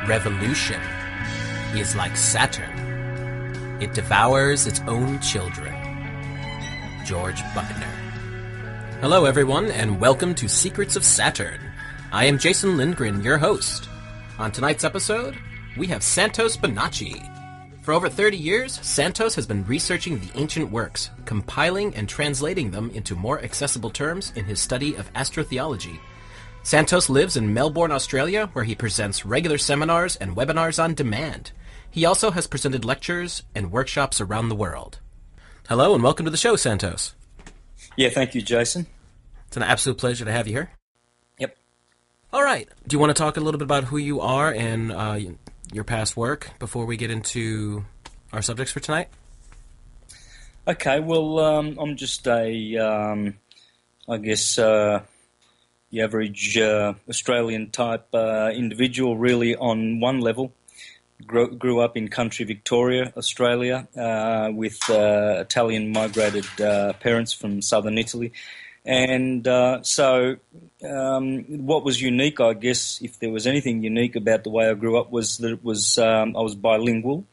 Revolution is like Saturn. It devours its own children. George Buckner. Hello everyone, and welcome to Secrets of Saturn. I am Jason Lindgren, your host. On tonight's episode, we have Santos Bonacci. For over 30 years, Santos has been researching the ancient works, compiling and translating them into more accessible terms in his study of astrotheology. Santos lives in Melbourne, Australia, where he presents regular seminars and webinars on demand. He also has presented lectures and workshops around the world. Hello and welcome to the show, Santos. Yeah, thank you, Jason. It's an absolute pleasure to have you here. Yep. All right. Do you want to talk a little bit about who you are and your past work before we get into our subjects for tonight? Okay, well, I'm just the average Australian-type individual, really, on one level. Grew up in country Victoria, Australia, with Italian migrated parents from southern Italy. And so what was unique, I guess, if there was anything unique about the way I grew up, was that it was I was bilingual.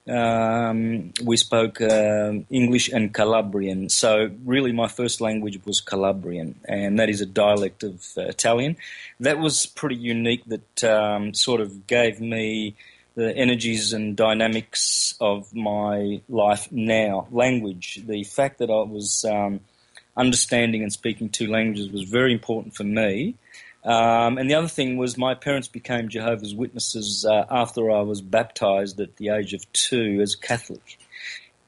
We spoke English and Calabrian. So really my first language was Calabrian, and that is a dialect of Italian. That was pretty unique. That sort of gave me the energies and dynamics of my life now. Language, the fact that I was understanding and speaking two languages was very important for me. And the other thing was my parents became Jehovah's Witnesses after I was baptized at the age of 2 as a Catholic.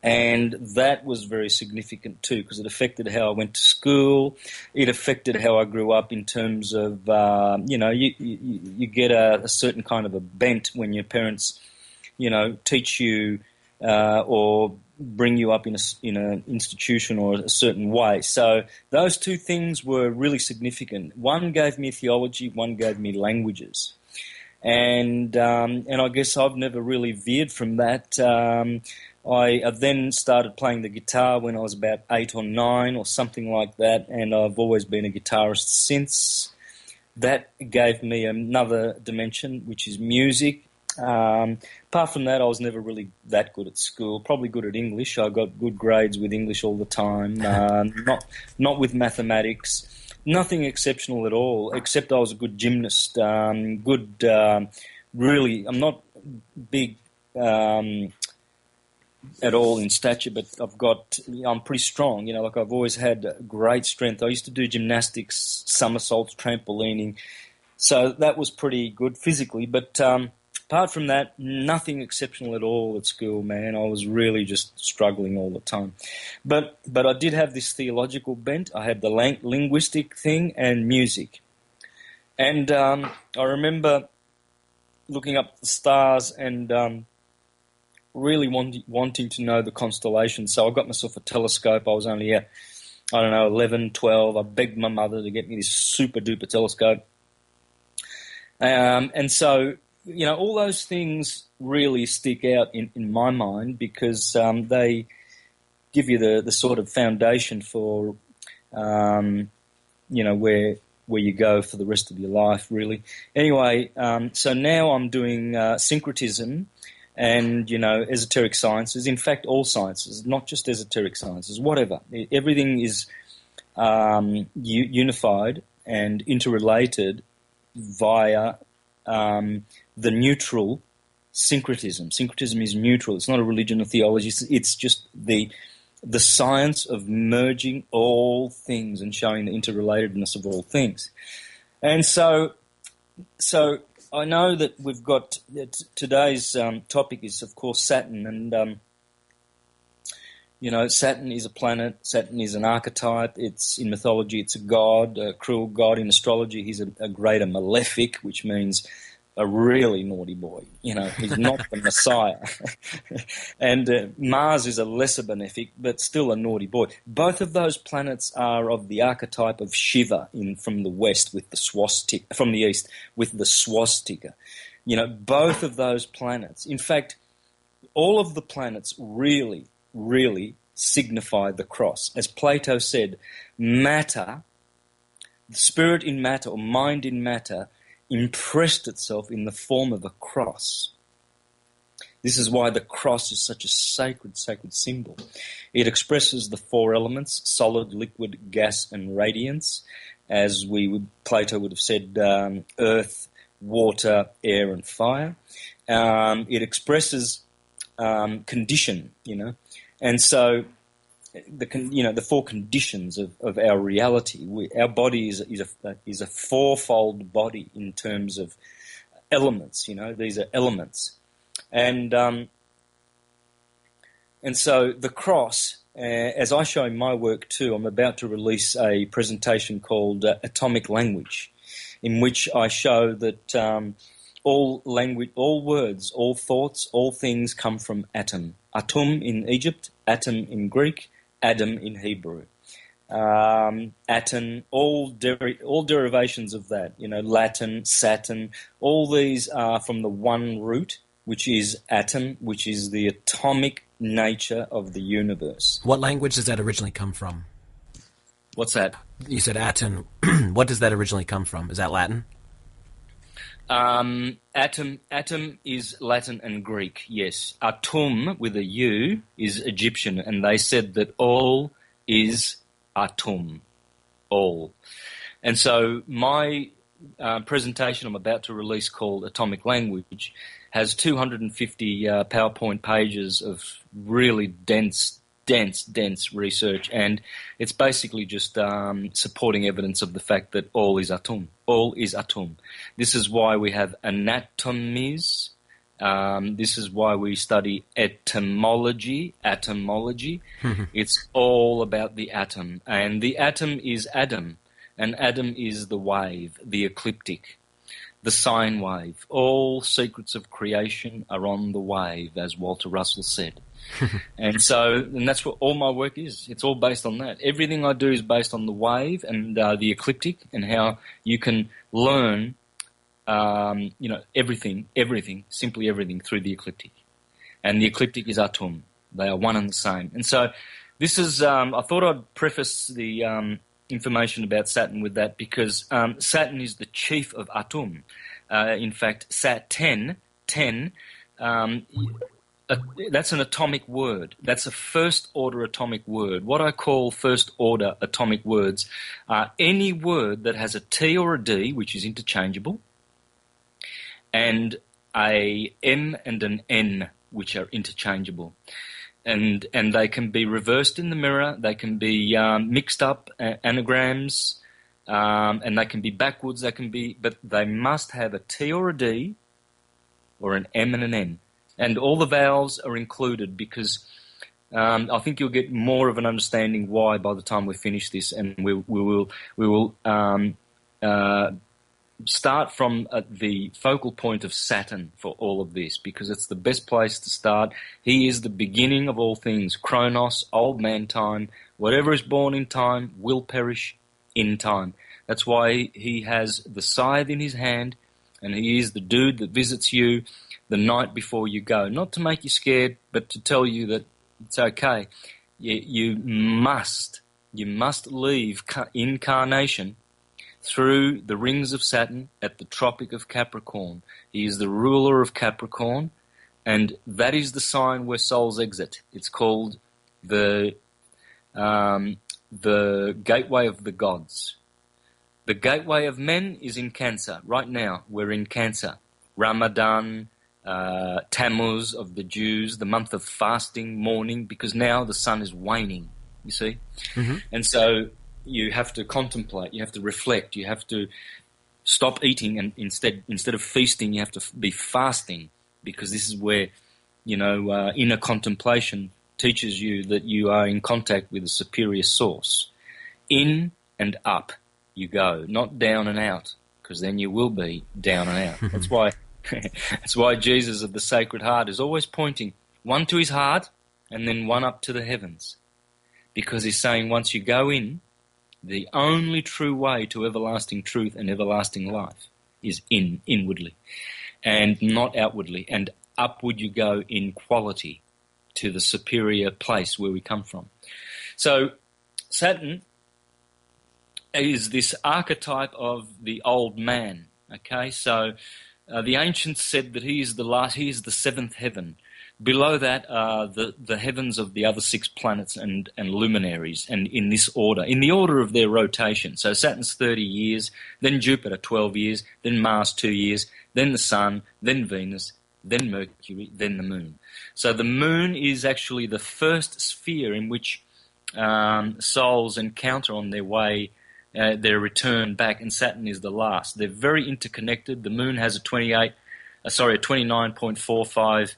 And that was very significant too, because it affected how I went to school. It affected how I grew up in terms of, you get a certain kind of a bent when your parents, teach you or bring you up in an institution or a certain way. So those two things were really significant. One gave me theology, one gave me languages. And I guess I've never really veered from that. I then started playing the guitar when I was about 8 or 9 or something like that, and I've always been a guitarist since. That gave me another dimension, which is music. Apart from that, I was never really that good at school. Probably good at English. I got good grades with English all the time. Not with mathematics. Nothing exceptional at all, except I was a good gymnast. Really, I'm not big at all in stature, but I'm pretty strong. I've always had great strength. I used to do gymnastics, somersaults, trampolining. So that was pretty good physically, but apart from that, nothing exceptional at all at school, man. I was really just struggling all the time. But I did have this theological bent. I had the linguistic thing and music. And I remember looking up the stars and really wanting to know the constellations. So I got myself a telescope. I was only, 11, 12. I begged my mother to get me this super-duper telescope. And so, all those things really stick out in my mind because they give you the sort of foundation for, where you go for the rest of your life, really. Anyway, so now I'm doing syncretism and, esoteric sciences. In fact, all sciences, not just esoteric sciences, whatever. Everything is unified and interrelated via the neutral syncretism. Syncretism is neutral. It's not a religion or theology. It's just the science of merging all things and showing the interrelatedness of all things. And so I know that we've got today's topic is, of course, Saturn. And, Saturn is a planet. Saturn is an archetype. It's in mythology, it's a god, a cruel god. In astrology, he's a greater malefic, which means a really naughty boy. He's not the Messiah. And Mars is a lesser benefic, but still a naughty boy. Both of those planets are of the archetype of Shiva from the west with the swastika, from the east with the swastika. Both of those planets. In fact, all of the planets really signify the cross. As Plato said, matter, the spirit in matter or mind in matter impressed itself in the form of a cross. This is why the cross is such a sacred symbol. It expresses the four elements: solid, liquid, gas, and radiance, as Plato would have said, earth, water, air, and fire. It expresses condition, and so the four conditions of our reality. Our body is a fourfold body in terms of elements. These are elements. And so the cross, as I show in my work too, I'm about to release a presentation called Atomic Language, in which I show that all language, all words, all thoughts, all things come from atom. Atum in Egypt, atom in Greek, Adam in Hebrew. Atom, all derivations of that, Latin, Saturn, all these are from the one root, which is atom, which is the atomic nature of the universe. What language does that originally come from? What's that? You said atom. What does that originally come from? Is that Latin? Atom is Latin and Greek, yes. Atum, with a U, is Egyptian, and they said that all is atum, all. And so my presentation I'm about to release, called Atomic Language, has 250 PowerPoint pages of really dense research, and it's basically just supporting evidence of the fact that all is atom. All is atom. This is why we have anatomies. This is why we study etymology. It's all about the atom, and the atom is Adam, and Adam is the wave, the ecliptic, the sine wave. All secrets of creation are on the wave, as Walter Russell said. And that's what all my work is. It's all based on that. Everything I do is based on the wave and the ecliptic, and how you can learn, everything, simply everything through the ecliptic. And the ecliptic is atum. They are one and the same. And so this is, I thought I'd preface the information about Saturn with that, because Saturn is the chief of atum. In fact, Sat-10, that's an atomic word. That's a first-order atomic word. What I call first-order atomic words are any word that has a T or a D, which is interchangeable, and a M and an N, which are interchangeable. And they can be reversed in the mirror, they can be mixed up anagrams, and they can be backwards, but they must have a T or a D, or an M and an N. And all the vowels are included, because I think you'll get more of an understanding why by the time we finish this, and we will start from the focal point of Saturn for all of this, because it's the best place to start. He is the beginning of all things. Kronos, old man time. Whatever is born in time will perish in time. That's why he has the scythe in his hand, and he is the dude that visits you the night before you go. Not to make you scared, but to tell you that it's okay. You must leave incarnation through the rings of Saturn at the Tropic of Capricorn. He is the ruler of Capricorn, and that is the sign where souls exit. It's called the gateway of the gods. The gateway of men is in Cancer. Right now, we're in Cancer. Ramadan, Tammuz of the Jews, the month of fasting, mourning, because now the sun is waning, you see? Mm-hmm. And so you have to contemplate, you have to reflect, you have to stop eating, and instead of feasting, you have to be fasting, because this is where, inner contemplation teaches you that you are in contact with a superior source. In and up you go, not down and out, because then you will be down and out. That's why Jesus of the Sacred Heart is always pointing one to his heart and then one up to the heavens, because he's saying once you go in, the only true way to everlasting truth and everlasting life is inwardly, and not outwardly, and upward you go in quality to the superior place where we come from. So Saturn is this archetype of the old man, Okay, so the ancients said that he is the seventh heaven. Below that are the heavens of the other 6 planets and luminaries, and in this order, in the order of their rotation. So Saturn's 30 years, then Jupiter 12 years, then Mars 2 years, then the Sun, then Venus, then Mercury, then the Moon. So the Moon is actually the first sphere in which souls encounter on their way, their return back, and Saturn is the last. They're very interconnected. The Moon has a 29.45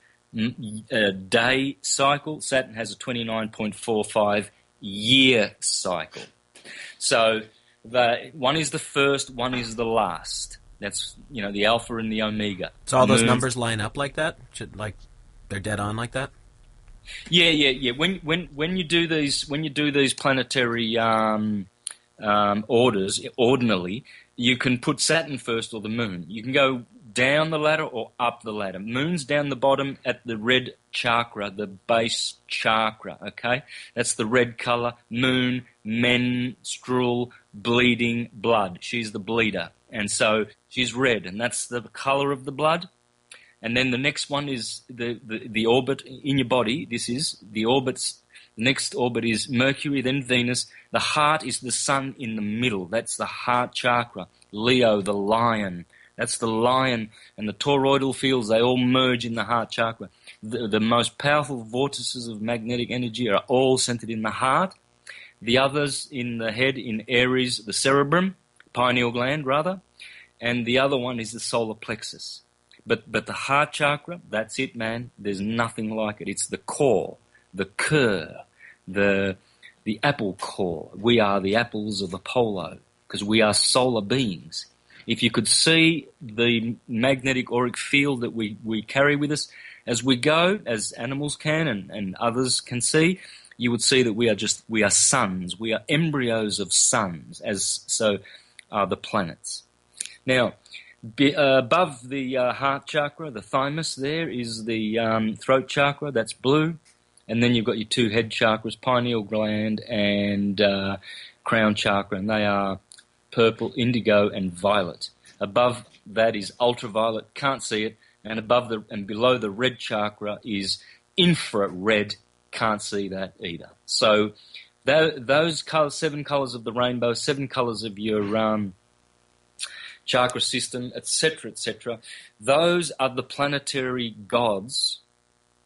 day cycle. Saturn has a 29.45 year cycle. So one is the first, one is the last. That's, the alpha and the omega. So all those numbers line up like that? They're dead on like that? Yeah. When you do these planetary orders ordinarily, you can put Saturn first or the Moon. You can go down the ladder or up the ladder. Moon's down the bottom at the red chakra, the base chakra, okay? That's the red color. Moon, menstrual, bleeding, blood. She's the bleeder. And so she's red, and that's the color of the blood. And then the next one is the orbit in your body. This is the orbits. The next orbit is Mercury, then Venus. The heart is the sun in the middle. That's the heart chakra. Leo, the lion. That's the lion, and the toroidal fields, they all merge in the heart chakra. The most powerful vortices of magnetic energy are all centered in the heart. The others in the head, in Aries, the cerebrum, pineal gland rather, and the other one is the solar plexus. But the heart chakra, that's it, man. There's nothing like it. It's the core, the cur, the apple core. We are the apples of Apollo because we are solar beings. If you could see the magnetic auric field that we carry with us as we go, as animals can and others can see, you would see that we are suns. We are embryos of suns, as so are the planets. Now, above the heart chakra, the thymus, there is the throat chakra, that's blue. And then you've got your 2 head chakras, pineal gland and crown chakra, and they are purple, indigo, and violet. Above that is ultraviolet, can't see it, and below the red chakra is infrared, can't see that either. So those colors, 7 colors of the rainbow, 7 colors of your chakra system, etc., those are the planetary gods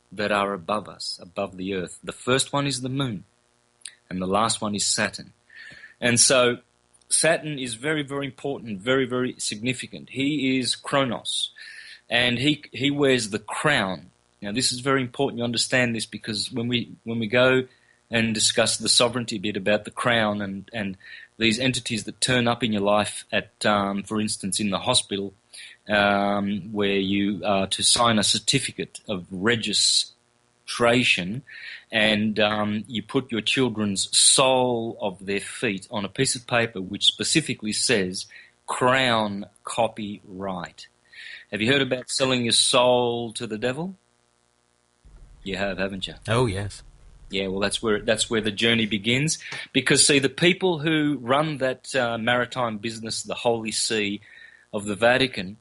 that are above us, above the earth. The first one is the Moon, and the last one is Saturn. And so Saturn is very, very important, very, very significant. He is Kronos, and he wears the crown. Now, this is very important you understand this, because when we go and discuss the sovereignty bit about the crown and these entities that turn up in your life at, for instance, in the hospital, where you are to sign a certificate of registration, and you put your children's sole of their feet on a piece of paper which specifically says crown copyright. Have you heard about selling your soul to the devil? You have, haven't you? Oh, yes. Yeah, well, that's where the journey begins. Because, see, the people who run that maritime business, the Holy See of the Vatican,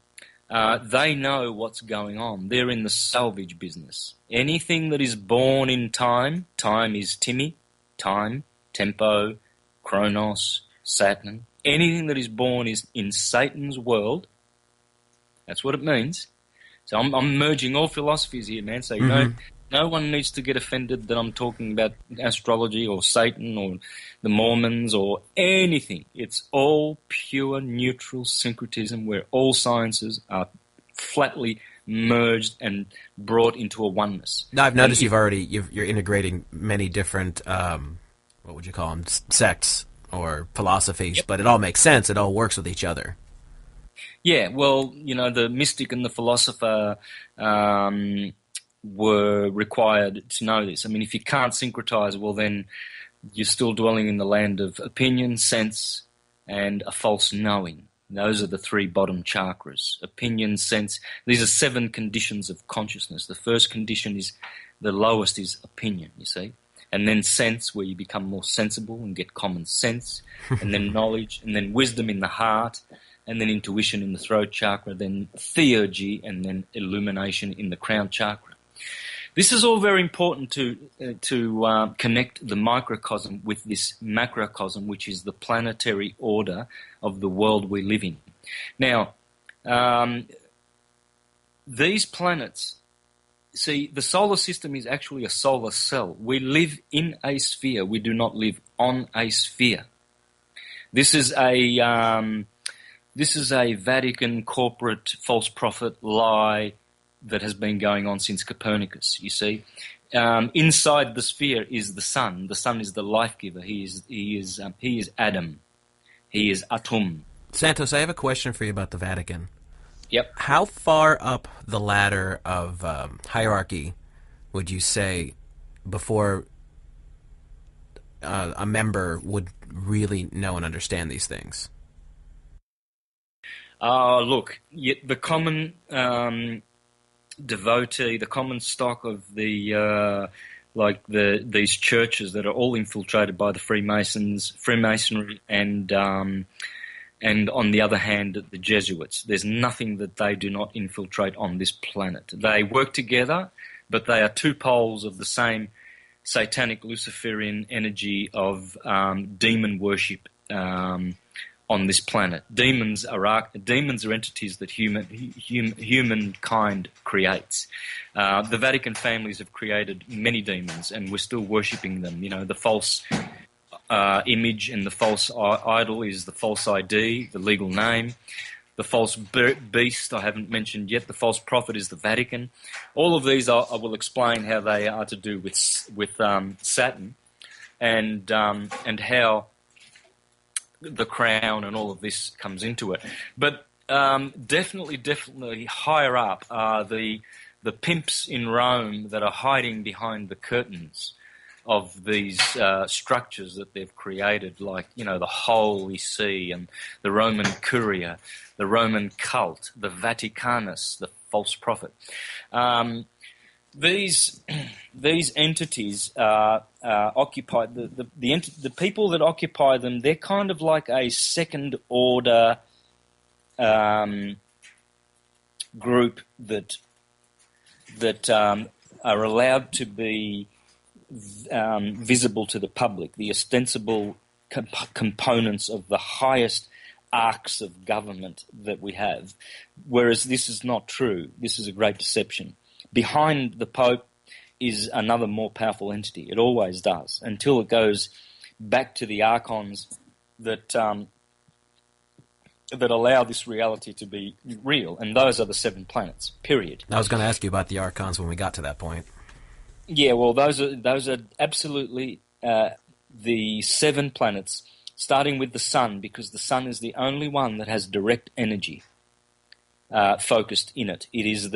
they know what's going on. They're in the salvage business. Anything that is born in time is Timmy, time, tempo, kronos, Saturn. Anything that is born is in Satan's world. That's what it means. So I'm merging all philosophies here, man. So no one needs to get offended that I'm talking about astrology or Satan or the Mormons or anything. It's all pure neutral syncretism where all sciences are flatly merged and brought into a oneness. Now, I've noticed you're integrating many different, what would you call them, sects or philosophies, but it all makes sense. It all works with each other. Yeah, well, the mystic and the philosopher were required to know this. I mean, if you can't syncretize, well, then you're still dwelling in the land of opinion, sense, and a false knowing. Those are the 3 bottom chakras. Opinion, sense. These are 7 conditions of consciousness. The first condition is, the lowest is opinion, you see. And then sense, where you become more sensible and get common sense. And then knowledge. And then wisdom in the heart. and then intuition in the throat chakra, then theurgy, and then illumination in the crown chakra. This is all very important to connect the microcosm with this macrocosm, which is the planetary order of the world we live in. Now, these planets, see, the solar system is actually a solar cell. We live in a sphere. We do not live on a sphere. This is a Vatican corporate false prophet lie that has been going on since Copernicus, you see. Inside the sphere is the sun. The sun is the life giver. He is Adam. He is Atum. Santos, I have a question for you about the Vatican. Yep. How far up the ladder of hierarchy would you say before a member would really know and understand these things? Look, the common devotee, the common stock of these churches that are all infiltrated by the Freemasonry, and on the other hand, the Jesuits. There's nothing that they do not infiltrate on this planet. They work together, but they are two poles of the same satanic Luciferian energy of demon worship on this planet. Demons are entities that humankind creates. The Vatican families have created many demons, and we're still worshipping them. You know, the false image and the false idol is the false ID, the legal name. The false beast I haven't mentioned yet. The false prophet is the Vatican. All of these I will explain how they are to do with Saturn, and how the crown and all of this comes into it. But definitely higher up are the pimps in Rome that are hiding behind the curtains of these structures that they've created, like, you know, the Holy See and the Roman Curia, the Roman cult, the Vaticanus, the false prophet. These entities occupy the people that occupy them. They're kind of like a second order group that are allowed to be visible to the public, the ostensible components of the highest arcs of government that we have, whereas this is not true. This is a great deception. Behind the Pope is another more powerful entity. It always does, until it goes back to the archons that allow this reality to be real, and those are the 7 planets, period. I was going to ask you about the archons when we got to that point. Yeah, well, those are absolutely the 7 planets, starting with the sun, because the sun is the only one that has direct energy focused in it. It is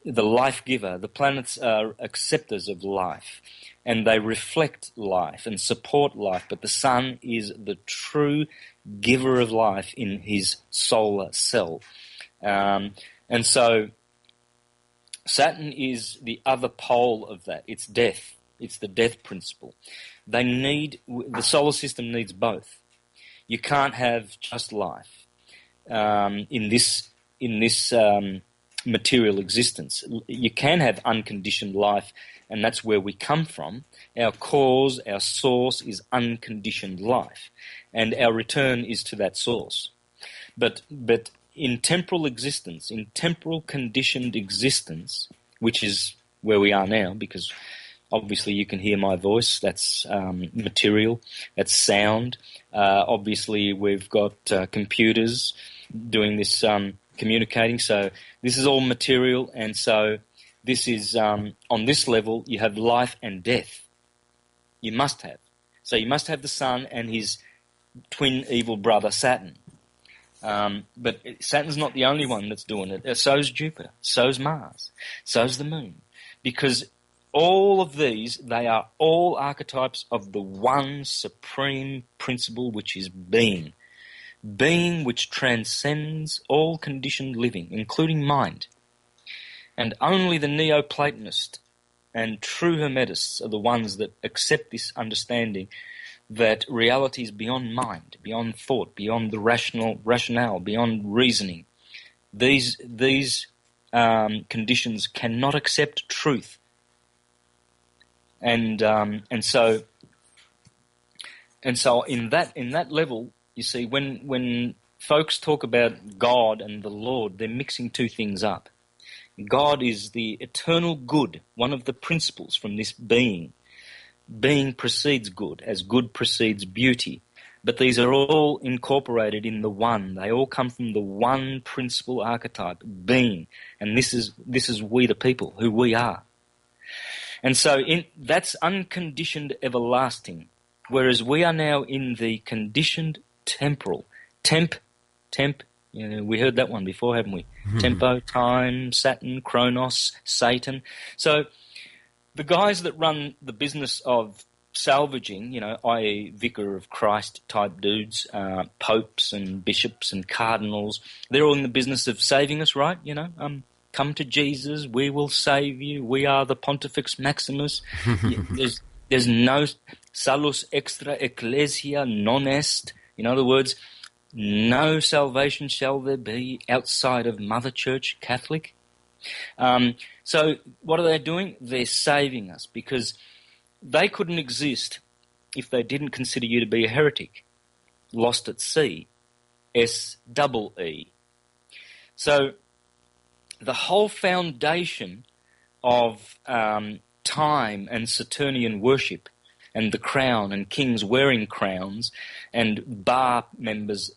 the life giver. The planets are acceptors of life, and they reflect life and support life. But the sun is the true giver of life in his solar cell, and so Saturn is the other pole of that. It's death. It's the death principle. The solar system needs both. You can't have just life in this material existence. You can have unconditioned life, and that's where we come from. Our cause, our source is unconditioned life, and our return is to that source. But in temporal existence, in temporal conditioned existence, which is where we are now, because obviously you can hear my voice, that's material, that's sound. Obviously we've got computers doing this communicating, so this is all material, and so this is, on this level, you have life and death. You must have. So you must have the sun and his twin evil brother Saturn. But Saturn's not the only one that's doing it. So's Jupiter, so's Mars, so's the moon. Because all of these, they are all archetypes of the one supreme principle, which is being. Being which transcends all conditioned living, including mind. And only the Neoplatonist and true Hermetists are the ones that accept this understanding that reality is beyond mind, beyond thought, beyond the rationale, beyond reasoning. These conditions cannot accept truth, and so in that level, you see, when folks talk about God and the Lord, they're mixing two things up. God is the eternal good, one of the principles from this being. Being precedes good, as good precedes beauty. But these are all incorporated in the one. They all come from the one principle archetype, being. And this is we the people, who we are. And so that's unconditioned everlasting, whereas we are now in the conditioned temporal. Temp, we heard that one before, haven't we? Mm-hmm. Tempo, time, Saturn, Kronos, Satan. So the guys that run the business of salvaging, i.e. vicar of Christ type dudes, popes and bishops and cardinals, they're all in the business of saving us, right? Come to Jesus, we will save you, we are the Pontifex Maximus. There's no salus extra ecclesia non est. In other words, no salvation shall there be outside of Mother Church Catholic. So what are they doing? They're saving us, because they couldn't exist if they didn't consider you to be a heretic, lost at sea, S-double-E. So the whole foundation of time and Saturnian worship, and the crown and kings wearing crowns and bar members,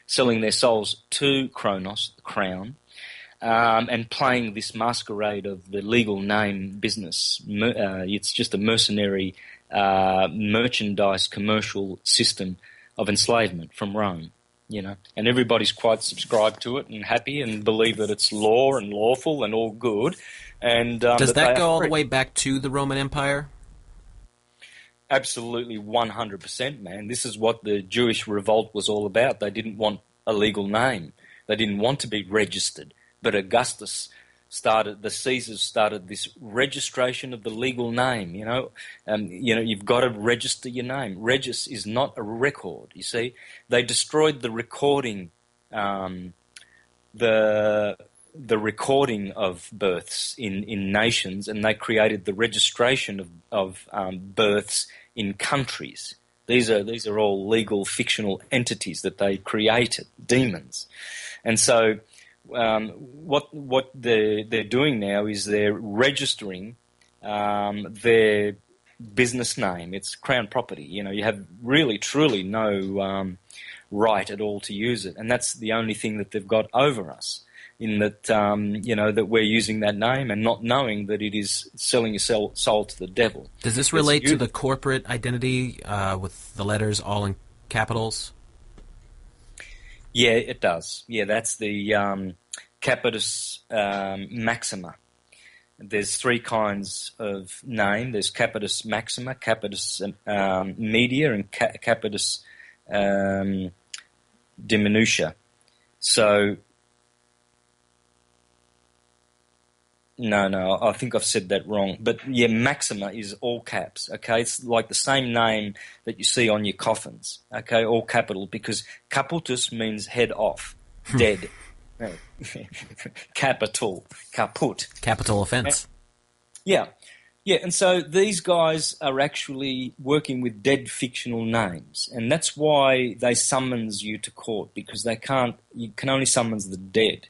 selling their souls to Kronos, the crown, and playing this masquerade of the legal name business. It's just a mercenary merchandise commercial system of enslavement from Rome, and everybody's quite subscribed to it and happy and believe that it's law and lawful and all good. And does that go all the way back to the Roman Empire? Absolutely, 100%, man. This is what the Jewish revolt was all about. They didn't want a legal name. They didn't want to be registered. But Augustus the Caesars started this registration of the legal name, you've got to register your name. Regis is not a record, you see. They destroyed the recording, the recording of births in nations, and they created the registration of births in countries. These are all legal fictional entities that they created, demons. And so what they're doing now is they're registering their business name. It's crown property. You have really truly no right at all to use it, and that's the only thing that they've got over us. In that, that we're using that name and not knowing that it is selling your soul to the devil. Does this relate to the corporate identity with the letters all in capitals? Yeah, it does. Yeah, that's the Capitis Maxima. There's three kinds of name. There's Capitis Maxima, Capitis Media, and Capitis Diminutia. So... No, I think I've said that wrong. But yeah, Maxima is all caps, okay? It's like the same name that you see on your coffins, okay? All capital, because caputus means head off, dead. Capital, caput. Capital offense. Yeah, and so these guys are actually working with dead fictional names, and that's why they summons you to court, because you can only summons the dead.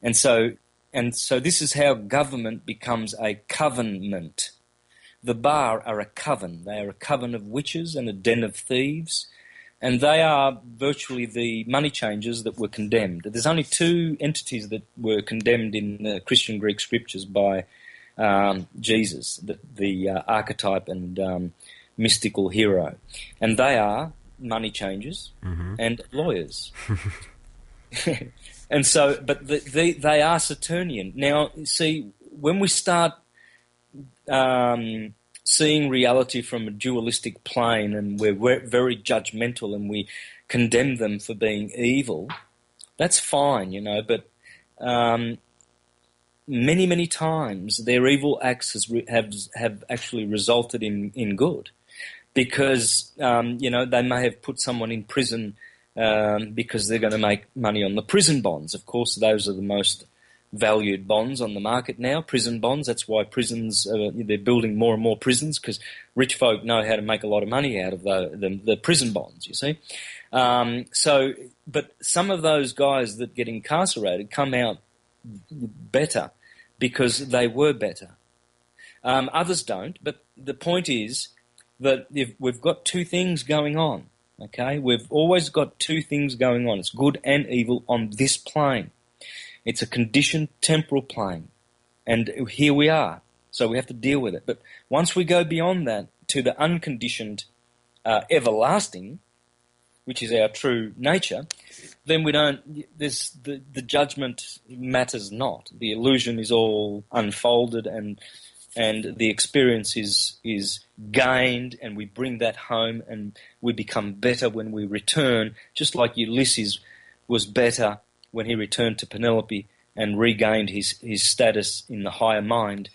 And so this is how government becomes a covenant. The bar are a coven. They are a coven of witches and a den of thieves, and they are virtually the money changers that were condemned. There's only two entities that were condemned in the Christian Greek scriptures by Jesus, the archetype and mystical hero, and they are money changers and lawyers. And so, but they are Saturnian. Now, see, when we start seeing reality from a dualistic plane, and we're very judgmental and we condemn them for being evil, that's fine, but many, many times their evil acts have actually resulted in good. because, they may have put someone in prison because they're going to make money on the prison bonds. Of course, those are the most valued bonds on the market now, prison bonds. That's why prisons, they're building more and more prisons, because rich folk know how to make a lot of money out of the prison bonds, you see. But some of those guys that get incarcerated come out better because they were better. Others don't, but the point is that we've got two things going on, okay? We've always got two things going on. It's good and evil on this plane. It's a conditioned temporal plane, and here we are, so we have to deal with it. But once we go beyond that to the unconditioned everlasting, which is our true nature, then we don't. The judgment matters not. The illusion is all unfolded, and the experience is gained, and we bring that home, and we become better when we return, just like Ulysses was better when he returned to Penelope and regained his status in the higher mind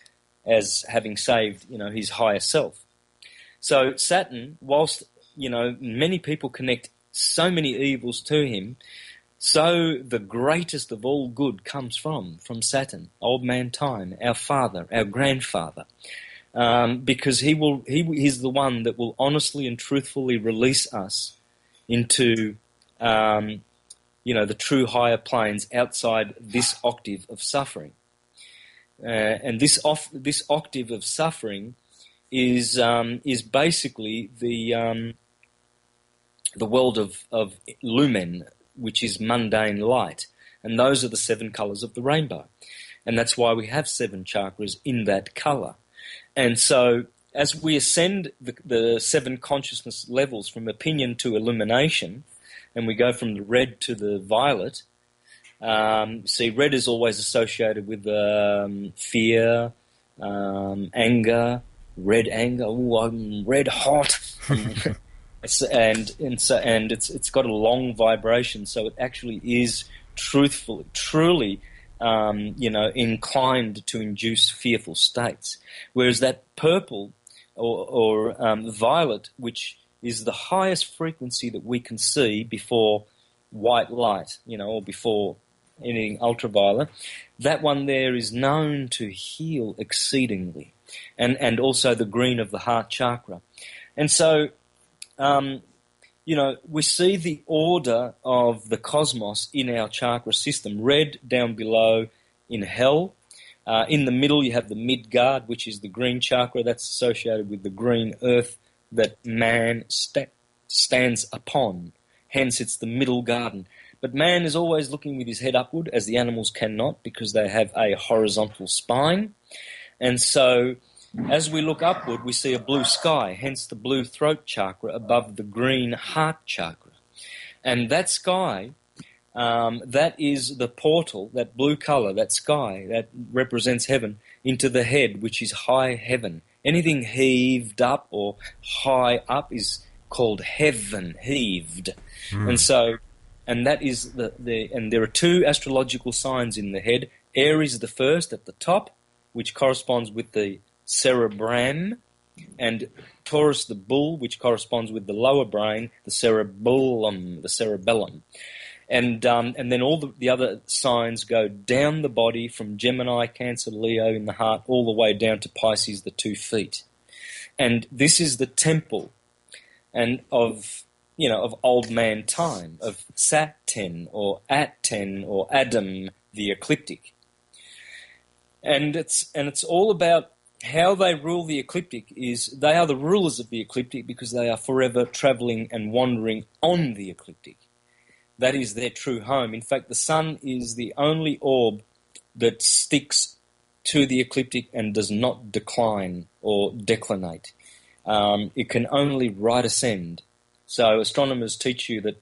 as having saved, his higher self. So Saturn, whilst, many people connect so many evils to him, so the greatest of all good comes from Saturn, old man time, our father, our grandfather, because he's the one that will honestly and truthfully release us into the true higher planes outside this octave of suffering. And this octave of suffering is basically the world of lumen, which is mundane light. And those are the 7 colours of the rainbow. And that's why we have 7 chakras in that colour. And so as we ascend the 7 consciousness levels from opinion to illumination, and we go from the red to the violet. See, red is always associated with fear, anger, red anger. Oh, I'm red hot, and it's got a long vibration, so it actually is truly, inclined to induce fearful states. Whereas that purple or violet, which is the highest frequency that we can see before white light, or before anything ultraviolet. That one there is known to heal exceedingly, and also the green of the heart chakra. And so, we see the order of the cosmos in our chakra system. Red down below in hell. In the middle you have the Midgard, which is the green chakra. That's associated with the green earth that man stands upon. Hence, it's the middle garden. But man is always looking with his head upward, as the animals cannot, because they have a horizontal spine. And so, as we look upward, we see a blue sky, hence the blue throat chakra above the green heart chakra. And that sky, that is the portal, that blue colour, that sky, that represents heaven, into the head, which is high heaven. Anything heaved up or high up is called heaven, heaved. And so, and that is and there are 2 astrological signs in the head. Aries the first at the top, which corresponds with the cerebrum, and Taurus the bull, which corresponds with the lower brain, the cerebellum. And then all the other signs go down the body from Gemini, Cancer, Leo in the heart, all the way down to Pisces, the 2 feet. And this is the temple and of old man time, of Saturn or Aten or Adam, the ecliptic. And it's all about how they rule the ecliptic. Is they are the rulers of the ecliptic because they are forever travelling and wandering on the ecliptic. That is their true home. In fact, the sun is the only orb that sticks to the ecliptic and does not decline or declinate. It can only right ascend. So astronomers teach you that,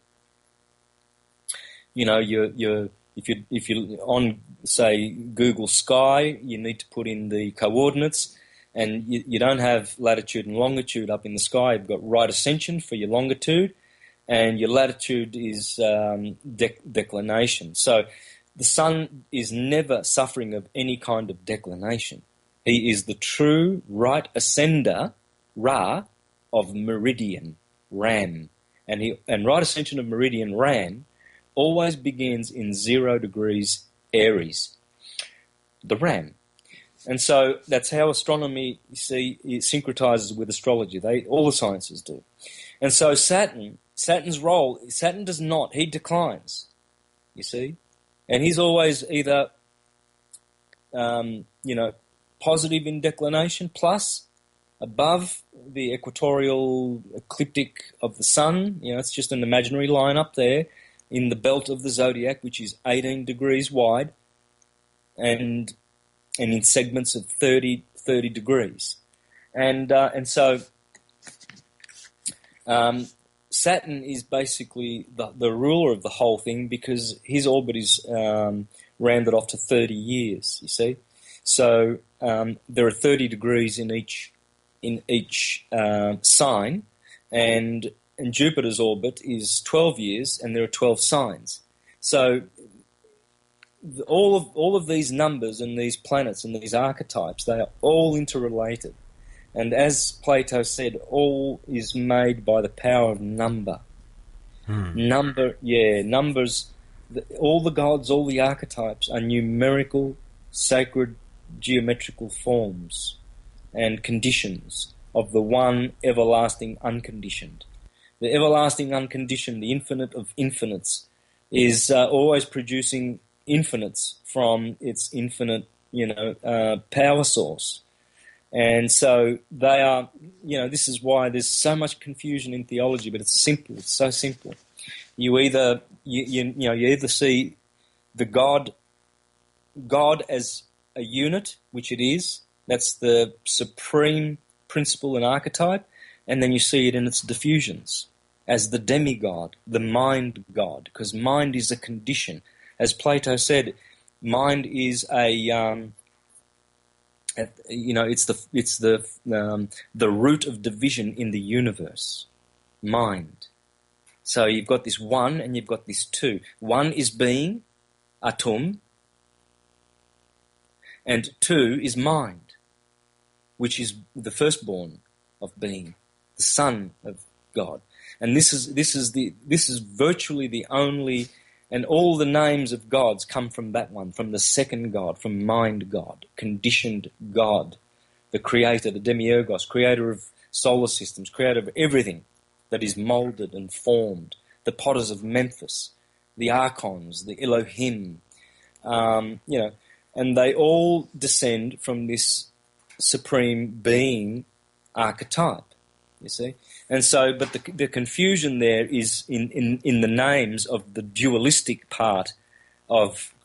if you're on, say, Google Sky, you need to put in the coordinates, and you don't have latitude and longitude up in the sky. You've got right ascension for your longitude, and your latitude is declination. So the sun is never suffering of any kind of declination. He is the true right ascender, Ra, of meridian, Ram. And right ascension of meridian, Ram, always begins in 0 degrees Aries, the Ram. And so that's how astronomy, you see, it syncretizes with astrology. All the sciences do. And so Saturn's role, Saturn does not, he declines, you see. And he's always either, positive in declination, plus above the equatorial ecliptic of the sun. It's just an imaginary line up there in the belt of the zodiac, which is 18 degrees wide and in segments of 30 degrees. And so Saturn is basically the ruler of the whole thing, because his orbit is rounded off to 30 years, you see. So there are 30 degrees in each sign, and Jupiter's orbit is 12 years, and there are 12 signs. So all of these numbers and these planets and these archetypes, they are all interrelated. And as Plato said, all is made by the power of number. Numbers. All the gods, all the archetypes are numerical, sacred, geometrical forms and conditions of the one everlasting unconditioned. The everlasting unconditioned, the infinite of infinites, is always producing infinites from its infinite, power source. And so they are, this is why there's so much confusion in theology, but it's simple. It's so simple. You either see the God as a unit, which it is. That's the supreme principle and archetype, and then you see it in its diffusions as the demigod, the mind god, because mind is a condition. As Plato said, mind is it's the root of division in the universe. Mind. So you've got this one and you've got this two. One is being, atum, and two is mind, which is the firstborn of being, the Son of God. And this is virtually the only, and all the names of gods come from that one, from the second God, from mind God, conditioned God, the creator, the demiurgos, creator of solar systems, creator of everything that is molded and formed, the potters of Memphis, the archons, the Elohim, and they all descend from this supreme being archetype, you see. And so, but the confusion there is in the names of the dualistic part of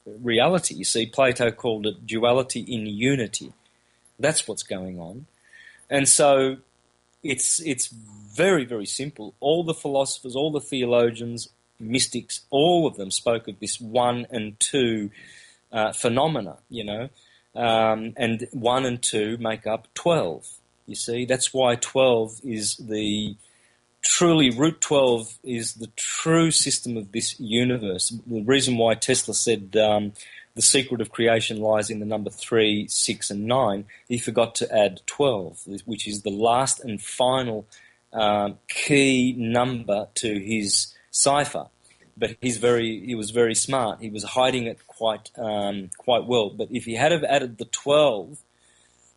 reality. You see, Plato called it duality in unity. That's what's going on. And so it's very, very simple. All the philosophers, all the theologians, mystics, all of them spoke of this one and two phenomena, and one and two make up 12. You see, that's why 12 is root 12 is the true system of this universe. The reason why Tesla said the secret of creation lies in the number 3, 6, and 9, he forgot to add 12, which is the last and final key number to his cipher. But he was very smart. He was hiding it quite well. But if he had have added the 12,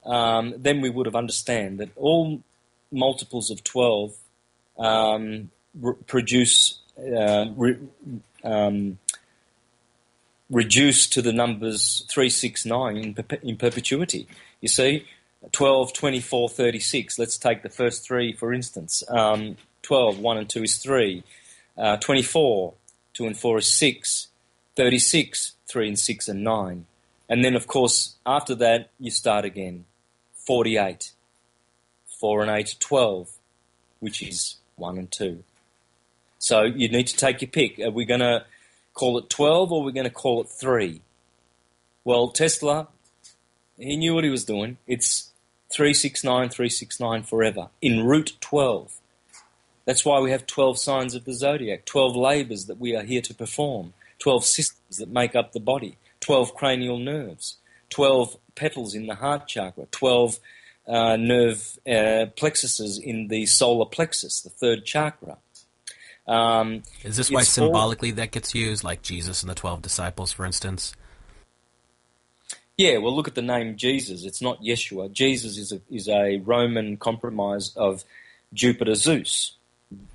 then we would have understand that all multiples of 12 reduce to the numbers 3, 6, 9 in perpetuity. You see, 12, 24, 36. Let's take the first three, for instance. 12, 1 and 2 is 3. 24, 2 and 4 is 6. 36, 3 and 6 and 9. And then, of course, after that, you start again. 48, 4 and 8, 12, which is 1 and 2. So you need to take your pick. Are we going to call it 12 or are we going to call it 3? Well, Tesla, he knew what he was doing. It's 369, 369 forever, in root 12. That's why we have 12 signs of the zodiac, 12 labours that we are here to perform, 12 systems that make up the body, 12 cranial nerves, 12 petals in the heart chakra, 12 nerve plexuses in the solar plexus, the third chakra. Is this why symbolically that gets used, like Jesus and the 12 disciples, for instance? Yeah, well, look at the name Jesus. It's not Yeshua. Jesus is a Roman compromise of Jupiter Zeus.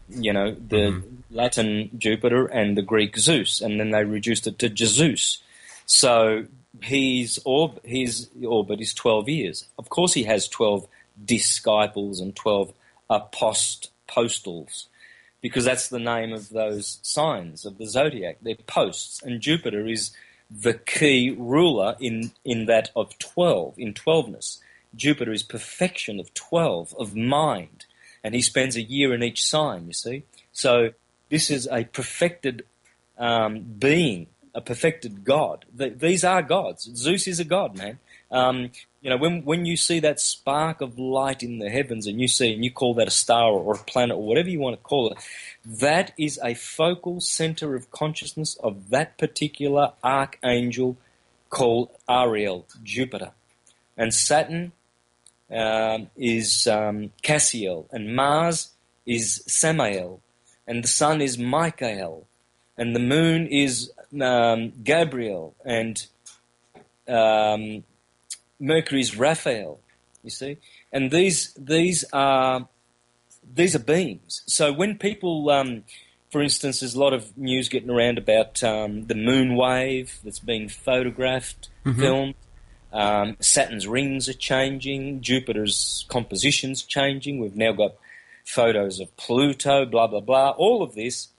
You know, the Latin Jupiter and the Greek Zeus, and then they reduced it to Jesus. So his orbit is 12 years. Of course he has 12 disciples and 12 apostles, because that's the name of those signs of the zodiac. They're posts, and Jupiter is the key ruler in that of 12, in 12ness. Jupiter is perfection of 12, of mind, and he spends a year in each sign, you see. So this is a perfected being, a perfected God. These are gods. Zeus is a god, man. You know, when you see that spark of light in the heavens and you call that a star or a planet or whatever you want to call it, that is a focal center of consciousness of that particular archangel called Ariel, Jupiter. And Saturn is Cassiel, and Mars is Samael, and the sun is Michael, and the moon is Gabriel, and Mercury is Raphael. You see, and these are beings. So when people, for instance, there's a lot of news getting around about the moon wave that's been photographed, filmed. Saturn's rings are changing. Jupiter's composition's changing. We've now got photos of Pluto, blah, blah, blah. All of this,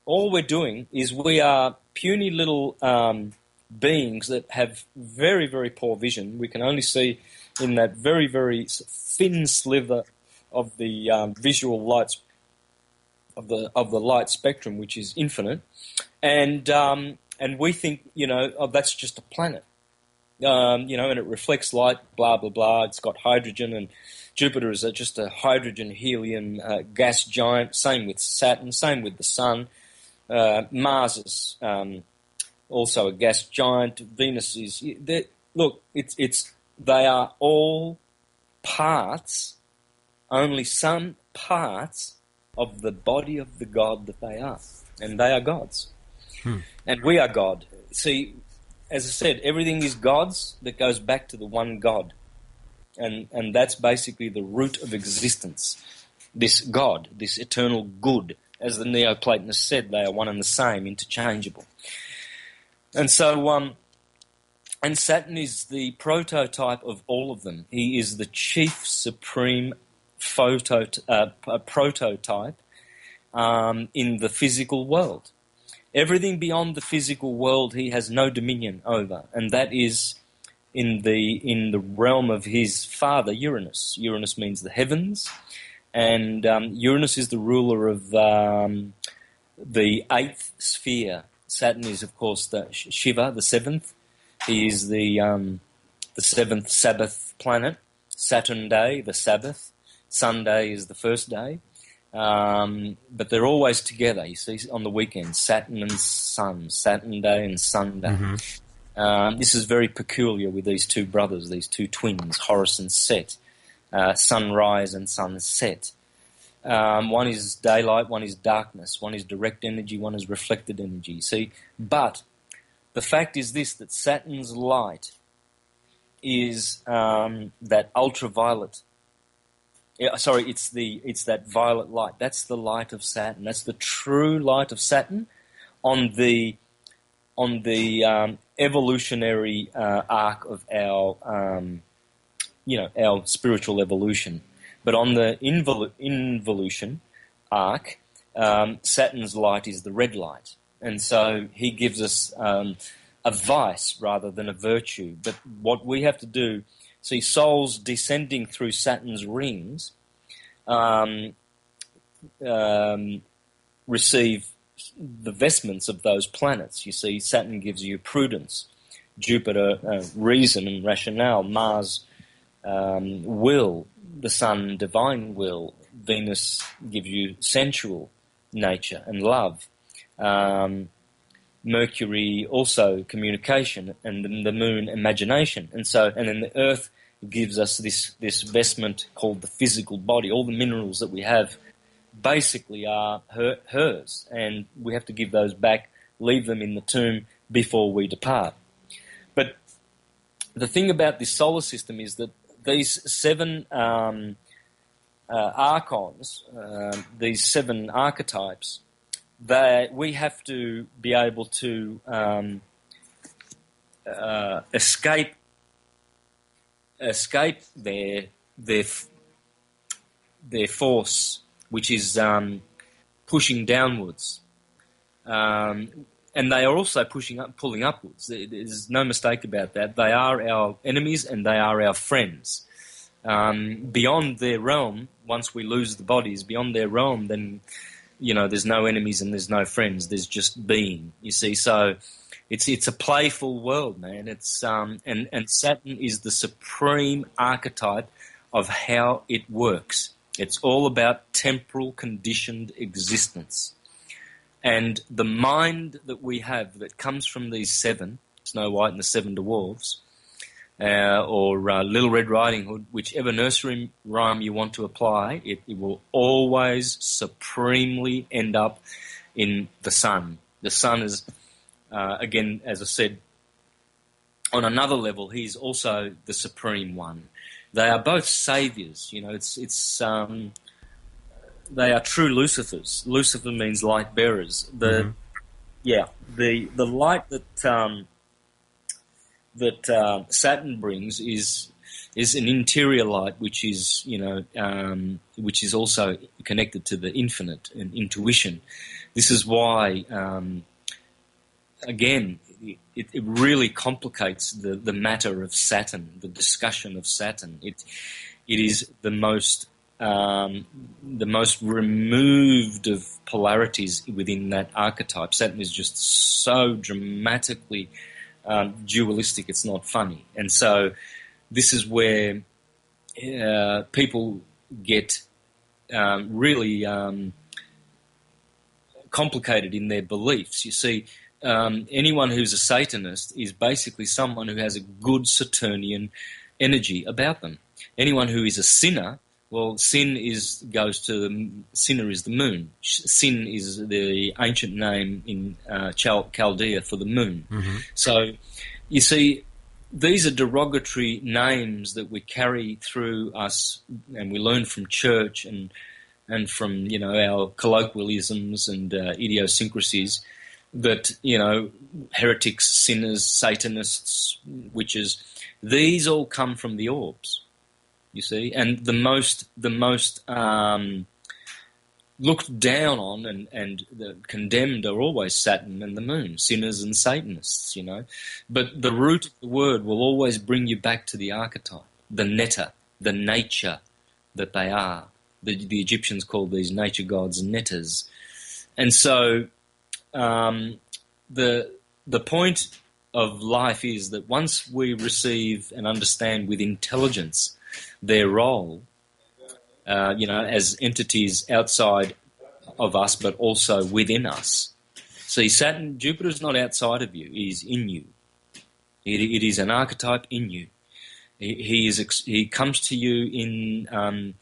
all we're doing is we are puny little beings that have very, very poor vision. We can only see in that very, very thin sliver of the visual lights of the light spectrum, which is infinite, and we think, you know, oh, that's just a planet, you know, and it reflects light, blah blah blah. It's got hydrogen, and Jupiter is just a hydrogen helium gas giant. Same with Saturn. Same with the Sun. Mars is also a gas giant. Venus is. Look, they are all parts. Only some parts of the body of the God that they are. And they are gods. And we are God. See, as I said, everything is God's that goes back to the one God. And that's basically the root of existence. This God, this eternal good. As the Neoplatonists said, they are one and the same, interchangeable. And so, and Saturn is the prototype of all of them. He is the chief supreme prototype in the physical world. Everything beyond the physical world he has no dominion over, and that is in the realm of his father Uranus. Uranus means the heavens, and Uranus is the ruler of the eighth sphere. Saturn is, of course, the Shiva, the seventh. He is the seventh Sabbath planet. Saturn day, the Sabbath. Sunday is the first day, but they're always together, you see, on the weekends, Saturn and Sun, Saturn day and Sunday. This is very peculiar with these two brothers, these two twins, Horus and Set, sunrise and sunset. One is daylight, one is darkness, one is direct energy, one is reflected energy, see. But the fact is this, that Saturn's light is that ultraviolet. It's that violet light. That's the light of Saturn. That's the true light of Saturn on the evolutionary arc of our our spiritual evolution. But on the involution arc, Saturn's light is the red light, and so he gives us a vice rather than a virtue. But what we have to do. See, souls descending through Saturn's rings receive the vestments of those planets. You see, Saturn gives you prudence, Jupiter reason and rationale, Mars will, the Sun divine will, Venus gives you sensual nature and love. Mercury also communication, and the moon imagination, and then the Earth gives us this vestment called the physical body. All the minerals that we have basically are hers, and we have to give those back, leave them in the tomb before we depart. But the thing about this solar system is that these 7 archons, these 7 archetypes, we have to be able to escape their force, which is pushing downwards, and they are also pulling upwards. There's no mistake about that. They are our enemies and they are our friends. Beyond their realm, once we lose the bodies, beyond their realm, then there's no enemies and there's no friends. There's just being. You see, so it's a playful world, man. It's and Saturn is the supreme archetype of how it works. It's all about temporal conditioned existence. And the mind that we have that comes from these 7, Snow White and the 7 Dwarfs, or Little Red Riding Hood, whichever nursery rhyme you want to apply, it will always supremely end up in the sun. The sun is, again, as I said, on another level, he's also the supreme one. They are both saviors. They are true Lucifers. Lucifer means light bearers. The light that Saturn brings is an interior light, which is also connected to the infinite and intuition. This is why, again, it really complicates the matter of Saturn, the discussion of Saturn. It is the most removed of polarities within that archetype. Saturn is just so dramatically dualistic, it's not funny. And so this is where people get really complicated in their beliefs. You see, anyone who's a Satanist is basically someone who has a good Saturnian energy about them. Anyone who is a sinner, well, sinner is the moon. Sin is the ancient name in Chaldea for the moon. Mm-hmm. So, you see, these are derogatory names that we carry through us, and we learn from church and from our colloquialisms and idiosyncrasies. That heretics, sinners, Satanists, witches, these all come from the orbs. You see, and the most looked down on and the condemned are always Saturn and the moon, sinners and Satanists. But the root of the word will always bring you back to the archetype, the netta, the nature that they are. The Egyptians called these nature gods nettas, and so. The point of life is that once we receive and understand with intelligence their role, as entities outside of us, but also within us. See, Jupiter is not outside of you; he is in you. It is an archetype in you. He comes to you in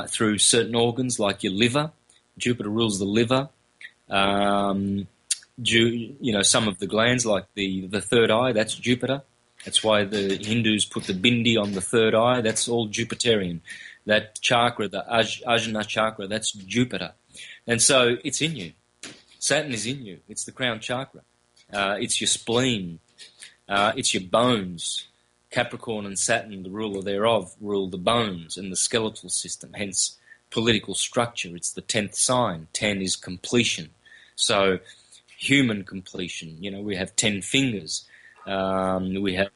through certain organs like your liver. Jupiter rules the liver. Some of the glands, like the third eye, that's Jupiter. That's why the Hindus put the bindi on the third eye. That's all Jupiterian. That chakra, the Ajna chakra, that's Jupiter. And so it's in you. Saturn is in you. It's the crown chakra. It's your spleen. It's your bones. Capricorn and Saturn, the ruler thereof, rule the bones and the skeletal system, hence political structure. It's the 10th sign. 10 is completion. So human completion. We have 10 fingers. We have,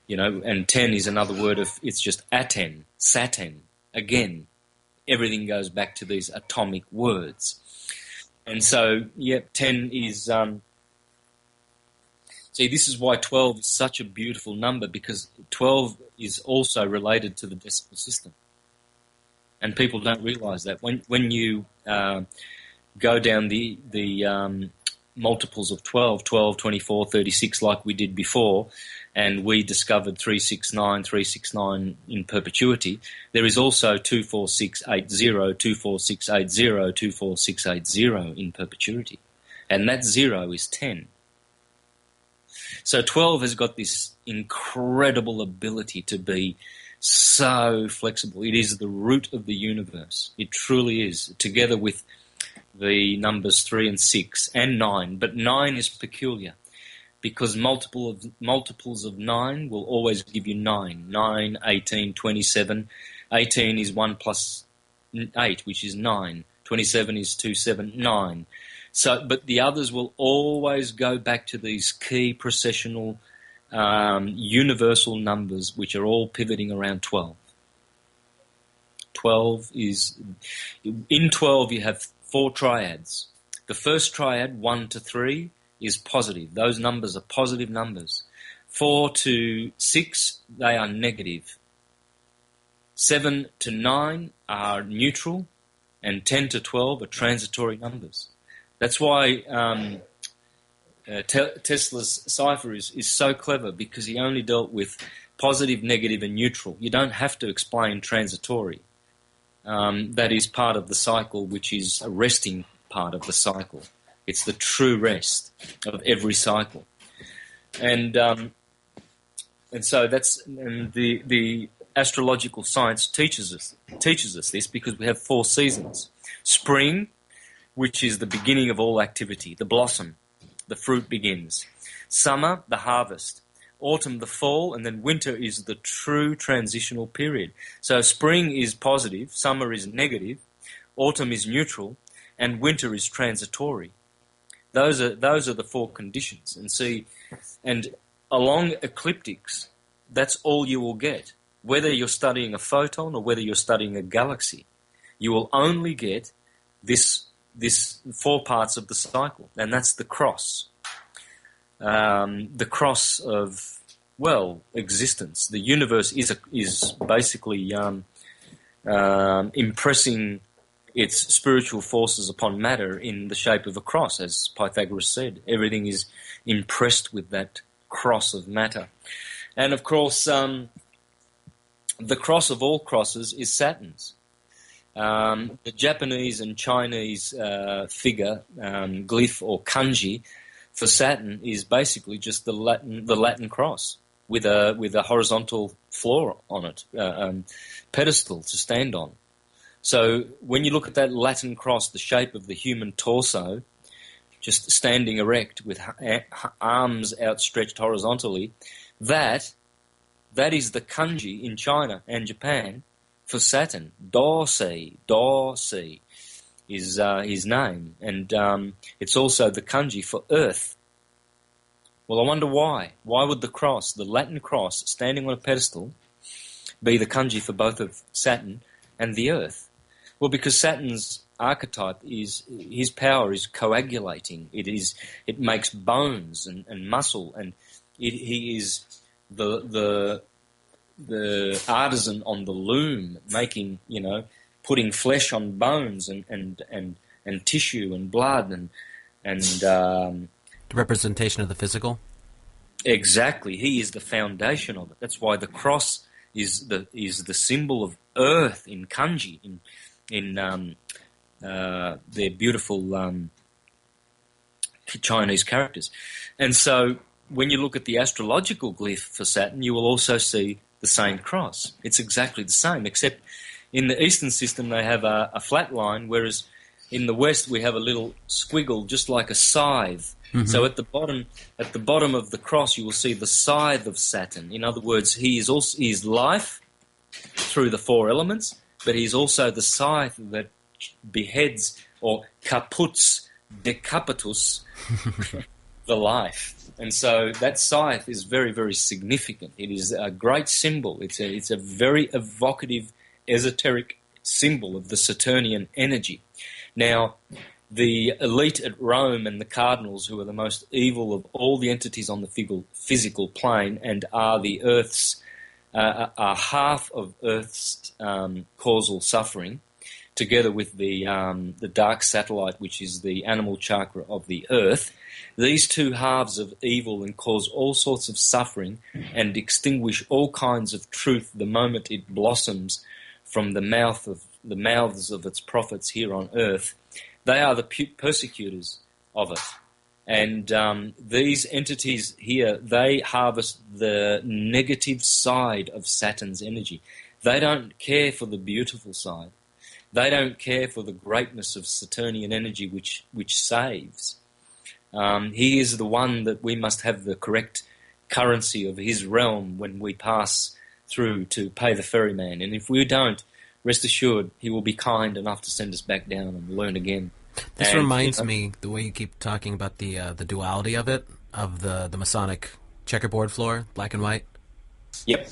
and 10 is another word of, it's just Aten, Saturn. Again, everything goes back to these atomic words. And so, 10 is, see, this is why 12 is such a beautiful number, because 12 is also related to the decimal system. And people don't realize that. When you go down the multiples of 12, 24, 36, like we did before, and we discovered 369 in perpetuity, there is also 24680, 24680, 24680 in perpetuity. And that 0 is 10. So 12 has got this incredible ability to be so flexible. It is the root of the universe. It truly is, together with the numbers 3 and 6 and 9. But 9 is peculiar because multiples of 9 will always give you 9. 9, 18, 27. 18 is 1 plus 8, which is 9. 27 is 2, 7, 9. So, but the others will always go back to these key processional universal numbers, which are all pivoting around 12. 12 is, in 12 you have 4 triads. The first triad, 1 to 3, is positive. Those numbers are positive numbers. 4 to 6, they are negative. 7 to 9 are neutral, and 10 to 12 are transitory numbers. That's why Tesla's cipher is so clever, because he only dealt with positive, negative, and neutral. You don't have to explain transitory. That is part of the cycle, which is a resting part of the cycle. It's the true rest of every cycle. And so the astrological science teaches us this, because we have 4 seasons. Spring, which is the beginning of all activity, the blossom, the fruit begins. Summer, the harvest. Autumn, the fall, and then winter is the true transitional period. So spring is positive, summer is negative, autumn is neutral, and winter is transitory. Those are the 4 conditions. And along ecliptics, that's all you will get. Whether you're studying a photon or whether you're studying a galaxy, you will only get this 4 parts of the cycle, and that's the cross. The cross of, existence. The universe is basically impressing its spiritual forces upon matter in the shape of a cross, as Pythagoras said. Everything is impressed with that cross of matter. And of course, the cross of all crosses is Saturn's. The Japanese and Chinese figure, glyph or kanji, for Saturn is basically just the Latin cross with a horizontal floor on it, pedestal to stand on. So when you look at that Latin cross, the shape of the human torso, just standing erect with arms outstretched horizontally, that is the kanji in China and Japan for Saturn. Do-sei is his name, and it's also the kanji for Earth. Well, I wonder why. Why would the cross, the Latin cross, standing on a pedestal, be the kanji for both of Saturn and the Earth? Well, because Saturn's archetype is, his power is coagulating. It makes bones and muscle, and he is the artisan on the loom, making, putting flesh on bones and tissue and blood and the representation of the physical. Exactly, he is the foundation of it. That's why the cross is the symbol of earth in kanji, in their beautiful Chinese characters. And so when you look at the astrological glyph for Saturn, you will also see the same cross. It's exactly the same, except in the Eastern system they have a flat line, whereas in the West we have a little squiggle, just like a scythe. Mm-hmm. So at the bottom of the cross, you will see the scythe of Saturn. In other words, he is life through the 4 elements, but he is also the scythe that beheads, or decapitatus, the life. And so that scythe is very, very significant. It is a great symbol. It's a very evocative, esoteric symbol of the Saturnian energy. Now, the elite at Rome and the cardinals, who are the most evil of all the entities on the physical plane and are the Earth's, are half of Earth's causal suffering, together with the dark satellite, which is the animal chakra of the earth, these two halves of evil and cause all sorts of suffering and extinguish all kinds of truth the moment it blossoms from the mouths of its prophets here on earth. They are the persecutors of it. And these entities here, they harvest the negative side of Saturn's energy. They don't care for the beautiful side. They don't care for the greatness of Saturnian energy which saves. He is the one that we must have the correct currency of his realm when we pass through to pay the ferryman. And if we don't, rest assured, he will be kind enough to send us back down and learn again. This reminds me, the way you keep talking about the duality of it, of the Masonic checkerboard floor, black and white. Yep.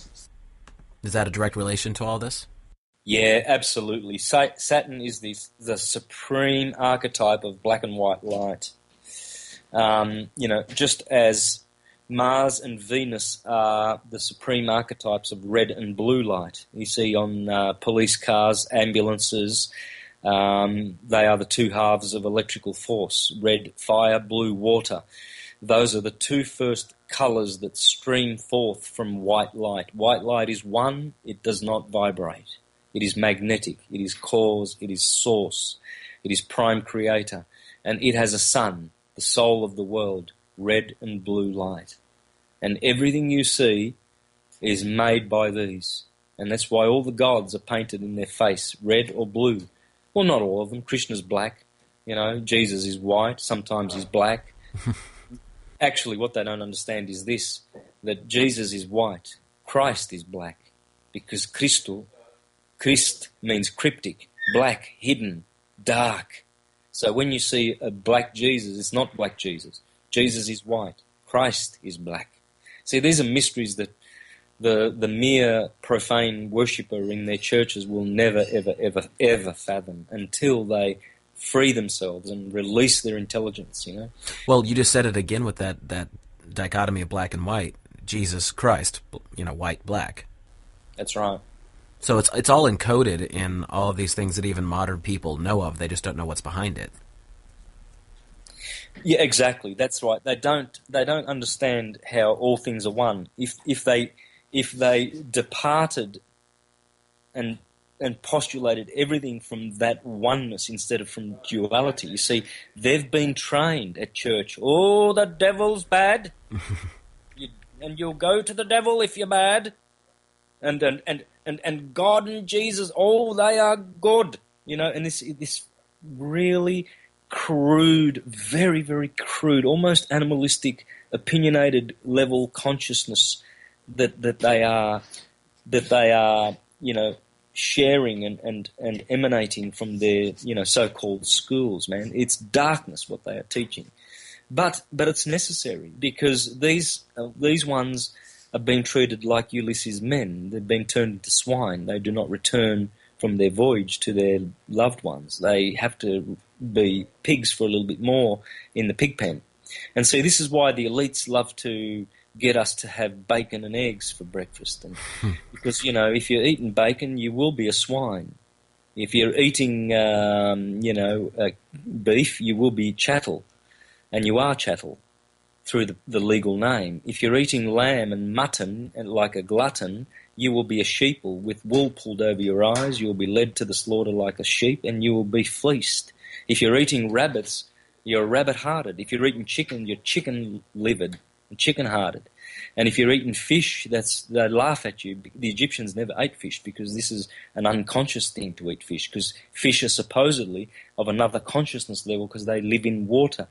Is that a direct relation to all this? Yeah, absolutely. Saturn is the supreme archetype of black and white light. Just as Mars and Venus are the supreme archetypes of red and blue light. You see on police cars, ambulances, they are the two halves of electrical force, red fire, blue water. Those are the two first colours that stream forth from white light. White light is one, it does not vibrate. It is magnetic, it is cause, it is source, it is prime creator, and it has a sun, the soul of the world, red and blue light. And everything you see is made by these. And that's why all the gods are painted in their face, red or blue. Well, not all of them. Krishna's black. Jesus is white. Sometimes he's black. Actually, what they don't understand is this, that Jesus is white. Christ is black. Because Christ means cryptic, black, hidden, dark. So when you see a black Jesus, it's not black Jesus. Jesus is white. Christ is black. See, these are mysteries that the mere profane worshipper in their churches will never, ever, ever, ever fathom until they free themselves and release their intelligence, Well, you just said it again with that dichotomy of black and white. Jesus Christ, white, black. That's right. So it's all encoded in all of these things that even modern people know of. They just don't know what's behind it. Yeah, exactly. That's right. They don't understand how all things are one. If they departed and postulated everything from that oneness instead of from duality, you see, they've been trained at church. Oh, the devil's bad, and you'll go to the devil if you're bad, and God and Jesus, oh, they are good, and this really crude, very, very crude, almost animalistic, opinionated level consciousness that they are sharing and emanating from their so-called schools, man. It's darkness what they are teaching, but it's necessary because these ones are being treated like Ulysses' men. They've been turned into swine. They do not return from their voyage to their loved ones. They have to be pigs for a little bit more in the pig pen. And see, this is why the elites love to get us to have bacon and eggs for breakfast. And because, if you're eating bacon, you will be a swine. If you're eating, beef, you will be chattel. And you are chattel through the legal name. If you're eating lamb and mutton and like a glutton, you will be a sheeple with wool pulled over your eyes. You will be led to the slaughter like a sheep, and you will be fleeced. If you're eating rabbits, you're rabbit-hearted. If you're eating chicken, you're chicken-livered and chicken-hearted. And if you're eating fish, they laugh at you. The Egyptians never ate fish because this is an unconscious thing to eat fish, because fish are supposedly of another consciousness level because they live in water.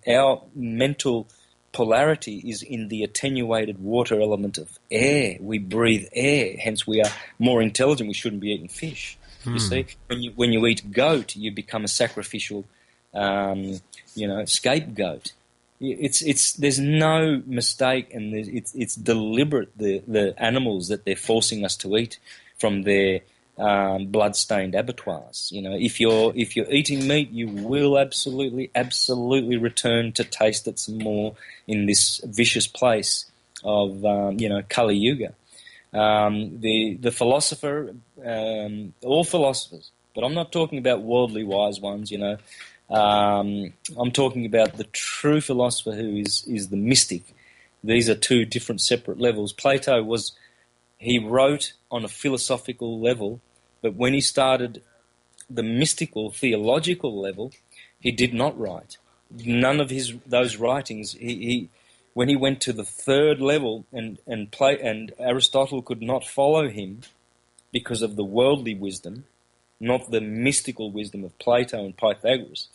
Our mental polarity is in the attenuated water element of air. We breathe air, hence we are more intelligent. We shouldn't be eating fish. You see, when you eat goat, you become a sacrificial, scapegoat. There's no mistake, and it's deliberate. The animals that they're forcing us to eat from their blood-stained abattoirs. If you're eating meat, you will absolutely return to taste it some more in this vicious place of Kali Yuga. The philosopher, all philosophers, but I'm not talking about worldly wise ones, you know. I'm talking about the true philosopher who is the mystic. These are two different separate levels. Plato he wrote on a philosophical level, but when he started the mystical, theological level, he did not write. None of those writings, when he went to the third level, and Aristotle could not follow him because of the worldly wisdom, not the mystical wisdom of Plato and Pythagoras.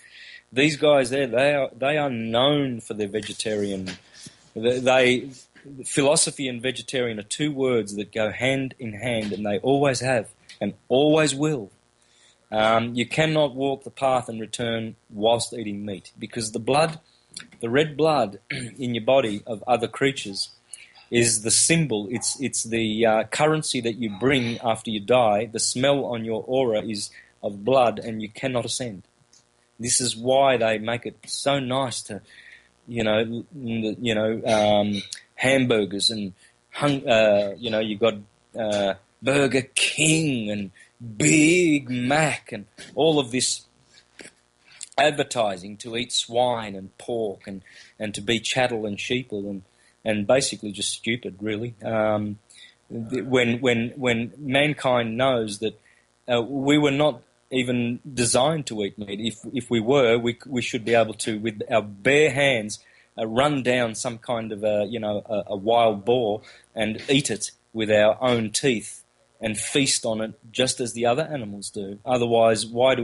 These guys there, they are known for their vegetarian. Philosophy and vegetarian are two words that go hand in hand, and they always have and always will. You cannot walk the path and return whilst eating meat, because the red blood in your body of other creatures is the symbol. It's the currency that you bring after you die. The smell on your aura is of blood, and you cannot ascend. This is why they make it so nice to, hamburgers and you got Burger King and Big Mac and all of this advertising to eat swine and pork and to be chattel and sheeple and basically just stupid, really. When mankind knows that we were not even designed to eat meat. If we were, we should be able to, with our bare hands, run down some kind of a wild boar and eat it with our own teeth and feast on it just as the other animals do. Otherwise, why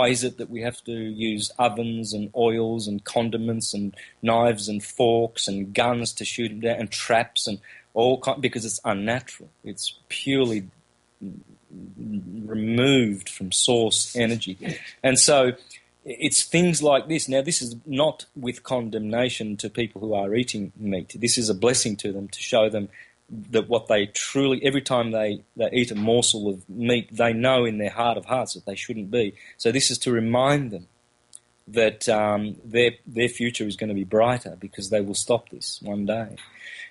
is it that we have to use ovens and oils and condiments and knives and forks and guns to shoot them down and traps and because it's unnatural. It's purely removed from source energy. And so it's things like this. Now, this is not with condemnation to people who are eating meat. This is a blessing to them, to show them that what they truly, every time they eat a morsel of meat, they know in their heart of hearts that they shouldn't be. So this is to remind them that their future is going to be brighter, because they will stop this one day.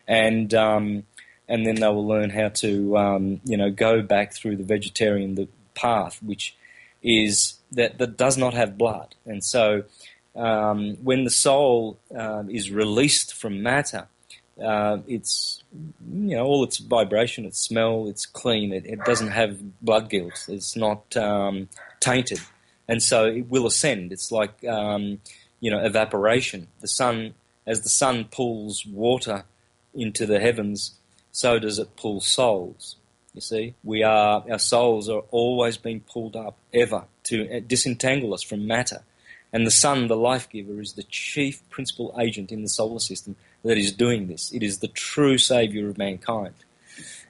And then they will learn how to, go back through the vegetarian path, which is that does not have blood. And so when the soul is released from matter, it's, all its vibration, its smell, it's clean. It doesn't have blood guilt. It's not tainted. And so it will ascend. It's like, evaporation. As the sun pulls water into the heavens, so does it pull souls. You see, our souls are always being pulled up, ever, to disentangle us from matter. And the sun, the life giver, is the chief principal agent in the solar system that is doing this. It is the true saviour of mankind.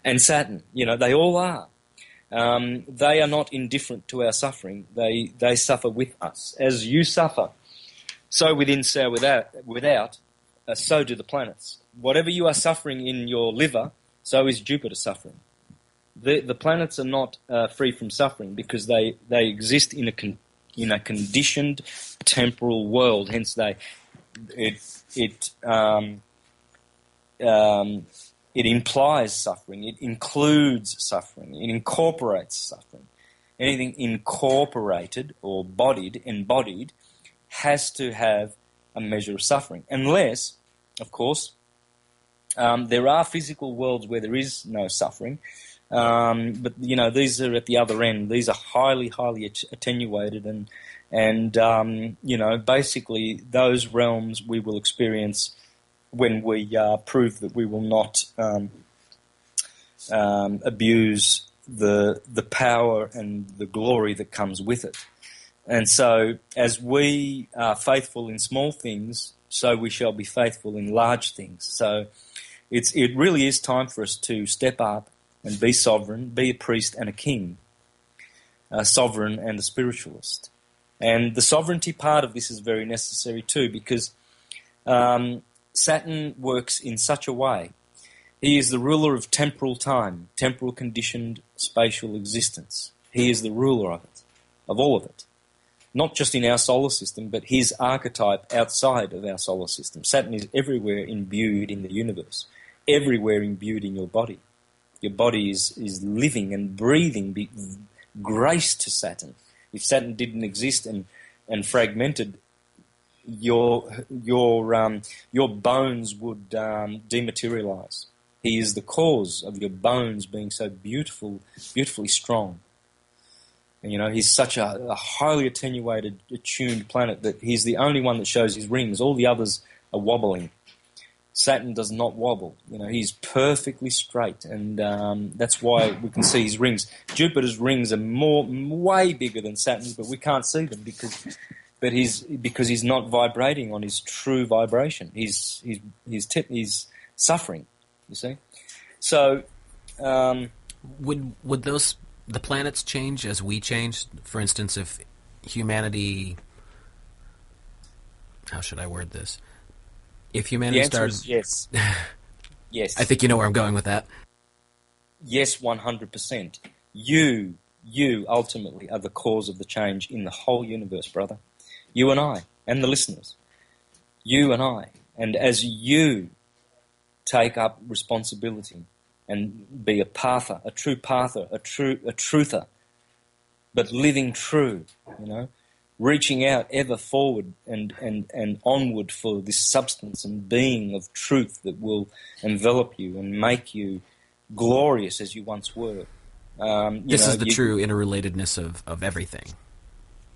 And Saturn, they all are. They are not indifferent to our suffering. They suffer with us. As you suffer, so within, so without, so do the planets. Whatever you are suffering in your liver, so is Jupiter suffering. The planets are not free from suffering, because they exist in a conditioned temporal world. Hence, it implies suffering. It includes suffering. It incorporates suffering. Anything incorporated or embodied, has to have a measure of suffering, unless, of course, there are physical worlds where there is no suffering. But these are at the other end. These are highly, highly attenuated, and basically those realms we will experience when we prove that we will not abuse the power and the glory that comes with it. And so, as we are faithful in small things, so we shall be faithful in large things. So, it really is time for us to step up and be sovereign, be a priest and a king, a sovereign and a spiritualist. And the sovereignty part of this is very necessary too, because Saturn works in such a way. He is the ruler of temporal time, temporal conditioned spatial existence. He is the ruler of it, of all of it. Not just in our solar system, but his archetype outside of our solar system. Saturn is everywhere imbued in the universe, everywhere imbued in your body. Your body is living and breathing grace to Saturn. If Saturn didn't exist and fragmented, your bones would dematerialize. He is the cause of your bones being so beautifully strong. And, he's such a highly attenuated, attuned planet that he's the only one that shows his rings. All the others are wobbling. Saturn does not wobble. He's perfectly straight, and that's why we can see his rings. Jupiter's rings are way bigger than Saturn's, but we can't see them because he's not vibrating on his true vibration. He's suffering. You see, so would the planets change as we change? For instance, if humanity, how should I word this? If humanity started, yes, yes, I think you know where I'm going with that. Yes, 100%. You ultimately are the cause of the change in the whole universe, brother. You and I, and the listeners. You and I, and as you take up responsibility and be a pather, a true pather, a truther, but living true, reaching out ever forward and onward for this substance and being of truth that will envelop you and make you glorious as you once were. This is the true interrelatedness of everything.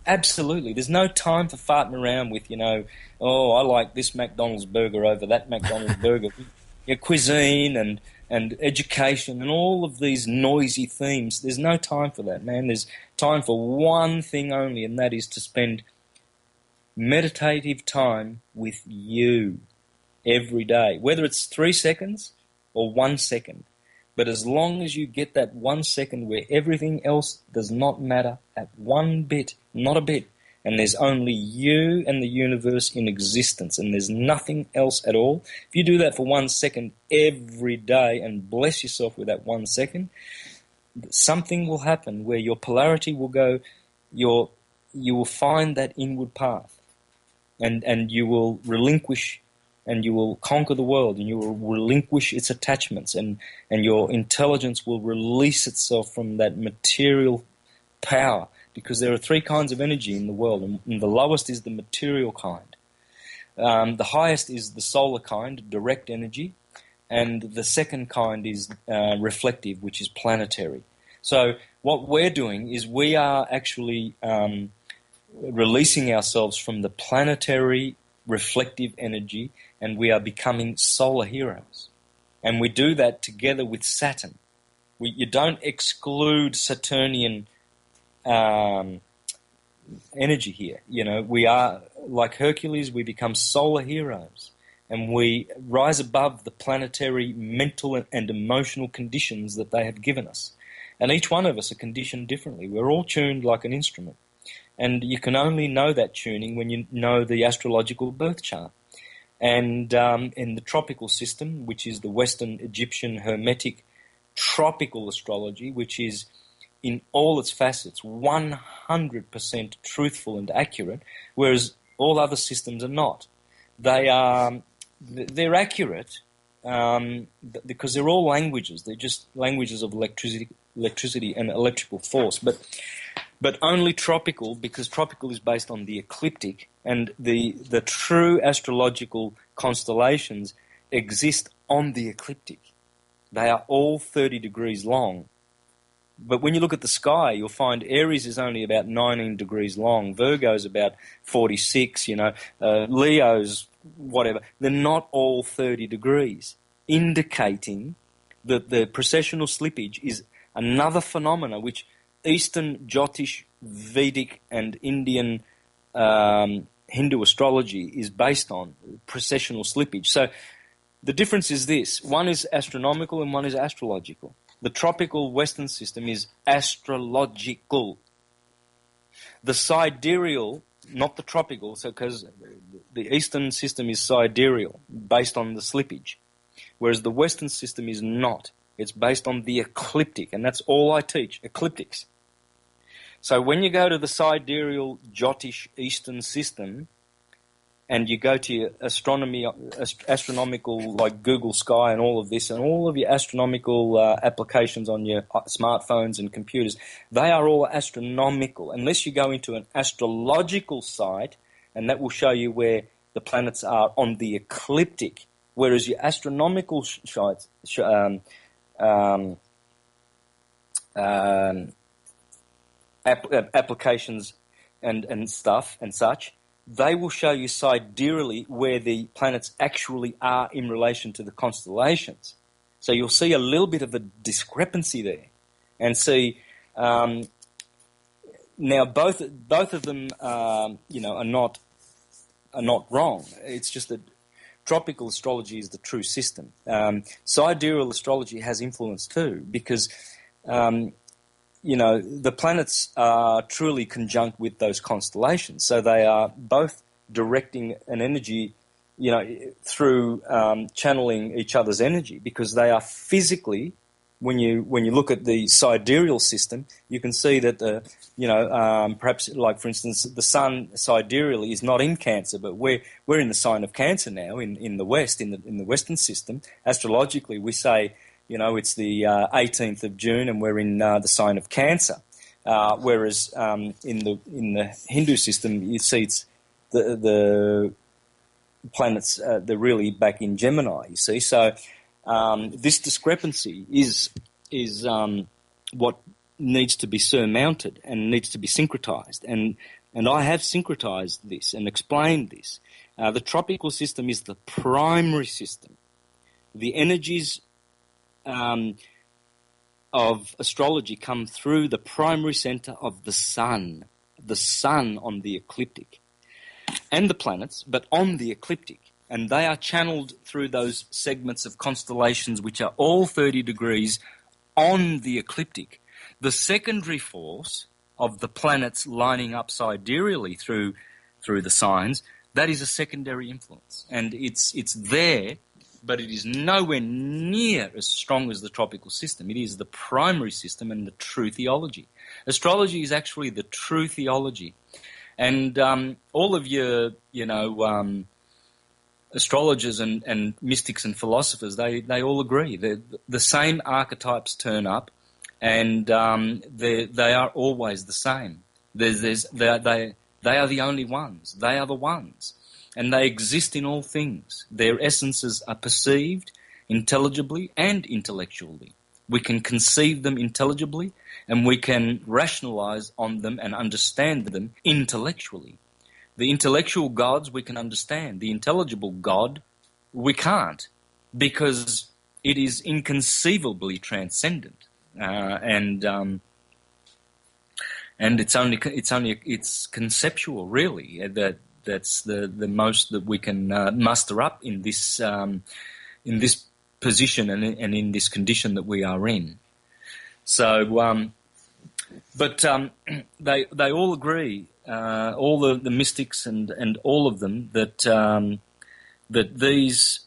Absolutely. There's no time for farting around with, I like this McDonald's burger over that McDonald's burger. Your cuisine and education and all of these noisy themes. There's no time for that, man. There's time for one thing only, and that is to spend meditative time with you every day, whether it's 3 seconds or 1 second. But as long as you get that 1 second where everything else does not matter at one bit, not a bit, and there's only you and the universe in existence, and there's nothing else at all. If you do that for 1 second every day and bless yourself with that 1 second, something will happen where your polarity will go, you will find that inward path, and you will relinquish, and you will conquer the world, and you will relinquish its attachments, and your intelligence will release itself from that material power. Because there are 3 kinds of energy in the world, and the lowest is the material kind. The highest is the solar kind, direct energy, and the second kind is reflective, which is planetary. So what we're doing is we are actually releasing ourselves from the planetary reflective energy, and we are becoming solar heroes. And we do that together with Saturn. You don't exclude Saturnian energy here. We are like Hercules. We become solar heroes, and we rise above the planetary mental and emotional conditions that they have given us. And each one of us are conditioned differently. We're all tuned like an instrument, and you can only know that tuning when you know the astrological birth chart. And in the tropical system, which is the Western Egyptian Hermetic tropical astrology, which is in all its facets 100% truthful and accurate, whereas all other systems are not. They're accurate because they're all languages. They're just languages of electricity and electrical force. But only tropical, because tropical is based on the ecliptic, and the true astrological constellations exist on the ecliptic. They are all 30 degrees long. But when you look at the sky, you'll find Aries is only about 19 degrees long, Virgo's about 46, Leo's whatever. They're not all 30 degrees, indicating that the precessional slippage is another phenomena which Eastern, Jyotish, Vedic and Indian Hindu astrology is based on, precessional slippage. So the difference is this. One is astronomical and one is astrological. The tropical Western system is astrological. The sidereal, not the tropical, so because the Eastern system is sidereal, based on the slippage, whereas the Western system is not. It's based on the ecliptic, and that's all I teach, ecliptics. So when you go to the sidereal Jyotish Eastern system, and you go to your astronomical, like Google Sky and all of this, and all of your astronomical applications on your smartphones and computers, they are all astronomical, unless you go into an astrological site, and that will show you where the planets are on the ecliptic, whereas your astronomical applications and stuff and such, they will show you sidereally where the planets actually are in relation to the constellations. So you'll see a little bit of a discrepancy there, and see now both of them are not wrong. It's just that tropical astrology is the true system. Sidereal astrology has influence too, because the planets are truly conjunct with those constellations. So they are both directing an energy, through channeling each other's energy, because they are physically, when you look at the sidereal system, you can see that perhaps, like for instance, the sun sidereally is not in Cancer, but we're in the sign of Cancer now in the West, in the Western system. Astrologically, we say, it's the 18th of June, and we're in the sign of Cancer. Whereas in the Hindu system, you see it's the planets they're really back in Gemini. You see, so this discrepancy is what needs to be surmounted and needs to be syncretized. And I have syncretized this and explained this. The tropical system is the primary system. The energies of astrology come through the primary center of the sun on the ecliptic, and the planets, but on the ecliptic. And they are channeled through those segments of constellations which are all 30 degrees on the ecliptic. The secondary force of the planets lining up sidereally through the signs, that is a secondary influence. And it's there, but it is nowhere near as strong as the tropical system. It is the primary system and the true theology. Astrology is actually the true theology. And all of your, astrologers and mystics and philosophers, they all agree. The same archetypes turn up, and they are always the same. They are the only ones. They are the ones. And they exist in all things. Their essences are perceived intelligibly and intellectually. We can conceive them intelligibly, and we can rationalize on them and understand them intellectually. The intellectual gods we can understand. The intelligible God we can't, because it is inconceivably transcendent, and it's conceptual, really. That's the most that we can muster up in this position and in this condition that we are in. So, but they all agree, all the mystics and all of them, that these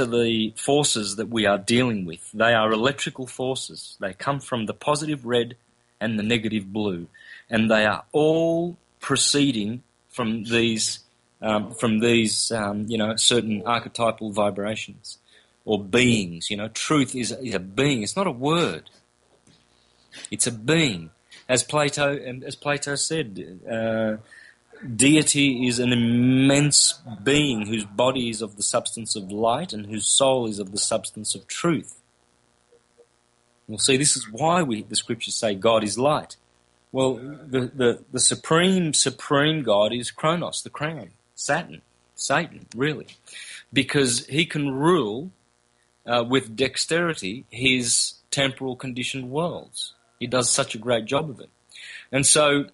are the forces that we are dealing with. They are electrical forces. They come from the positive red and the negative blue, and they are all proceeding from these certain archetypal vibrations or beings. Truth is a being. It's not a word. It's a being. As Plato said, deity is an immense being whose body is of the substance of light and whose soul is of the substance of truth. Well, see, this is why the scriptures say God is light. Well, the supreme God is Kronos, the crown, Satan, really, because he can rule with dexterity his temporal conditioned worlds. He does such a great job of it. And so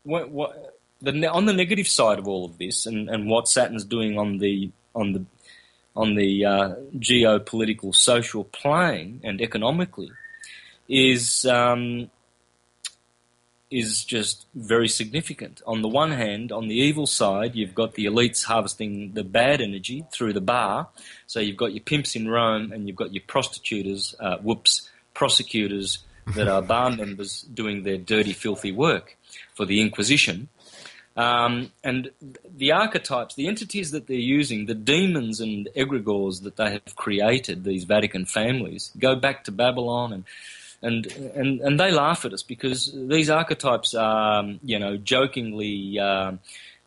on the negative side of all of this, and what Saturn's doing on the geopolitical, social plane and economically, is just very significant. On the one hand, on the evil side, you've got the elites harvesting the bad energy through the bar. So you've got your pimps in Rome, and you've got your prosecutors that are bar members doing their dirty, filthy work for the Inquisition. And the archetypes, the entities that they're using, the demons and egregores that they have created, these Vatican families, go back to Babylon, and they laugh at us because these archetypes are, jokingly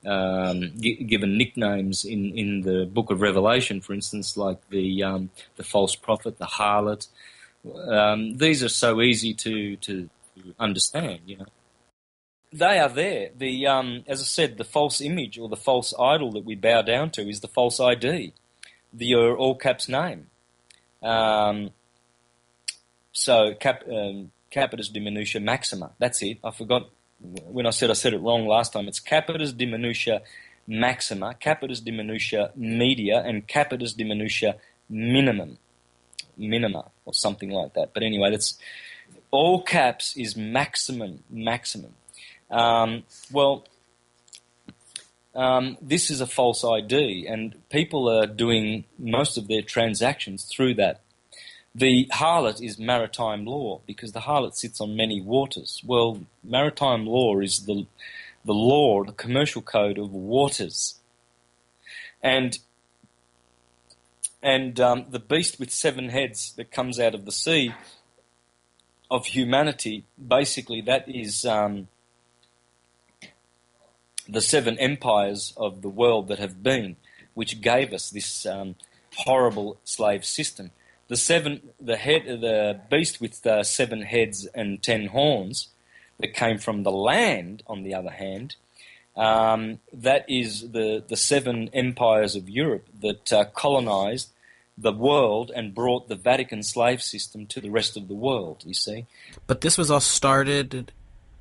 given nicknames in the Book of Revelation, for instance, like the false prophet, the harlot. These are so easy to understand, They are there. As I said, the false image or the false idol that we bow down to is the false ID, your all caps name. Capitis diminutia maxima. That's it. I forgot when I said it wrong last time. It's capitis diminutia maxima, capitis diminutia media, and capitis diminutia minima, or something like that. But anyway, that's all caps is maximum. This is a false ID, and people are doing most of their transactions through that. The harlot is maritime law, because the harlot sits on many waters. Well, maritime law is the law, the commercial code of waters. And the beast with 7 heads that comes out of the sea of humanity, basically that is the 7 empires of the world that have been, which gave us this horrible slave system. The beast with 7 heads and 10 horns that came from the land, on the other hand, that is the 7 empires of Europe that colonized the world and brought the Vatican slave system to the rest of the world, you see. But this was all started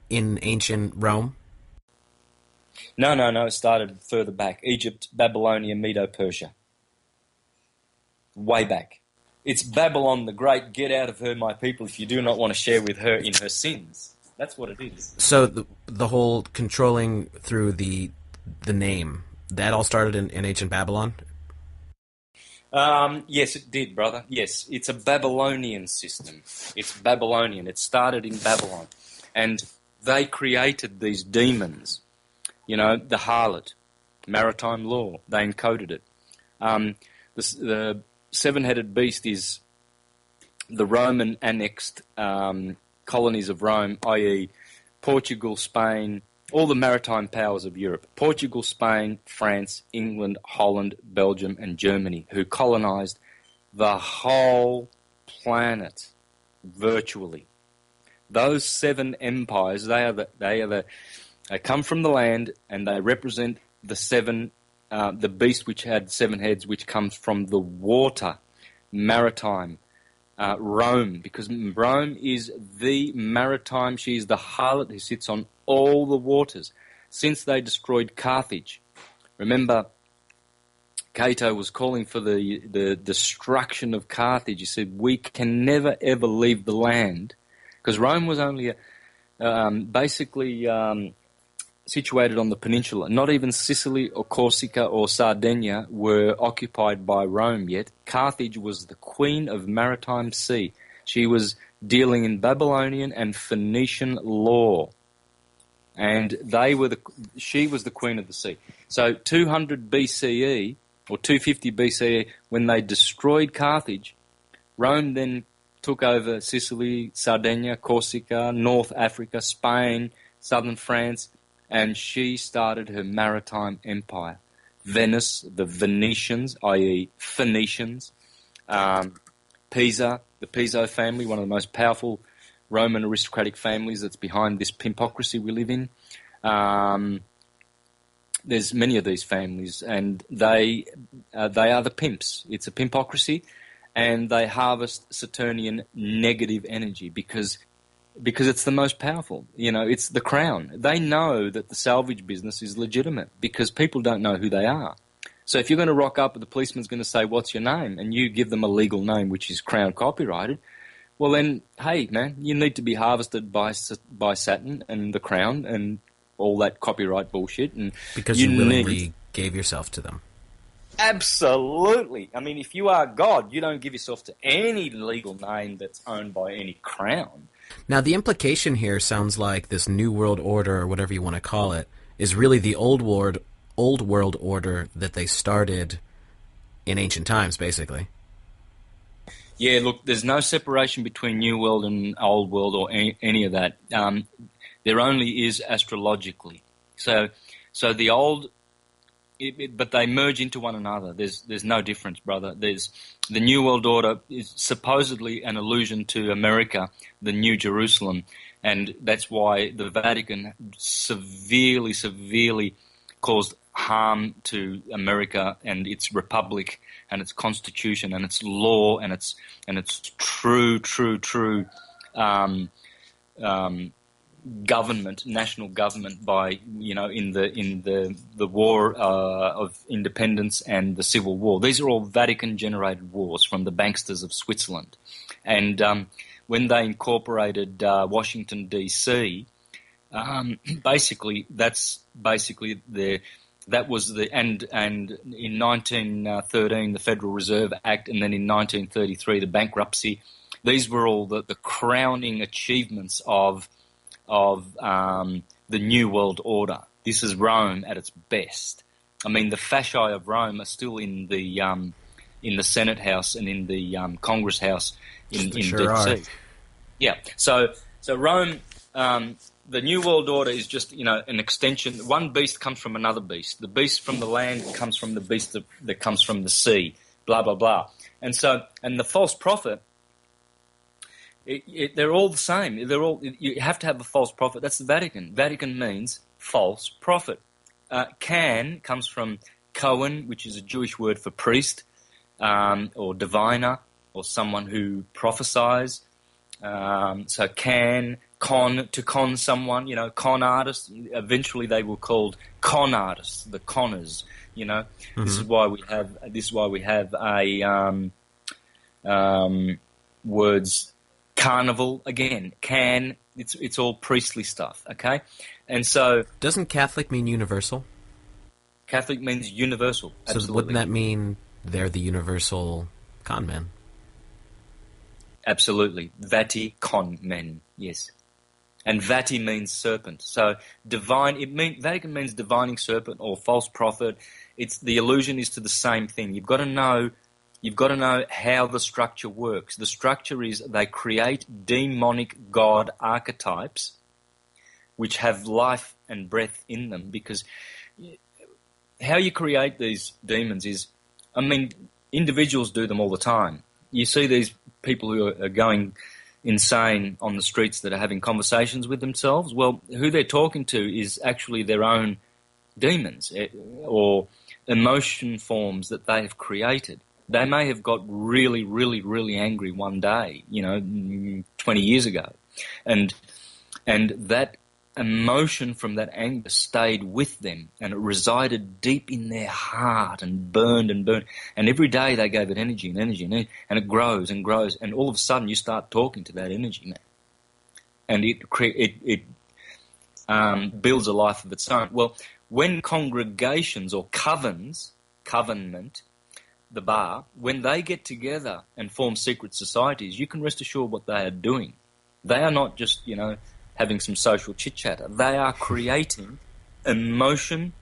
in ancient Rome? No, it started further back. Egypt, Babylonia, Medo-Persia. Way back. It's Babylon the Great, get out of her, my people, if you do not want to share with her in her sins. That's what it is. So the whole controlling through the name, that all started in ancient Babylon? Yes, it did, brother. Yes, it's a Babylonian system. It's Babylonian. It started in Babylon. And they created these demons. The harlot, maritime law. They encoded it. The 7-headed beast is the Roman annexed colonies of Rome, i.e. Portugal, Spain, all the maritime powers of Europe. Portugal, Spain, France, England, Holland, Belgium, and Germany, who colonized the whole planet virtually. Those 7 empires, they come from the land, and they represent the beast which had 7 heads, which comes from the water, maritime, Rome, because Rome is the maritime, she is the harlot who sits on all the waters. Since they destroyed Carthage, remember, Cato was calling for the destruction of Carthage. He said, we can never ever leave the land, because Rome was only basically situated on the peninsula. Not even Sicily or Corsica or Sardinia were occupied by Rome yet. Carthage was the queen of maritime sea. She was dealing in Babylonian and Phoenician law, and she was the queen of the sea. So 200 BCE or 250 BCE, when they destroyed Carthage, Rome then took over Sicily, Sardinia, Corsica, North Africa, Spain, southern France, and she started her maritime empire. Venice, the Venetians, i.e. Phoenicians, Pisa, the Piso family, one of the most powerful Roman aristocratic families that's behind this pimpocracy we live in. There's many of these families, and they are the pimps. It's a pimpocracy, and they harvest Saturnian negative energy because it's the most powerful. It's the crown. They know that the salvage business is legitimate because people don't know who they are. So if you're going to rock up, the policeman's going to say, what's your name? And you give them a legal name, which is crown copyrighted. Well then, hey man, you need to be harvested by Saturn and the crown and all that copyright bullshit. And because you willingly gave yourself to them. Absolutely. I mean, if you are God, you don't give yourself to any legal name that's owned by any crown. Now, the implication here sounds like this New World Order, or whatever you want to call it, is really the old world order that they started in ancient times, basically. Yeah, look, there's no separation between New World and Old World or any of that. There only is astrologically. So the old, but they merge into one another. There's no difference, brother. There's the New World Order is supposedly an allusion to America, the New Jerusalem, and that's why the Vatican severely caused harm to America and its republic and its constitution and its law and its true government, national government, by in the war of independence and the Civil War. These are all Vatican generated wars from the banksters of Switzerland, and when they incorporated Washington DC, that was the and in 1913 the Federal Reserve Act, and then in 1933 the bankruptcy. These were all the crowning achievements of the New World Order. This is Rome at its best. I mean, the fasci of Rome are still in the Senate House and in the Congress House in DC. Yeah. So Rome. The New World Order is just, an extension. One beast comes from another beast. The beast from the land comes from the beast that comes from the sea, blah, blah, blah. And the false prophet, they're all the same. You have to have a false prophet. That's the Vatican. Vatican means false prophet. Can comes from Cohen, which is a Jewish word for priest, or diviner, or someone who prophesies. So to con someone, con artists. Eventually, they were called con artists, the conners. Mm-hmm. This is why we have a words carnival again. It's all priestly stuff. Okay, and so doesn't Catholic mean universal? Catholic means universal. Absolutely. So wouldn't that mean they're the universal con men? Absolutely, Vati-con men. Yes. And Vati means serpent. So Vatican means divining serpent or false prophet. The illusion is to the same thing. You've got to know how the structure works. The structure is they create demonic god archetypes which have life and breath in them, because how you create these demons is, individuals do them all the time. You see these people who are going insane on the streets that are having conversations with themselves. Well, who they're talking to is actually their own demons or emotion forms that they have created. They may have got really, really, really angry one day, 20 years ago, and that emotion from that anger stayed with them, and it resided deep in their heart and burned, and every day they gave it energy, and it grows and grows, and all of a sudden you start talking to that energy, man, and it builds a life of its own. Well, when congregations or covenant, the bar, when they get together and form secret societies, you can rest assured what they are doing. They are not just, having some social chit-chatter. They are creating emotion,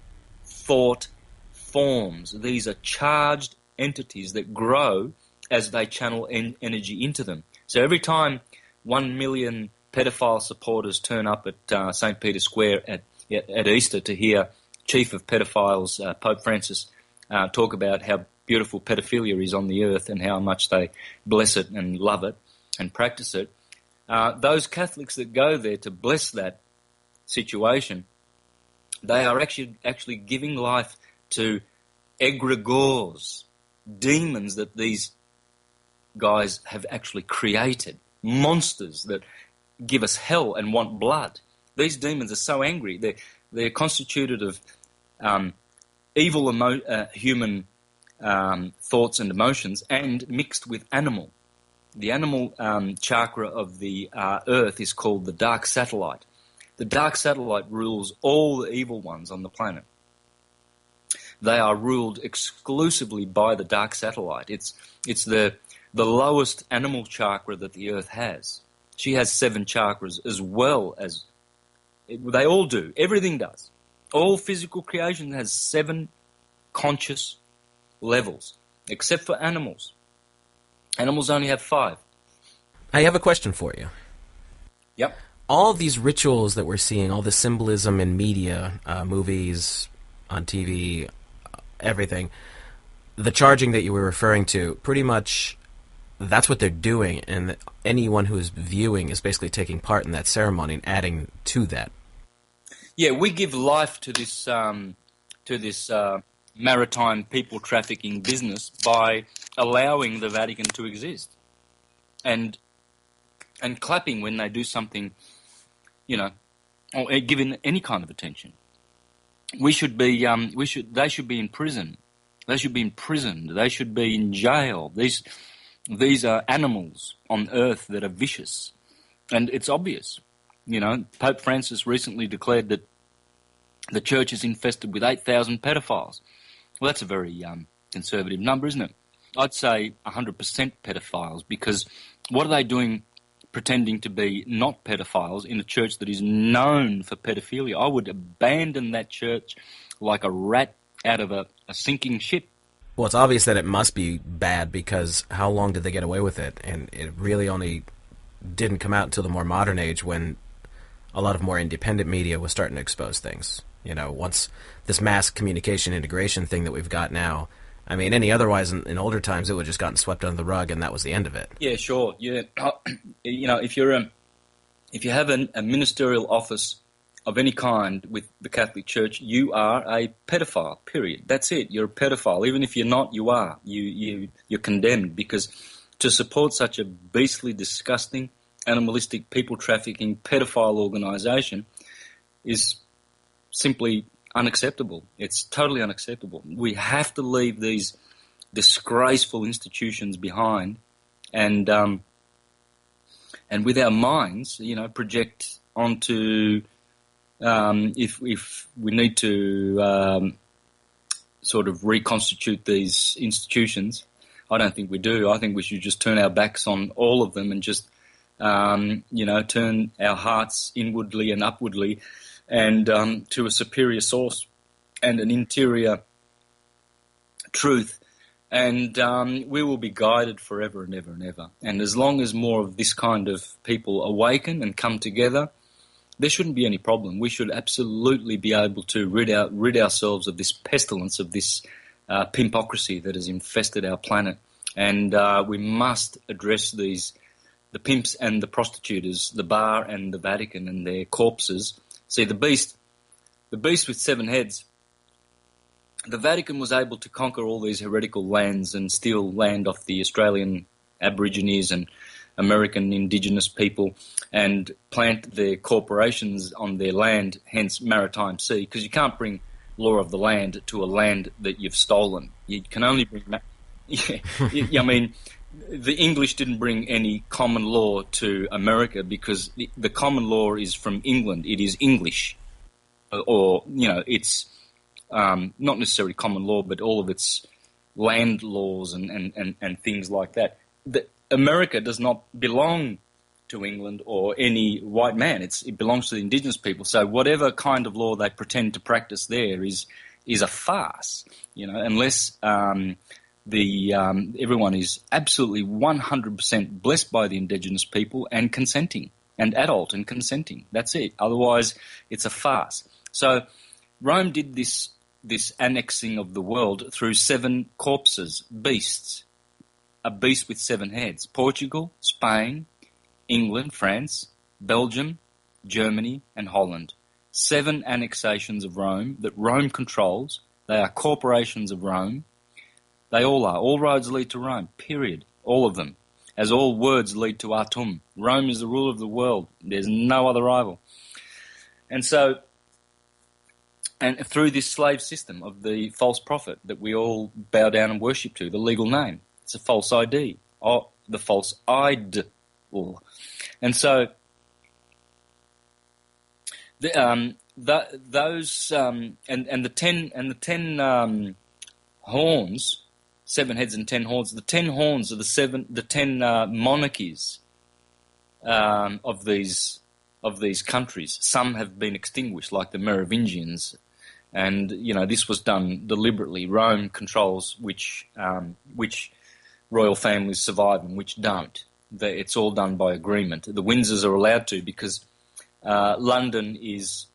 thought, forms. These are charged entities that grow as they channel energy into them. So every time 1 million pedophile supporters turn up at St. Peter's Square at Easter to hear Chief of Pedophiles, Pope Francis, talk about how beautiful pedophilia is on the earth and how much they bless it and love it and practice it, those Catholics that go there to bless that situation, they are actually giving life to egregores, demons that these guys have actually created, monsters that give us hell and want blood. These demons are so angry. They're constituted of evil human thoughts and emotions, and mixed with animal. The animal chakra of the earth is called the dark satellite. The dark satellite rules all the evil ones on the planet. They are ruled exclusively by the dark satellite. It's the lowest animal chakra that the earth has. She has 7 chakras as well as they all do. Everything does. All physical creation has 7 conscious levels, except for animals. Animals only have 5. I have a question for you. Yep. All these rituals that we're seeing, all the symbolism in media, movies, on TV, everything, the charging that you were referring to, pretty much that's what they're doing, and anyone who is viewing is basically taking part in that ceremony and adding to that. Yeah, we give life to this maritime people trafficking business by allowing the Vatican to exist, and clapping when they do something, or giving any kind of attention. They should be in prison. They should be imprisoned. They should be in jail. These are animals on earth that are vicious, and it's obvious. Pope Francis recently declared that the church is infested with 8,000 pedophiles. Well, that's a very conservative number, isn't it? I'd say 100% pedophiles, because what are they doing pretending to be not pedophiles in a church that is known for pedophilia? I would abandon that church like a rat out of a sinking ship. Well, it's obvious that it must be bad, because how long did they get away with it? And it really only didn't come out until the more modern age, when a lot of more independent media was starting to expose things. Once this mass communication integration thing that we've got now, I mean, otherwise in older times it would have just gotten swept under the rug and that was the end of it. Yeah, sure. Yeah, if you have a ministerial office of any kind with the Catholic Church, you are a pedophile. Period. That's it. You're a pedophile. Even if you're not, you are. You're condemned, because to support such a beastly, disgusting, animalistic, people trafficking, pedophile organisation is simply unacceptable. It's totally unacceptable. We have to leave these disgraceful institutions behind, and with our minds, project onto. If we need to sort of reconstitute these institutions, I don't think we do. I think we should just turn our backs on all of them and just turn our hearts inwardly and upwardly, and to a superior source and an interior truth, and we will be guided forever and ever and ever. And as long as more of this kind of people awaken and come together, there shouldn't be any problem. We should absolutely be able to rid ourselves of this pestilence, of this pimpocracy that has infested our planet. And we must address the pimps and the prostitutes, the bar and the Vatican and their corpses. See, the beast with 7 heads, the Vatican was able to conquer all these heretical lands and steal land off the Australian Aborigines and American indigenous people and plant their corporations on their land, hence maritime sea, because you can't bring law of the land to a land that you've stolen. You can only bring... I mean, the English didn't bring any common law to America because the common law is from England. It is English. Or, it's not necessarily common law, but all of its land laws and things like that. America does not belong to England or any white man. It belongs to the indigenous people. So whatever kind of law they pretend to practice there is a farce, unless everyone is absolutely 100% blessed by the indigenous people and consenting, and adult and consenting. That's it. Otherwise, it's a farce. So Rome did this annexing of the world through 7 corpses, beasts. A beast with 7 heads. Portugal, Spain, England, France, Belgium, Germany, and Holland. 7 annexations of Rome that Rome controls. They are corporations of Rome. They all are. All roads lead to Rome, period. All of them. As all words lead to Atum. Rome is the ruler of the world. There's no other rival. And so, and through this slave system of the false prophet that we all bow down and worship to, the legal name. It's a false ID, or the false idol. And so the 10 horns, 7 heads and 10 horns. The 10 horns are the 10 monarchies of these countries. Some have been extinguished, like the Merovingians, And, this was done deliberately. Rome controls which royal families survive and which don't. It's all done by agreement. The Windsors are allowed to because London is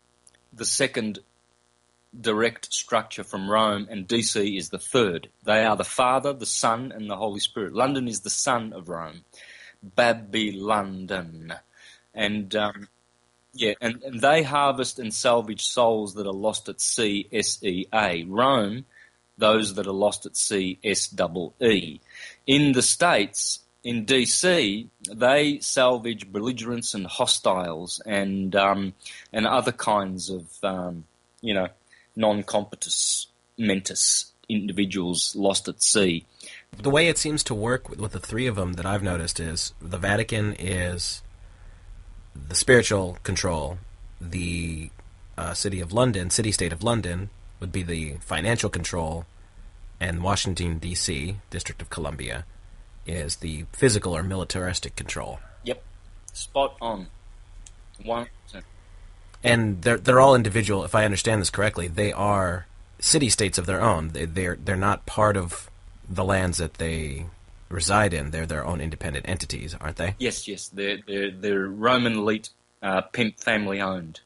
the second direct structure from Rome, and DC is the third. They are the Father, the Son, and the Holy Spirit. London is the son of Rome. Babylonian. And and they harvest and salvage souls that are lost at sea, S-E-A. Rome, those that are lost at sea, S-E-E. In the States, in DC, they salvage belligerents and hostiles and other kinds of, non-competous mentis individuals lost at sea. The way it seems to work with the three of them that I've noticed is the Vatican is the spiritual control, the city-state of London would be the financial control, and Washington, D.C., District of Columbia, is the physical or militaristic control. Yep. Spot on. 100%. And they're all individual, if I understand this correctly. They are city-states of their own. They're not part of the lands that they reside in. They're their own independent entities, aren't they? Yes. They're Roman elite, pimp family owned.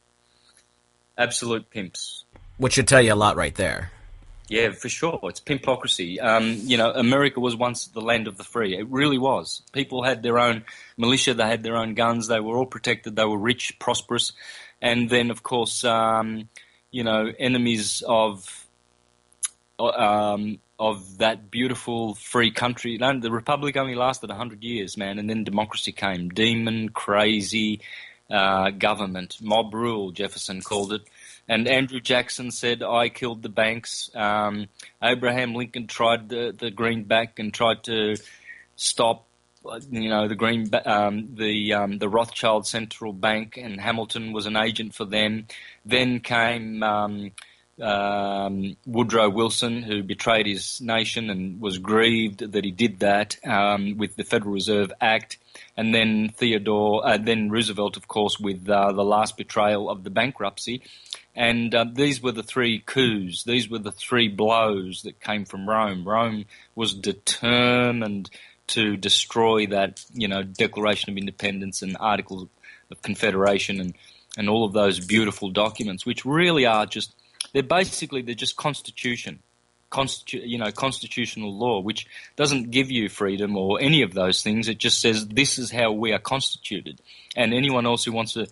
Absolute pimps. Which should tell you a lot right there. Yeah, for sure. It's pimpocracy. America was once the land of the free. It really was. People had their own militia. They had their own guns. They were all protected. They were rich, prosperous. And then, of course, enemies of that beautiful free country. The Republic only lasted 100 years, man, and then democracy came. Demon, crazy government, mob rule, Jefferson called it. And Andrew Jackson said, I killed the banks. Abraham Lincoln tried the greenback and tried to stop, the Rothschild Central Bank, and Hamilton was an agent for them. Then came Woodrow Wilson, who betrayed his nation and was grieved that he did that with the Federal Reserve Act. And then then Roosevelt, of course, with the last betrayal of the bankruptcy. And these were the three coups. These were the three blows that came from Rome. Rome was determined to destroy that, Declaration of Independence and Articles of Confederation and all of those beautiful documents, which really are they're just constitutional law, which doesn't give you freedom or any of those things. It just says this is how we are constituted. And anyone else who wants to,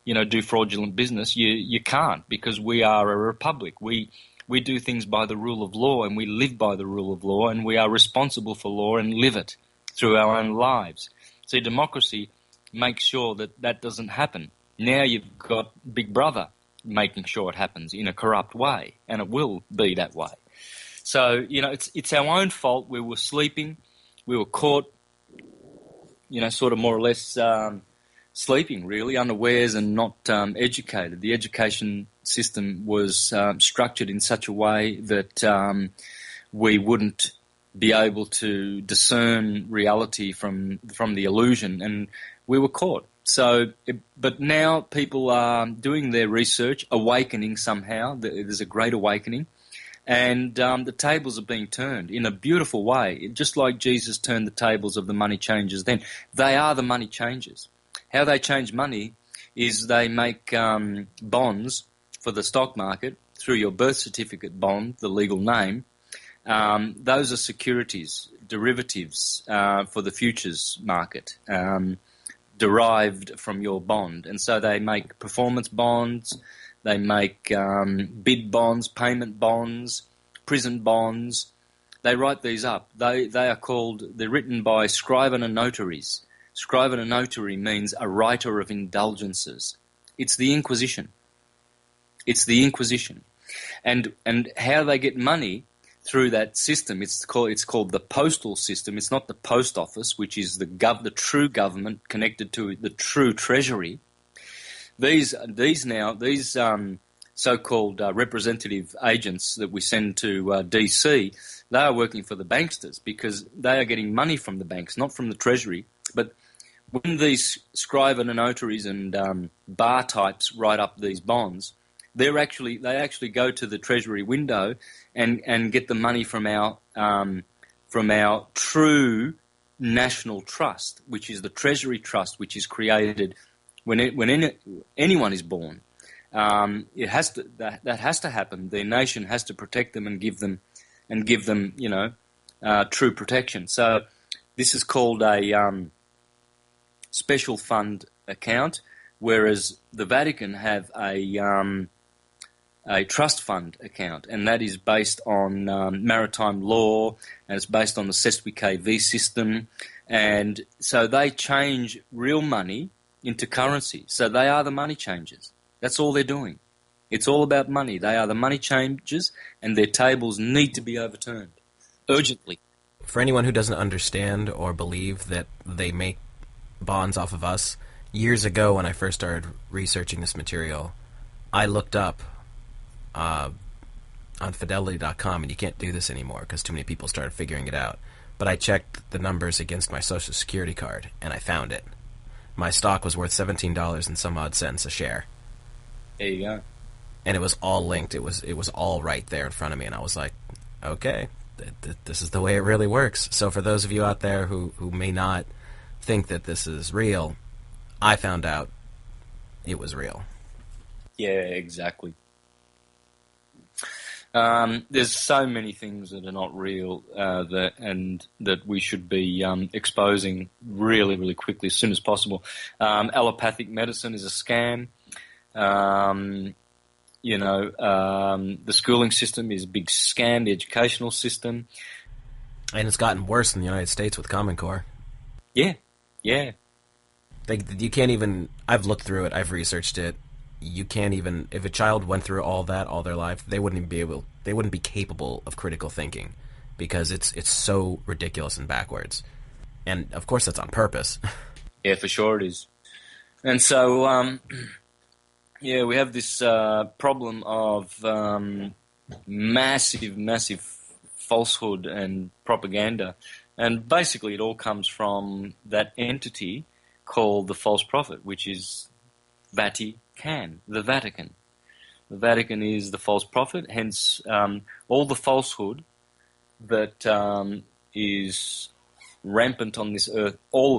do fraudulent business, you can't, because we are a republic. We do things by the rule of law, and we live by the rule of law, and we are responsible for law and live it through our own lives. See, democracy makes sure that doesn't happen. Now you've got Big Brother making sure it happens in a corrupt way, and it will be that way. So, it's our own fault. We were sleeping. We were caught, sort of more or less sleeping, really, unawares and not educated. The education system was structured in such a way that we wouldn't be able to discern reality from the illusion, and we were caught. But now people are doing their research, awakening somehow. There's a great awakening. And the tables are being turned in a beautiful way, just like Jesus turned the tables of the money changers then. They are the money changers. How they change money is they make bonds for the stock market through your birth certificate bond, the legal name. Those are securities, derivatives for the futures market, derived from your bond. And so they make performance bonds. They make bid bonds, payment bonds, prison bonds. They write these up. They're written by scrivener notaries. Scrivener notary means a writer of indulgences. It's the Inquisition. It's the Inquisition. And how they get money through that system, it's called the postal system. It's not the post office, which is the true government connected to the true treasury. These so-called representative agents that we send to DC, they are working for the banksters because they are getting money from the banks, not from the treasury. But when these scrivener notaries and bar types write up these bonds, they actually go to the Treasury window and get the money from our true national trust, which is the Treasury Trust, which is created when anyone is born. That has to happen. The nation has to protect them and give them true protection. So this is called a special fund account, whereas the Vatican have a trust fund account, and that is based on maritime law, and it's based on the Sesquiquae system, and so they change real money into currency. So they are the money changers. That's all they're doing. It's all about money. They are the money changers, and their tables need to be overturned urgently. For anyone who doesn't understand or believe that they make bonds off of us, years ago when I first started researching this material, I looked up on Fidelity.com, and you can't do this anymore because too many people started figuring it out. But I checked the numbers against my Social Security card, and I found it. My stock was worth $17 and some odd cents a share. There you go. And it was all linked. It was all right there in front of me, and I was like, okay, this is the way it really works. So for those of you out there who may not think that this is real, I found out it was real. Yeah, exactly. There's so many things that are not real that we should be exposing really, really quickly as soon as possible. Allopathic medicine is a scam. The schooling system is a big scam, the educational system. And it's gotten worse in the United States with Common Core. Yeah. You can't even, I've looked through it, I've researched it. You can't even, if a child went through all that all their life, they wouldn't be capable of critical thinking because it's so ridiculous and backwards. And of course that's on purpose. Yeah, for sure it is. And so, we have this problem of massive falsehood and propaganda. And basically it all comes from that entity called the false prophet, which is Vatican, the Vatican. The Vatican is the false prophet, hence all the falsehood that is rampant on this earth, all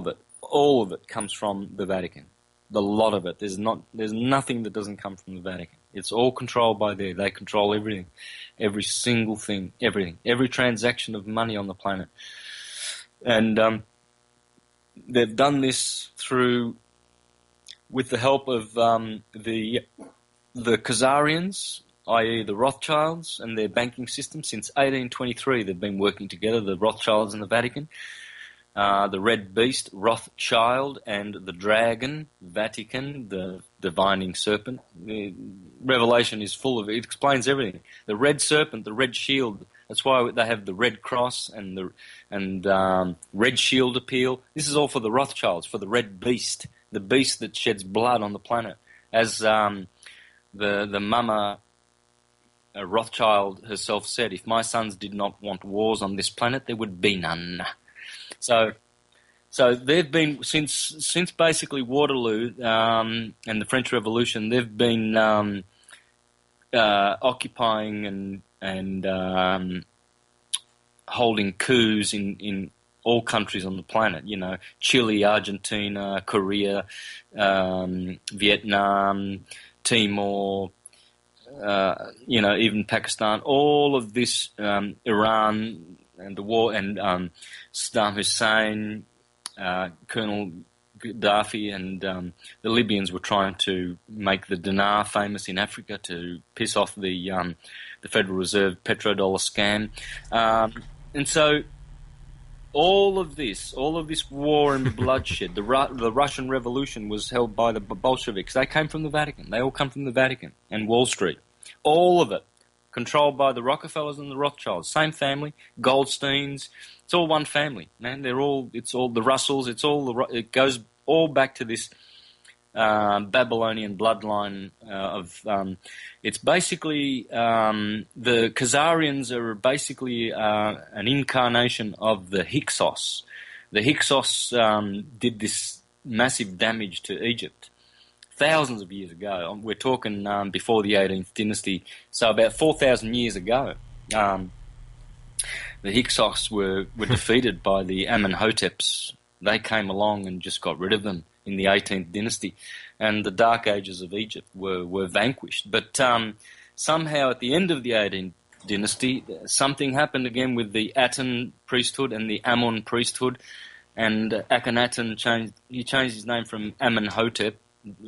of it comes from the Vatican. The lot of it. There's nothing that doesn't come from the Vatican. It's all controlled by there. They control everything, every single thing, everything, every transaction of money on the planet. And they've done this with the help of the Khazarians, i.e. the Rothschilds, and their banking system. Since 1823 they've been working together, the Rothschilds and the Vatican. The red beast, Rothschild, and the dragon, Vatican, the divining serpent. The Revelation is full of it. It explains everything. The red serpent, the red shield. That's why they have the red cross and the red shield appeal. This is all for the Rothschilds, for the red beast, the beast that sheds blood on the planet. As the mama Rothschild herself said, if my sons did not want wars on this planet, there would be none. So they've been since basically Waterloo and the French Revolution. They've been occupying and holding coups in all countries on the planet. You know, Chile, Argentina, Korea, Vietnam, Timor. Even Pakistan. All of this, Iran. And the war, and Saddam Hussein, Colonel Gaddafi, and the Libyans were trying to make the dinar famous in Africa to piss off the Federal Reserve petrodollar scam, and so all of this war and bloodshed, the Russian Revolution was held by the Bolsheviks. They came from the Vatican. They all come from the Vatican and Wall Street. All of it. Controlled by the Rockefellers and the Rothschilds, same family, Goldsteins. It's all one family, man. It's all the Russells. It goes all back to this Babylonian bloodline it's basically the Khazarians are basically an incarnation of the Hyksos. The Hyksos did this massive damage to Egypt thousands of years ago. We're talking before the 18th dynasty, so about 4,000 years ago. The Hyksos were defeated by the Amenhoteps. They came along and just got rid of them in the 18th dynasty, and the Dark Ages of Egypt were vanquished. But somehow at the end of the 18th dynasty, something happened again with the Aten priesthood and the Amun priesthood, and Akhenaten changed his name from Amenhotep,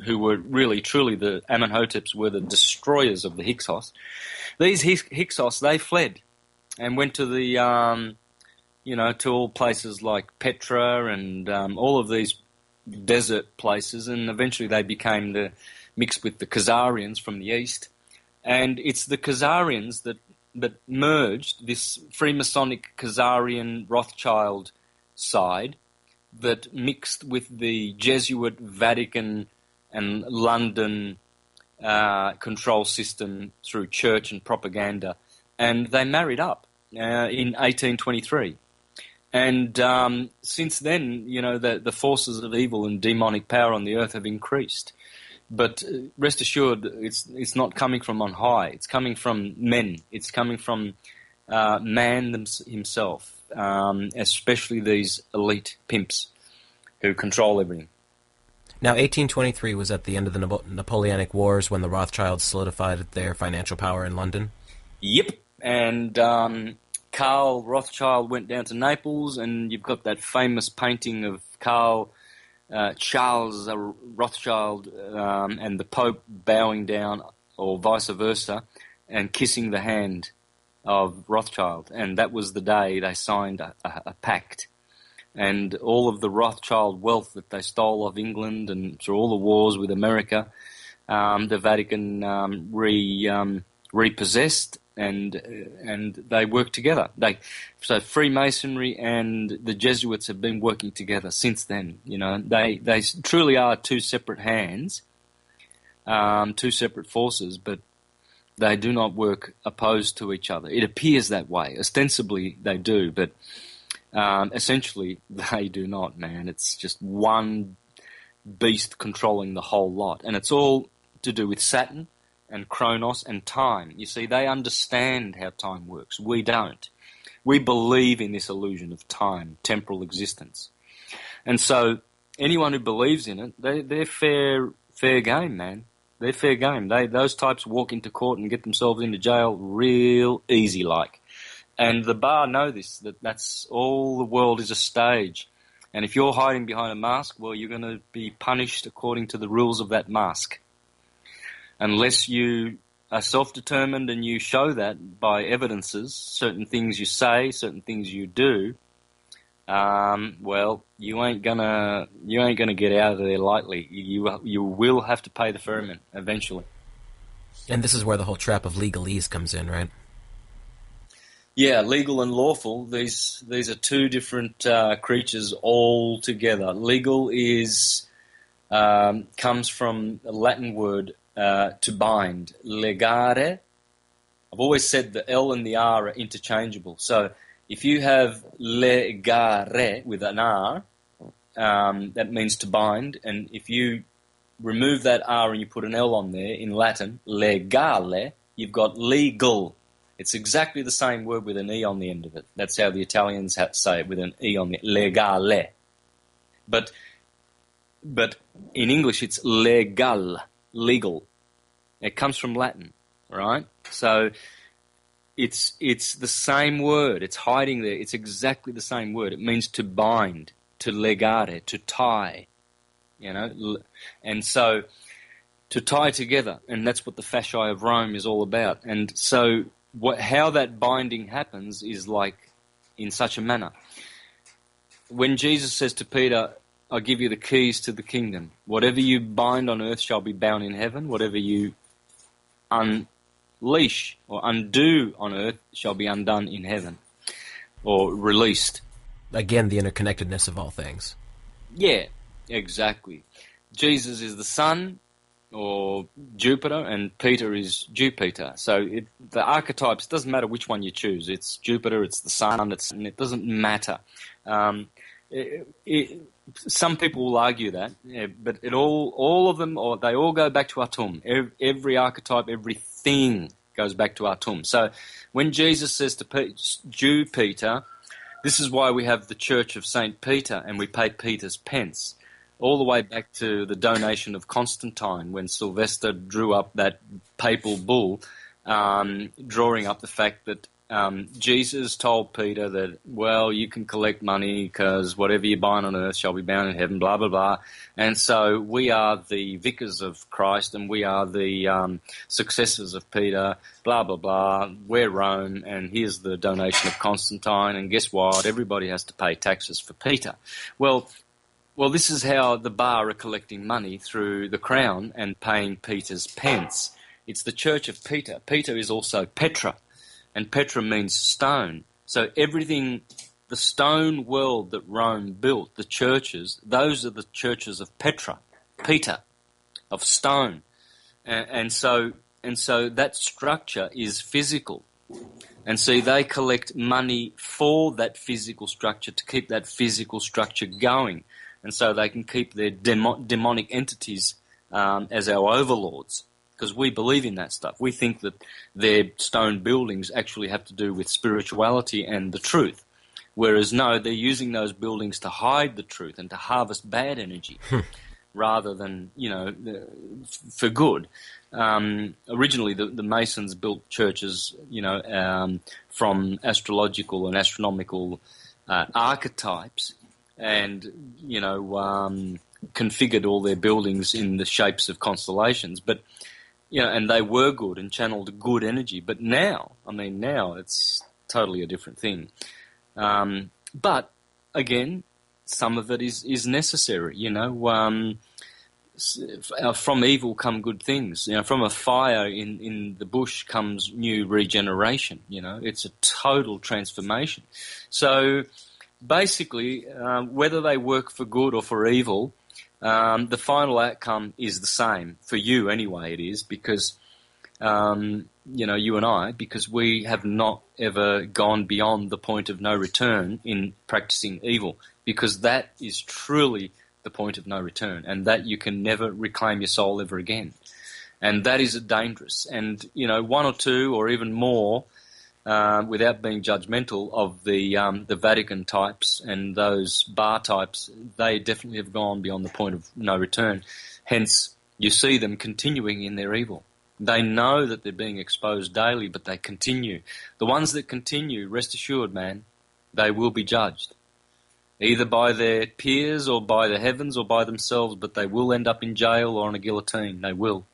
who were really, truly, the Amenhoteps were the destroyers of the Hyksos. These Hyksos, they fled and went to the, to all places like Petra and all of these desert places, and eventually they became mixed with the Khazarians from the east. And it's the Khazarians that merged this Freemasonic Khazarian Rothschild side that mixed with the Jesuit Vatican and London control system through church and propaganda, and they married up in 1823. And since then, the forces of evil and demonic power on the earth have increased. But rest assured, it's not coming from on high. It's coming from men. It's coming from man himself, especially these elite pimps who control everything. Now, 1823 was at the end of the Napoleonic Wars when the Rothschilds solidified their financial power in London? Yep. And Karl Rothschild went down to Naples, and you've got that famous painting of Charles Rothschild and the Pope bowing down, or vice versa, and kissing the hand of Rothschild. And that was the day they signed a pact. And all of the Rothschild wealth that they stole of England and through all the wars with America, the Vatican repossessed, and they worked together. So Freemasonry and the Jesuits have been working together since then. They truly are two separate hands, two separate forces, but they do not work opposed to each other. It appears that way. Ostensibly they do, but essentially they do not, man. It's just one beast controlling the whole lot, and it's all to do with Saturn and Kronos and time. You see, they understand how time works. We don't. We believe in this illusion of time, temporal existence. And so anyone who believes in it, they're fair game, man. They're fair game. Those types walk into court and get themselves into jail real easy like. And the bar know this, that's all the world is a stage. And if you're hiding behind a mask, well, you're going to be punished according to the rules of that mask. Unless you are self-determined and you show that by evidences, certain things you say, certain things you do, well, you ain't gonna get out of there lightly. You will have to pay the firmament eventually. And this is where the whole trap of legalese comes in, right? Yeah, legal and lawful. These are two different creatures altogether. Legal comes from a Latin word to bind, legare. I've always said the L and the R are interchangeable. So if you have legare with an R, that means to bind. And if you remove that R and you put an L on there in Latin, legale, you've got legal. It's exactly the same word with an E on the end of it. That's how the Italians say it, with an E on the legale. But in English it's legal, legal. It comes from Latin, right? So it's the same word. It's hiding there. It's exactly the same word. It means to bind, to legare, to tie, And so to tie together, and that's what the fasci of Rome is all about. And so how that binding happens is like in such a manner. When Jesus says to Peter, I'll give you the keys to the kingdom. Whatever you bind on earth shall be bound in heaven. Whatever you unleash or undo on earth shall be undone in heaven, or released. Again, the interconnectedness of all things. Yeah, exactly. Jesus is the Sun, or Jupiter, and Peter is Jupiter. So the archetypes, doesn't matter which one you choose. It's Jupiter, it's the Sun, it doesn't matter. some people will argue that, but all of them, or they all go back to Atum. Every archetype, everything goes back to Atum. So when Jesus says to Jew Peter, this is why we have the Church of St. Peter and we pay Peter's pence, all the way back to the donation of Constantine when Sylvester drew up that papal bull, drawing up the fact that Jesus told Peter that, well, you can collect money because whatever you bind on earth shall be bound in heaven, blah, blah, blah. And so we are the vicars of Christ and we are the successors of Peter, blah, blah, blah. We're Rome and here's the donation of Constantine. And guess what? Everybody has to pay taxes for Peter. Well, this is how the bar are collecting money through the crown and paying Peter's pence. It's the Church of Peter. Peter is also Petra. And Petra means stone. So everything, the stone world that Rome built, the churches, those are the churches of Petra, Peter, of stone. And so that structure is physical. And so they collect money for that physical structure to keep that physical structure going. And so they can keep their demonic entities as our overlords. Because we believe in that stuff. We think that their stone buildings actually have to do with spirituality and the truth. Whereas, no, they're using those buildings to hide the truth and to harvest bad energy rather than, for good. Originally, the Masons built churches, from astrological and astronomical archetypes and, configured all their buildings in the shapes of constellations. But and they were good and channeled good energy. But now it's totally a different thing. But, again, some of it is necessary, From evil come good things. From a fire in the bush comes new regeneration, It's a total transformation. So, basically, whether they work for good or for evil, the final outcome is the same for you anyway. It is because you and I, because we have not ever gone beyond the point of no return in practicing evil, because that is truly the point of no return, and that you can never reclaim your soul ever again, and that is dangerous. And one or two or even more, without being judgmental of the Vatican types and those bar types, they definitely have gone beyond the point of no return. Hence, you see them continuing in their evil. They know that they're being exposed daily, but they continue. The ones that continue, rest assured, man, they will be judged, either by their peers or by the heavens or by themselves, but they will end up in jail or on a guillotine. They will.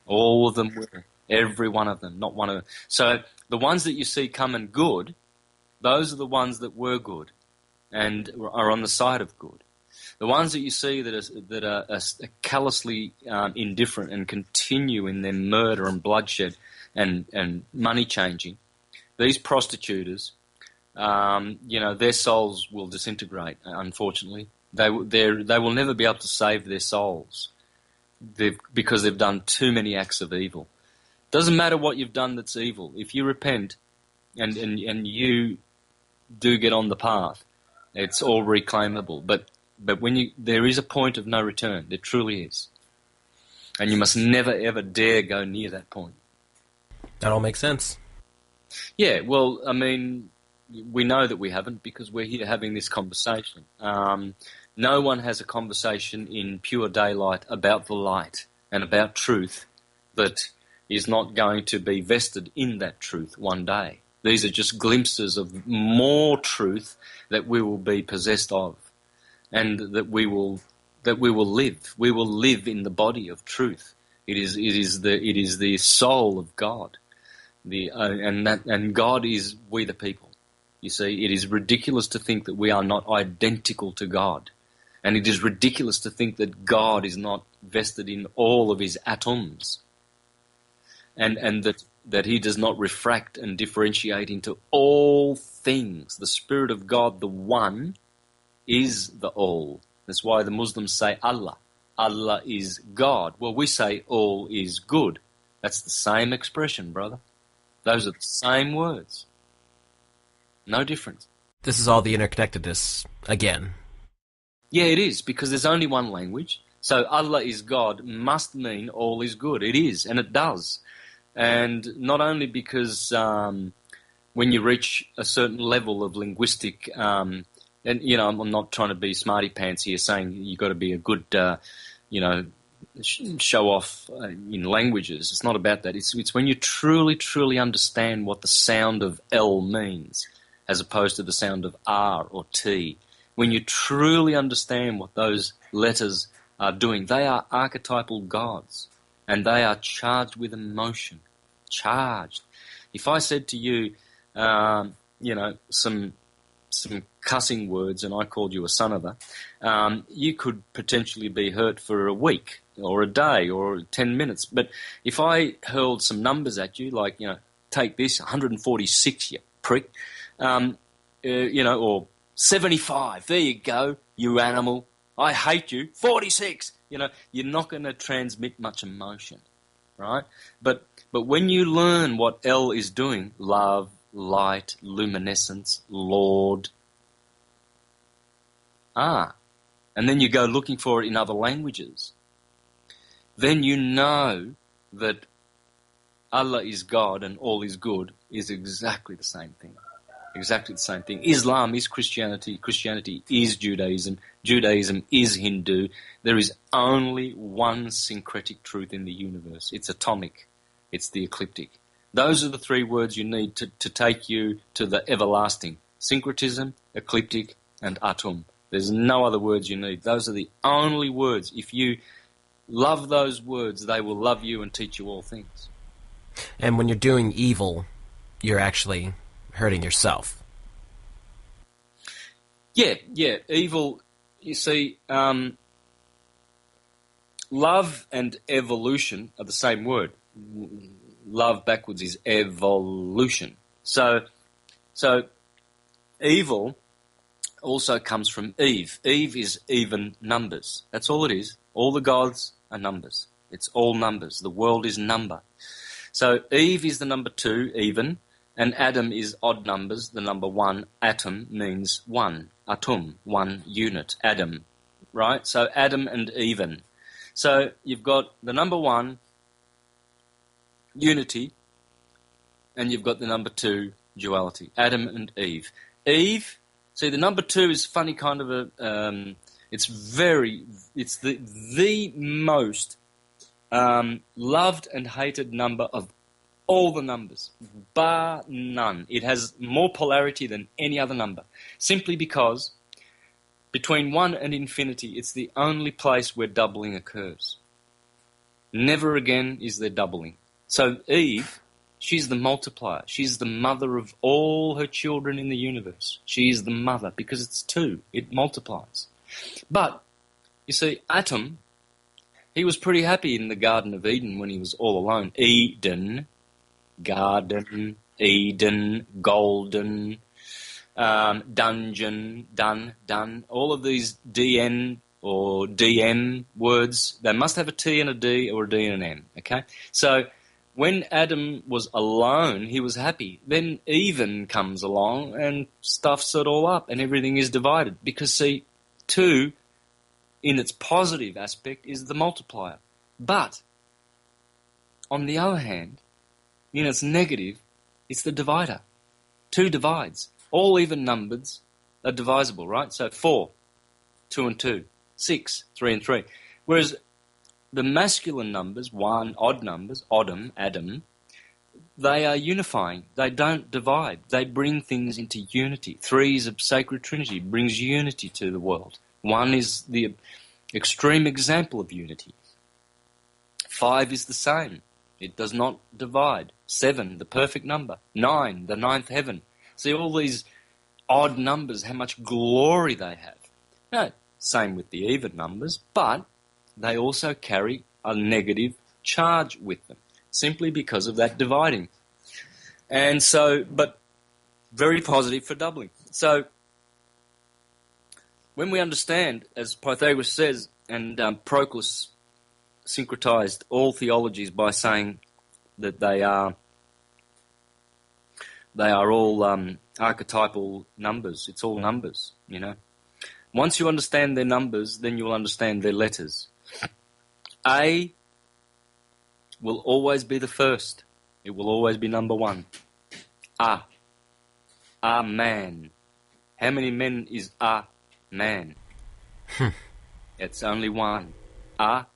All of them will. Every one of them, not one of them. So the ones that you see coming good, those are the ones that were good and are on the side of good. The ones that you see that are callously indifferent and continue in their murder and bloodshed and money changing, these prostituters, their souls will disintegrate. Unfortunately, they will never be able to save their souls because they've done too many acts of evil. Doesn't matter what you've done that's evil. If you repent and you do get on the path, it's all reclaimable. But there is a point of no return. There truly is. And you must never, ever dare go near that point. That all makes sense. Yeah, well, we know that we haven't because we're here having this conversation. No one has a conversation in pure daylight about the light and about truth that is not going to be vested in that truth one day. These are just glimpses of more truth that we will be possessed of, and that we will live. We will live in the body of truth. It is the soul of God. And God is we the people. You see, it is ridiculous to think that we are not identical to God, and it is ridiculous to think that God is not vested in all of his atoms. And that he does not refract and differentiate into all things. The Spirit of God, the One, is the All. That's why the Muslims say Allah. Allah is God. Well, we say all is good. That's the same expression, brother. Those are the same words. No difference. This is all the interconnectedness again. Yeah, it is, because there's only one language. So Allah is God must mean all is good. It is, and it does. And not only because when you reach a certain level of linguistic, and, you know, I'm not trying to be smarty pants here saying you've got to be a good, you know, show off in languages. It's not about that. It's when you truly, truly understand what the sound of L means as opposed to the sound of R or T. When you truly understand what those letters are doing, they are archetypal gods, and they are charged with emotion. Charged. If I said to you, you know, some cussing words, and I called you a son of a, you could potentially be hurt for a week or a day or 10 minutes. But if I hurled some numbers at you, like, you know, take this, 146, you prick, you know, or 75, there you go, you animal, I hate you, 46, you know, you're not going to transmit much emotion, right? But when you learn what L is doing, love, light, luminescence, Lord, and then you go looking for it in other languages, then you know that Allah is God and all is good is exactly the same thing. Exactly the same thing. Islam is Christianity. Christianity is Judaism. Judaism is Hindu. There is only one syncretic truth in the universe. It's atomic. It's the ecliptic. Those are the three words you need to take you to the everlasting. Syncretism, ecliptic, and atum. There's no other words you need. Those are the only words. If you love those words, they will love you and teach you all things. And when you're doing evil, you're actually hurting yourself. Yeah. Evil, you see, love and evolution are the same word. Love backwards is evolution. So evil also comes from Eve. Eve is even numbers. That's all it is. All the gods are numbers. It's all numbers. The world is number. So Eve is the number 2, even, and Adam is odd numbers. The number 1, atom, means one. Atum, one unit. Adam, right? So Adam and even. So you've got the number 1, unity, and you've got the number 2, duality. Adam and Eve. Eve, see, the number 2 is funny kind of a, it's the most loved and hated number of all the numbers, bar none. It has more polarity than any other number, simply because between 1 and infinity, it's the only place where doubling occurs. Never again is there doubling. So Eve, she's the multiplier. She's the mother of all her children in the universe. She is the mother because it's 2. It multiplies. But, you see, Atom, he was pretty happy in the Garden of Eden when he was all alone. Eden, garden, Eden, golden, dungeon, done. All of these DN or DM words, they must have a T and a D or a D and an M, okay? So when Adam was alone, he was happy. Then Even comes along and stuffs it all up and everything is divided. Because, see, 2, in its positive aspect, is the multiplier. But, on the other hand, in its negative, it's the divider. 2 divides. All even numbers are divisible, right? So 4, 2 and 2. 6, 3 and 3. Whereas the masculine numbers, 1, odd numbers, Adam, they are unifying. They don't divide. They bring things into unity. 3 is a sacred trinity, brings unity to the world. 1 is the extreme example of unity. 5 is the same. It does not divide. 7, the perfect number. 9, the 9th heaven. See all these odd numbers, how much glory they have. No, same with the even numbers, but they also carry a negative charge with them, simply because of that dividing. And so, but very positive for doubling. So, when we understand, as Pythagoras says, and Proclus syncretized all theologies by saying that they are all archetypal numbers. It's all numbers, you know. Once you understand their numbers, then you'll understand their letters. A will always be the first. It will always be number one. A man. How many men is a man? It's only one. A.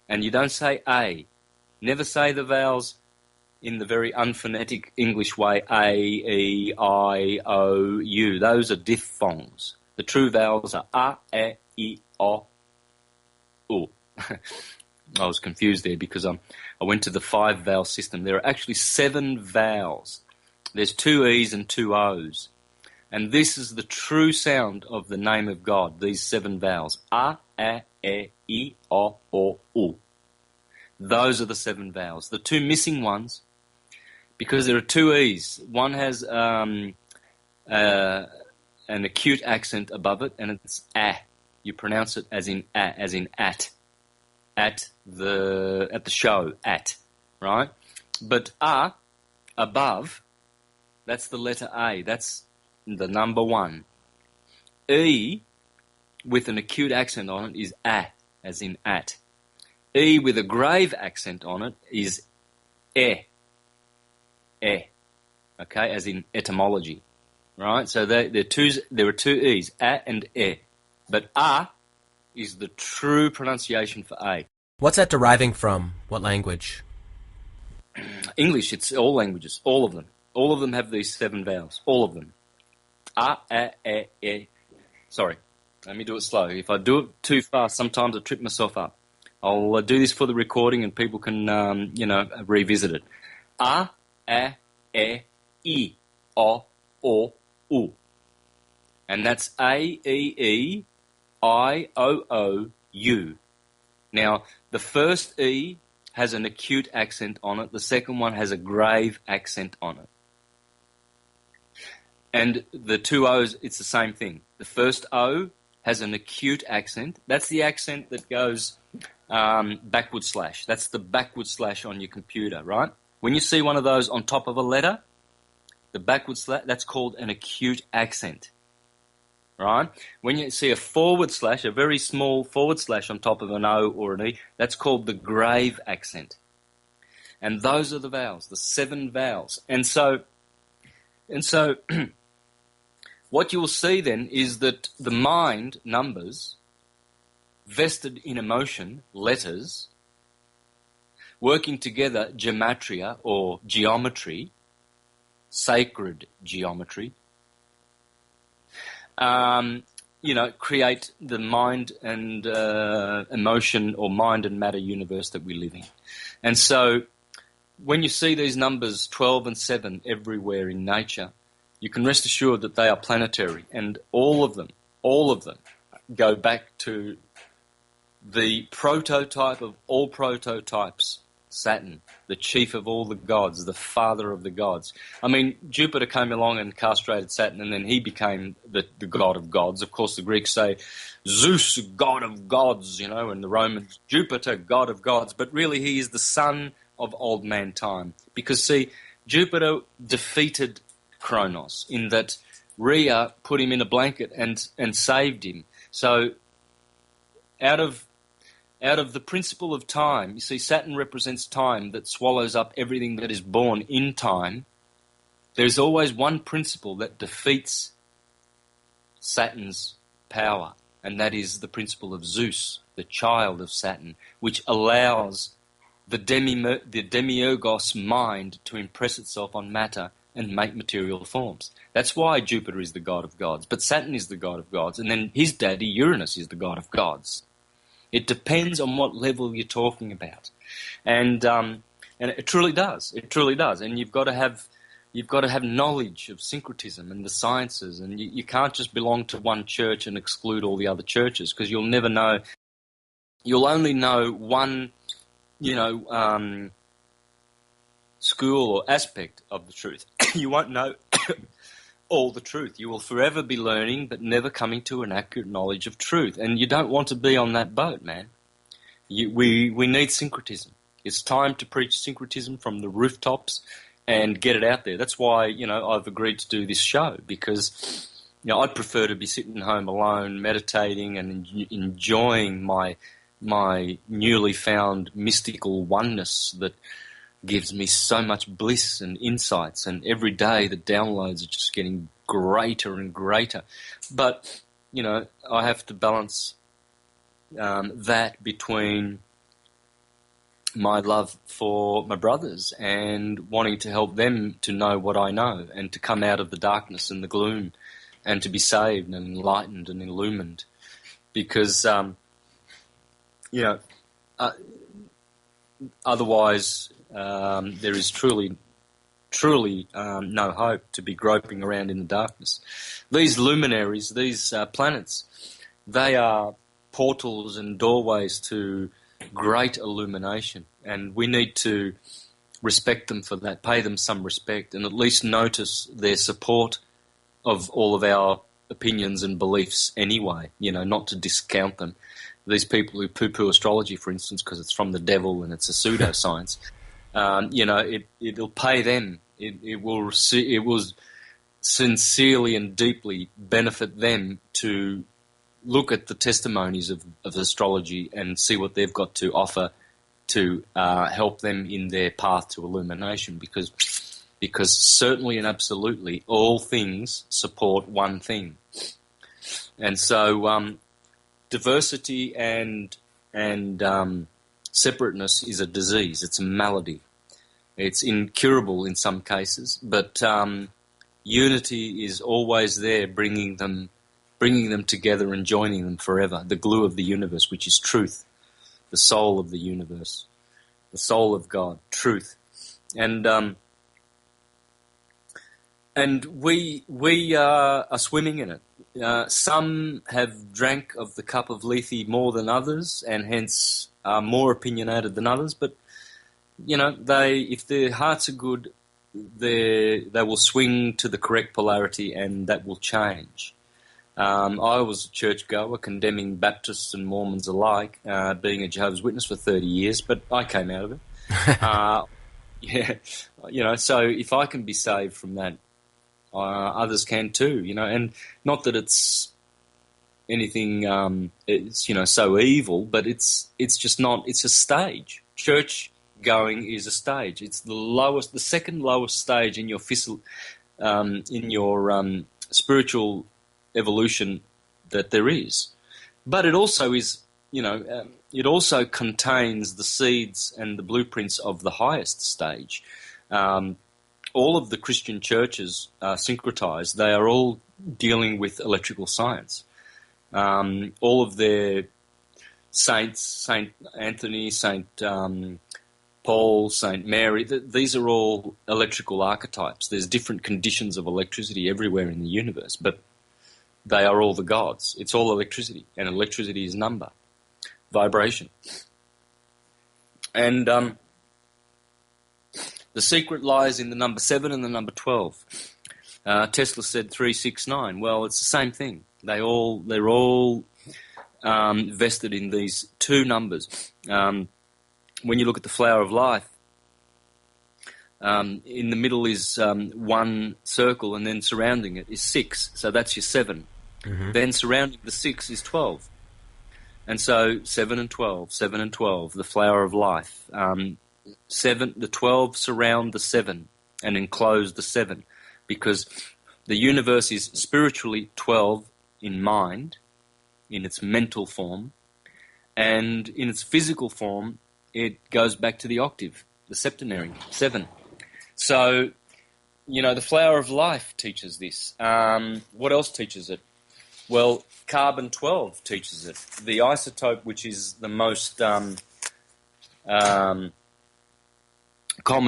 And you don't say A. Never say the vowels in the very unphonetic English way, A, E, I, O, U. Those are diphthongs. The true vowels are A, E, I, O, U. I was confused there because I went to the 5-vowel system. There are actually 7 vowels. There's 2 E's and 2 O's. And this is the true sound of the name of God, these 7 vowels. A, E, I, O, U. Those are the 7 vowels. The 2 missing ones, because there are 2 E's. One has an acute accent above it, and it's A. You pronounce it as in A, as in at the show, at, right? But A, above, that's the letter A. That's the number 1. E, with an acute accent on it, is A, as in at. E with a grave accent on it is E, okay, as in etymology, right? So there are 2 E's, A and E. But A is the true pronunciation for A. What's that deriving from? What language? English, it's all languages, all of them. All of them have these 7 vowels, all of them. A, E. Sorry, let me do it slow. If I do it too fast, sometimes I trip myself up. I'll do this for the recording and people can, revisit it. A, E, I, O, U. And that's A, E, I, O, U. Now, the first E has an acute accent on it. The second one has a grave accent on it. And the 2 O's, it's the same thing. The first O has an acute accent. That's the accent that goes backward slash. That's the backward slash on your computer, right? When you see one of those on top of a letter, the backward slash, that's called an acute accent, right? When you see a forward slash, a very small forward slash on top of an O or an E, that's called the grave accent. And those are the vowels, the 7 vowels. And so what you will see then is that the mind, numbers, vested in emotion, letters, working together, gematria or geometry, sacred geometry, create the mind and emotion or mind and matter universe that we live in. And so when you see these numbers 12 and 7 everywhere in nature, you can rest assured that they are planetary, and all of them go back to the prototype of all prototypes, Saturn, the chief of all the gods, the father of the gods. I mean, Jupiter came along and castrated Saturn, and then he became the god of gods. Of course, the Greeks say Zeus, god of gods, and the Romans, Jupiter, god of gods. But really, he is the son of old man time. Because, see, Jupiter defeated Kronos in that Rhea put him in a blanket and saved him. So out of the principle of time, you see, Saturn represents time that swallows up everything that is born in time. There's always one principle that defeats Saturn's power, and that is the principle of Zeus, the child of Saturn, which allows the demiurgos mind to impress itself on matter and make material forms. That's why Jupiter is the god of gods, but Saturn is the god of gods, and then his daddy Uranus is the god of gods. It depends on what level you're talking about, and it truly does. It truly does, and you've got to have knowledge of syncretism and the sciences, and you can't just belong to one church and exclude all the other churches, because you'll never know. You'll only know one, school or aspect of the truth. You won't know all the truth. You will forever be learning but never coming to an accurate knowledge of truth. And you don't want to be on that boat, man. We need syncretism. It's time to preach syncretism from the rooftops and get it out there. That's why, I've agreed to do this show, because I'd prefer to be sitting home alone, meditating and enjoying my newly found mystical oneness that gives me so much bliss and insights, and every day the downloads are just getting greater and greater. But, I have to balance that between my love for my brothers and wanting to help them to know what I know and to come out of the darkness and the gloom and to be saved and enlightened and illumined. Because, otherwise there is truly no hope to be groping around in the darkness. These luminaries, these planets, they are portals and doorways to great illumination, and we need to respect them for that, pay them some respect, and at least notice their support of all of our opinions and beliefs anyway, not to discount them. These people who poo-poo astrology, for instance, because it's from the devil and it's a pseudoscience, it'll pay them. It will sincerely and deeply benefit them to look at the testimonies of astrology and see what they've got to offer to help them in their path to illumination, because certainly and absolutely all things support one thing. And so diversity and separateness is a disease. It's a malady. It's incurable in some cases, but unity is always there, bringing them together and joining them forever. The glue of the universe, which is truth, the soul of the universe, the soul of God, truth, and we are swimming in it. Some have drank of the cup of Lethe more than others, and hence are more opinionated than others. But if their hearts are good, they will swing to the correct polarity, and that will change. I was a churchgoer, condemning Baptists and Mormons alike, being a Jehovah's Witness for 30 years, but I came out of it. So if I can be saved from that, others can too, and not that it's anything, so evil, but it's just not, it's a stage. Church going is a stage. It's the second lowest stage in your spiritual evolution that there is. But it also is, it also contains the seeds and the blueprints of the highest stage. All of the Christian churches are syncretized. They are all dealing with electrical science. All of their saints, Saint Anthony, Saint Paul, Saint Mary, these are all electrical archetypes. There's different conditions of electricity everywhere in the universe, but they are all the gods. It's all electricity, and electricity is number, vibration. And the secret lies in the number 7 and the number 12. Tesla said 369. Well, it's the same thing. They're all vested in these two numbers. When you look at the flower of life, in the middle is one circle, and then surrounding it is 6. So that's your 7. Mm-hmm. Then surrounding the 6 is 12. And so 7 and 12, 7 and 12, the flower of life. The 12 surround the 7 and enclose the 7, because the universe is spiritually 12 in mind, in its mental form, and in its physical form, it goes back to the octave, the septenary, 7. So, the flower of life teaches this. What else teaches it? Well, carbon-12 teaches it. The isotope, which is the most common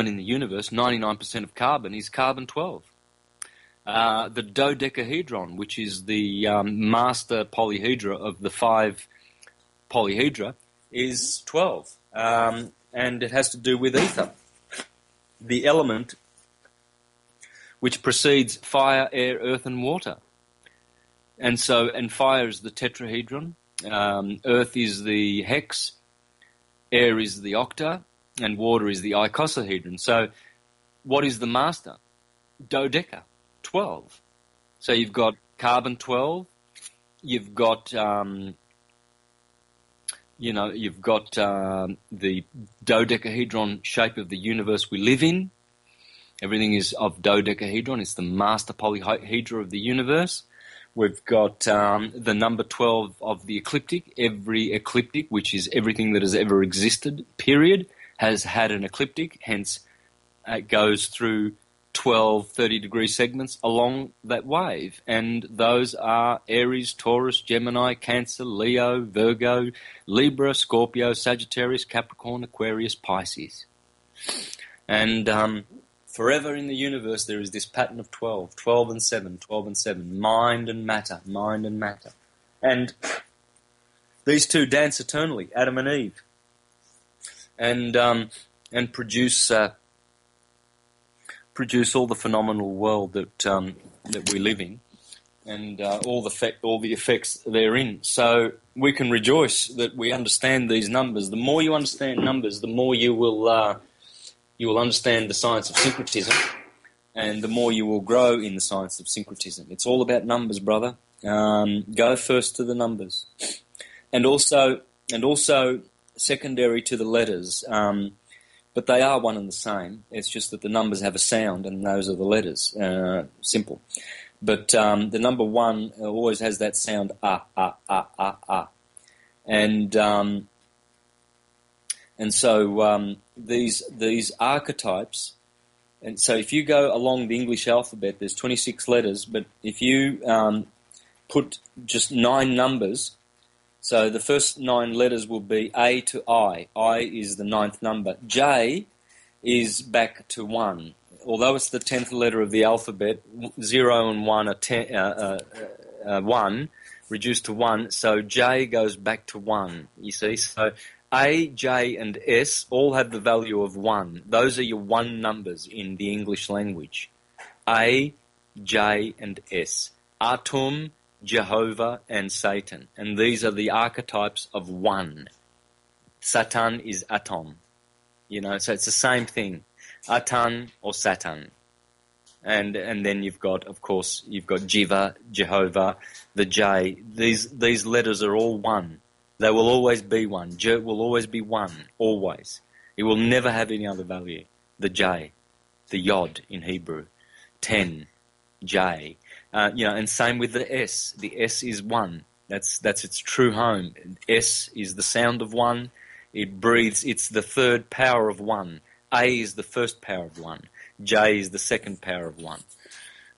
in the universe, 99% of carbon, is carbon-12. The dodecahedron, which is the master polyhedra of the 5 polyhedra, is 12. And it has to do with ether, the element which precedes fire, air, earth, and water. And fire is the tetrahedron, earth is the hex, air is the octa, and water is the icosahedron. So what is the master? Dodeca, 12. So you've got carbon 12. You've got, you've got the dodecahedron shape of the universe we live in. Everything is of dodecahedron. It's the master polyhedra of the universe. We've got the number 12 of the ecliptic. Every ecliptic, which is everything that has ever existed, period, has had an ecliptic. Hence, it goes through 12 30-degree segments along that wave. And those are Aries, Taurus, Gemini, Cancer, Leo, Virgo, Libra, Scorpio, Sagittarius, Capricorn, Aquarius, Pisces. And forever in the universe there is this pattern of 12, 12 and 7, 12 and 7, mind and matter, mind and matter. And these two dance eternally, Adam and Eve, and produce all the phenomenal world that we live in, and all the effects therein. So we can rejoice that we understand these numbers. The more you understand numbers, the more you will understand the science of syncretism, and the more you will grow in the science of syncretism. It's all about numbers, brother. Go first to the numbers, and also secondary to the letters. But they are one and the same. It's just that the numbers have a sound, and those are the letters. Simple. But the number 1 always has that sound, and so these archetypes. And so if you go along the English alphabet, there's 26 letters. But if you put just 9 numbers. So the first 9 letters will be A to I. I is the 9th number. J is back to 1. Although it's the 10th letter of the alphabet, 0 and 1 are 1, reduced to 1. So J goes back to 1, you see. So A, J, and S all have the value of 1. Those are your 1 numbers in the English language. A, J, and S. Atum, Jehovah, and Satan. And these are the archetypes of 1. Satan is atom. So it's the same thing. Atan or Satan. And then you've got Jiva, Jehovah, the J. These letters are all 1. They will always be 1. J will always be 1. Always. It will never have any other value. The J. The Yod in Hebrew. 10. J. And same with the S. The S is 1. That's its true home. S is the sound of 1. It breathes. It's the third power of 1. A is the first power of 1. J is the second power of 1.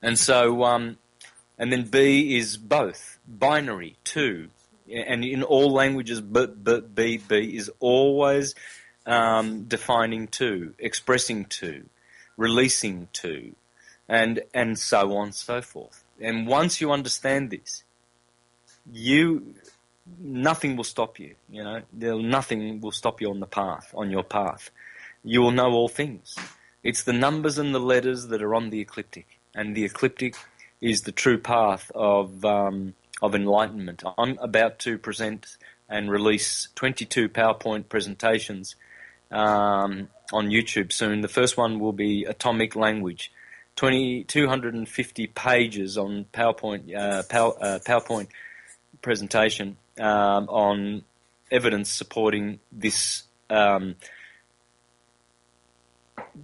And so, and then B is both. Binary, 2. And in all languages, B is always defining 2, expressing 2, releasing 2, and so on and so forth. And once you understand this, nothing will stop you. Nothing will stop you on your path. You will know all things. It's the numbers and the letters that are on the ecliptic, and the ecliptic is the true path of enlightenment. I'm about to present and release 22 PowerPoint presentations on YouTube soon. The first one will be Atomic Language. 250 pages on PowerPoint presentation on evidence supporting this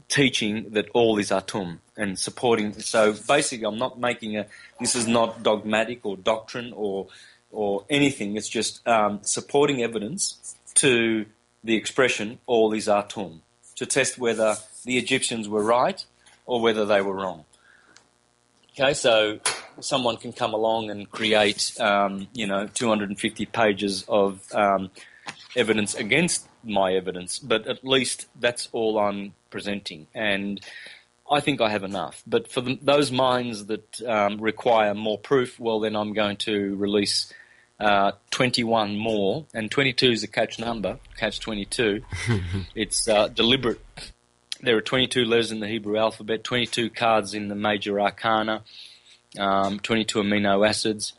teaching that all is Atum, and supporting. So basically, I'm not making this is not dogmatic or doctrine or anything. It's just supporting evidence to the expression all is Atum, to test whether the Egyptians were right or whether they were wrong. Okay, so someone can come along and create, 250 pages of evidence against my evidence, but at least that's all I'm presenting, and I think I have enough. But for those minds that require more proof, well, then I'm going to release 21 more, and 22 is a catch number, catch 22. It's deliberate. There are 22 letters in the Hebrew alphabet, 22 cards in the major arcana, 22 amino acids.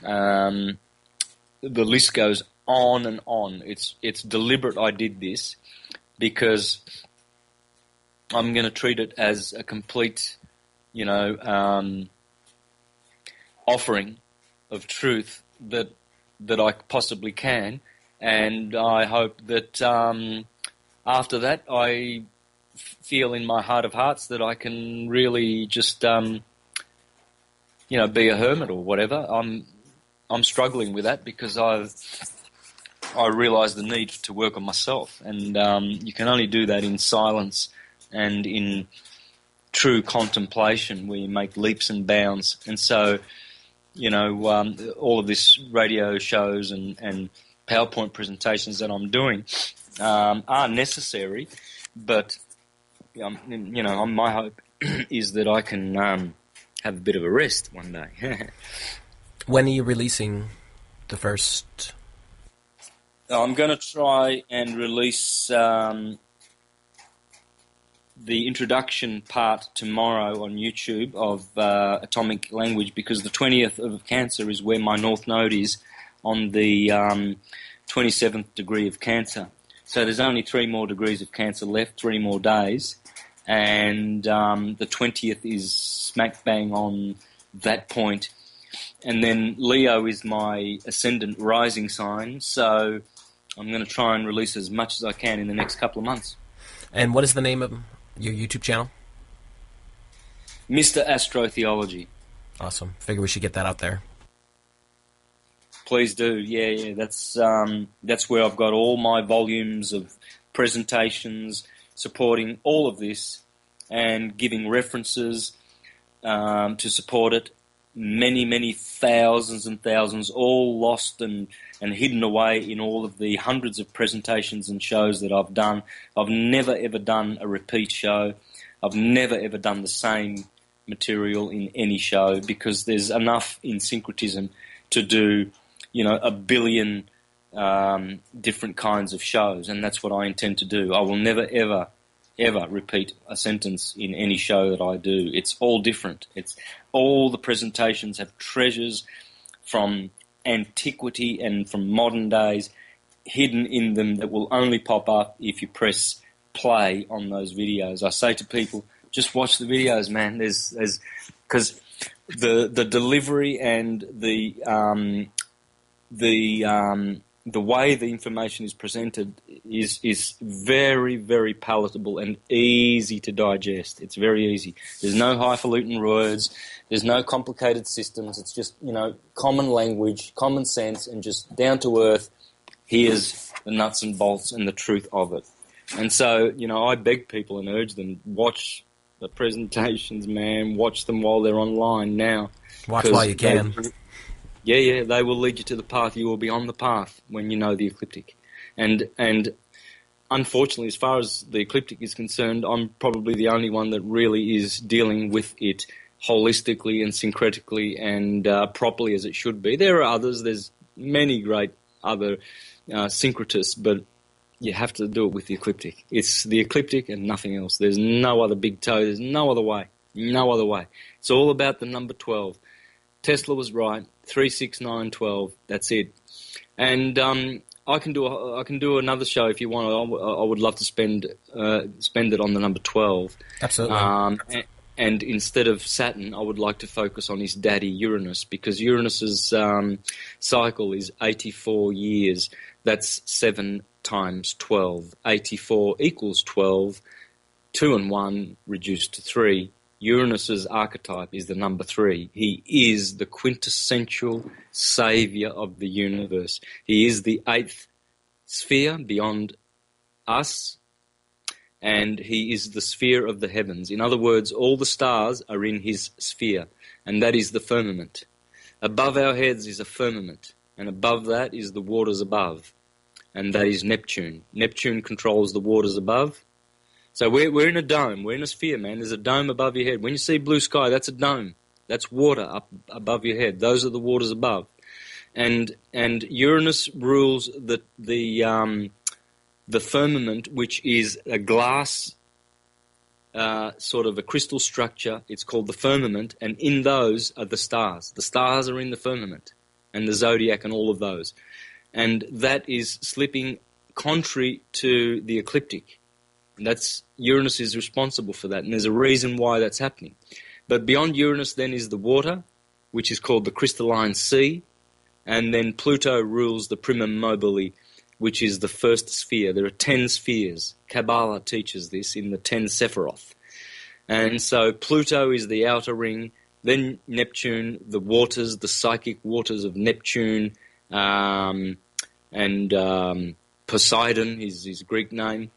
The list goes on and on. It's deliberate I did this because I'm going to treat it as a complete, offering of truth that I possibly can, and I hope that after that I feel in my heart of hearts that I can really just be a hermit or whatever. I'm struggling with that because I realise the need to work on myself, and you can only do that in silence and in true contemplation, where you make leaps and bounds. And so, all of this radio shows and PowerPoint presentations that I'm doing are necessary, but my hope is that I can have a bit of a rest one day. When are you releasing the first? I'm going to try and release the introduction part tomorrow on YouTube of Atomic Language, because the 20th of Cancer is where my North Node is, on the 27th degree of Cancer. So there's only 3 more degrees of Cancer left, 3 more days, and the 20th is smack bang on that point. And then Leo is my ascendant rising sign, so I'm going to try and release as much as I can in the next couple of months. And what is the name of your YouTube channel? Mr. Astrotheology. Awesome. Figure we should get that out there. Please do. Yeah. That's where I've got all my volumes of presentations supporting all of this and giving references to support it. Many, many thousands and thousands, all lost and hidden away in all of the hundreds of presentations and shows that I've done. I've never, ever done a repeat show. I've never, ever done the same material in any show, because there's enough in Syncretism to do, a billion different kinds of shows, and that's what I intend to do. I will never, ever repeat a sentence in any show that I do. It's all different. It's all the presentations have treasures from antiquity and from modern days hidden in them that will only pop up if you press play on those videos. I say to people, just watch the videos, man. Because the delivery and the way the information is presented is very, very palatable and easy to digest. It's very easy. There's no highfalutin words. There's no complicated systems. It's just, common language, common sense, and just down to earth. Here's the nuts and bolts and the truth of it. And so, I beg people and urge them, watch the presentations, man. Watch them while they're online now. Watch while you can. Yeah, they will lead you to the path. You will be on the path when you know the ecliptic. And unfortunately, as far as the ecliptic is concerned, I'm probably the only one that really is dealing with it holistically and syncretically and properly as it should be. There are others. There's many great other syncretists, but you have to do it with the ecliptic. It's the ecliptic and nothing else. There's no other big toe. There's no other way. No other way. It's all about the number 12. Tesla was right. 3, 6, 9, 12. That's it. And I can do another show if you want. I would love to spend it on the number 12. Absolutely. And instead of Saturn, I would like to focus on his daddy Uranus, because Uranus's cycle is 84 years. That's 7 times 12. 84 equals 12. 2 and 1 reduced to 3. Uranus's archetype is the number 3. He is the quintessential savior of the universe. He is the 8th sphere beyond us, and he is the sphere of the heavens. In other words, all the stars are in his sphere, and that is the firmament. Above our heads is a firmament, and above that is the waters above, and that is Neptune. Neptune controls the waters above. So we're in a dome. We're in a sphere, man. There's a dome above your head. When you see blue sky, that's a dome. That's water up above your head. Those are the waters above. And Uranus rules the firmament, which is a glass, sort of a crystal structure. It's called the firmament, and in those are the stars. The stars are in the firmament, and the zodiac and all of those. And that is slipping contrary to the ecliptic. And that's Uranus is responsible for that, and there's a reason why that's happening. But beyond Uranus then is the water, which is called the crystalline sea, and then Pluto rules the primum mobile, which is the first sphere. There are 10 spheres. Kabbalah teaches this in the 10 Sephiroth. And so Pluto is the outer ring, then Neptune, the waters, the psychic waters of Neptune, and Poseidon is his Greek name,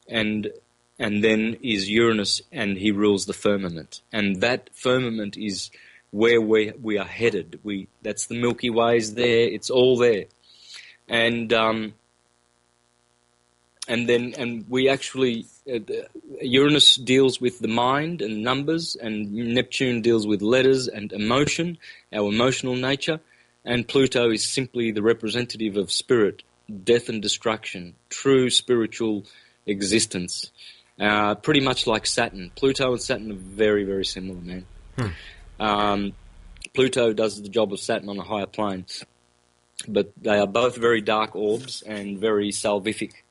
and then is Uranus, and he rules the firmament. And that firmament is where we are headed. That's the Milky Way is there. It's all there. And we actually, Uranus deals with the mind and numbers, and Neptune deals with letters and emotion, our emotional nature, and Pluto is simply the representative of spirit, death and destruction, true spiritual existence. Pretty much like Saturn. Pluto and Saturn are very, very similar, man. Pluto does the job of Saturn on a higher plane, but they are both very dark orbs and very salvific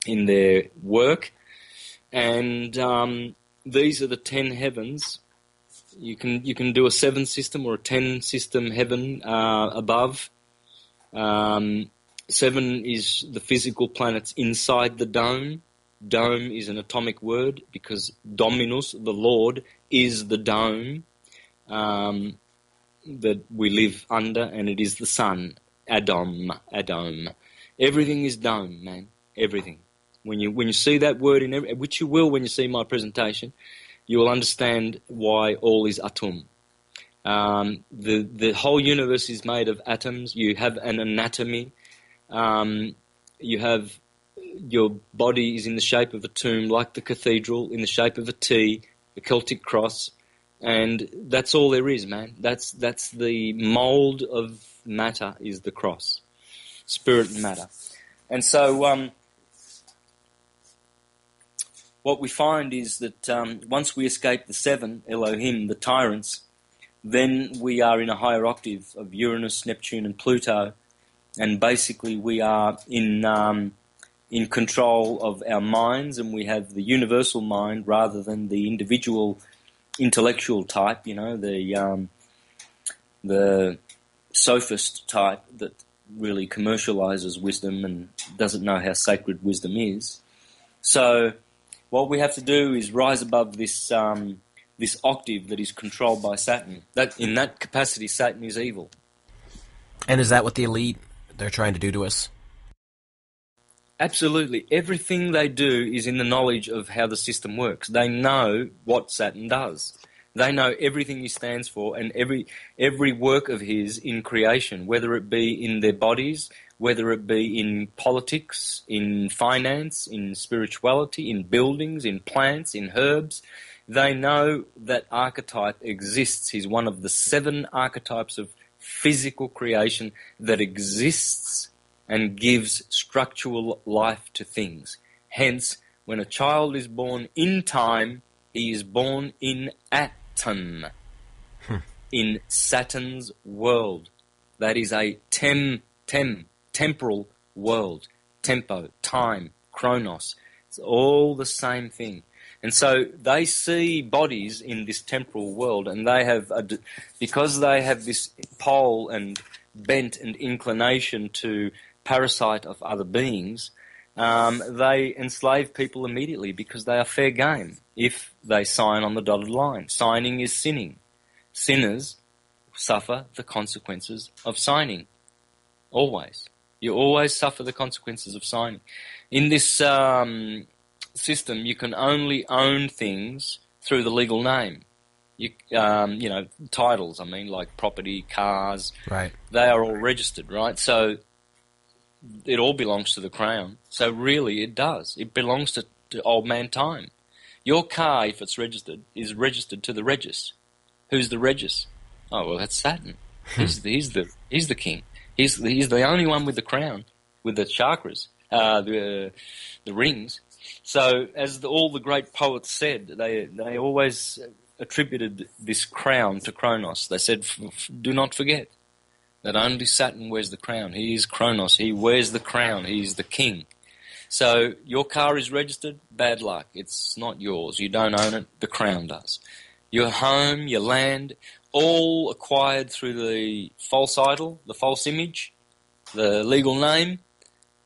in their work. And these are the 10 heavens. You can do a 7 system or a 10 system heaven above. 7 is the physical planets inside the dome. Dome is an atomic word because Dominus, the Lord, is the dome that we live under, and it is the sun. Adom. Everything is dome, man. Everything. When you see that word which you will when you see my presentation, you will understand why all is atum. The whole universe is made of atoms. You have an anatomy. You have your body is in the shape of a tomb, like the cathedral, in the shape of a T, the Celtic cross, and that's all there is, man. That's the mold of matter is the cross, spirit and matter. And so what we find is that once we escape the 7, Elohim, the tyrants, then we are in a higher octave of Uranus, Neptune, and Pluto, and basically we are in control of our minds, and we have the universal mind rather than the individual intellectual type, the sophist type that really commercializes wisdom and doesn't know how sacred wisdom is. So what we have to do is rise above this this octave that is controlled by Saturn. That in that capacity, Saturn is evil. And is that what the elite, they're trying to do to us? Absolutely. Everything they do is in the knowledge of how the system works. They know what Saturn does. They know everything he stands for and every work of his in creation, whether it be in their bodies, whether it be in politics, in finance, in spirituality, in buildings, in plants, in herbs. They know that archetype exists. He's one of the 7 archetypes of physical creation that exists and gives structural life to things. Hence, when a child is born in time, he is born in atom, in Saturn's world. That is a temporal world. Tempo, time, kronos. It's all the same thing. And so they see bodies in this temporal world, and they have, because they have this pole and bent and inclination to parasite of other beings, they enslave people immediately because they are fair game if they sign on the dotted line. Signing is sinning. Sinners suffer the consequences of signing. Always. You always suffer the consequences of signing. In this system, you can only own things through the legal name. Titles, like property, cars. Right. They are all registered, right? So it all belongs to the crown. So really it does. It belongs to old man time. Your car, if it's registered, is registered to the Regis. Who's the Regis? Oh, well, that's Saturn. He's the king. He's the only one with the crown, with the chakras, the rings. So as all the great poets said, they always attributed this crown to Kronos. They said, do not forget that only Saturn wears the crown. He is Kronos. He wears the crown. He's the king. So your car is registered, bad luck. It's not yours. You don't own it. The crown does. Your home, your land, all acquired through the false idol, the false image, the legal name,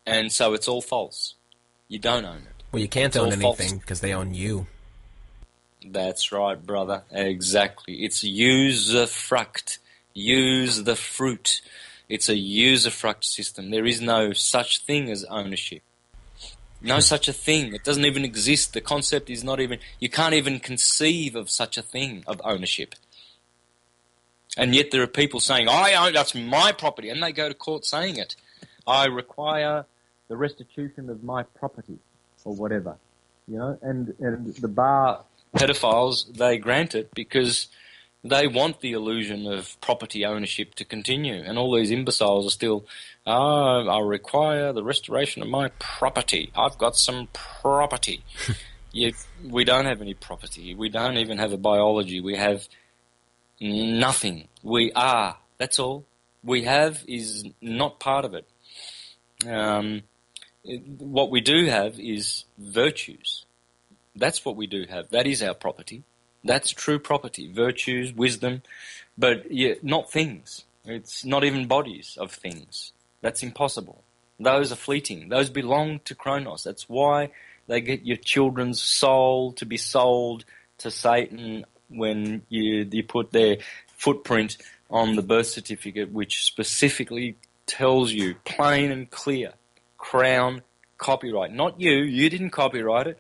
and so it's all false. You don't own it. Well, you can't own anything because they own you. That's right, brother. Exactly. It's usufruct. Use the fruit. It's a usufruct system. There is no such thing as ownership. No such a thing. It doesn't even exist. The concept is not even... You can't even conceive of such a thing, of ownership. And yet there are people saying, I own, that's my property. And they go to court saying it. I require the restitution of my property, or whatever. You know, and the bar pedophiles, they grant it because they want the illusion of property ownership to continue. And all these imbeciles are still, I require the restoration of my property. I've got some property. We don't have any property. We don't even have a biology. We have nothing. We are. That's all. We have is not part of it. What we do have is virtues. That's what we do have. That is our property. That's true property. Virtues, wisdom, but not things. It's not even bodies of things. That's impossible. Those are fleeting. Those belong to Kronos. That's why they get your children's soul to be sold to Satan when you put their footprint on the birth certificate, which specifically tells you plain and clear, Crown copyright. Not you. You didn't copyright it.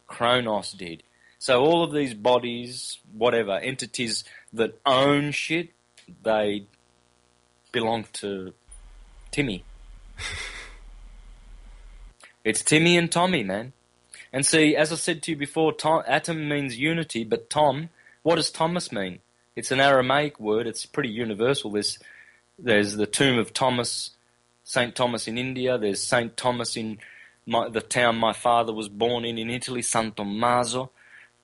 Kronos did. So all of these bodies, whatever, entities that own shit, they belong to Timmy. It's Timmy and Tommy, man. And see, as I said to you before, atom means unity, but Tom, what does Thomas mean? It's an Aramaic word. It's pretty universal. There's the tomb of Thomas, St. Thomas in India. There's St. Thomas in the town my father was born in Italy, San Tommaso.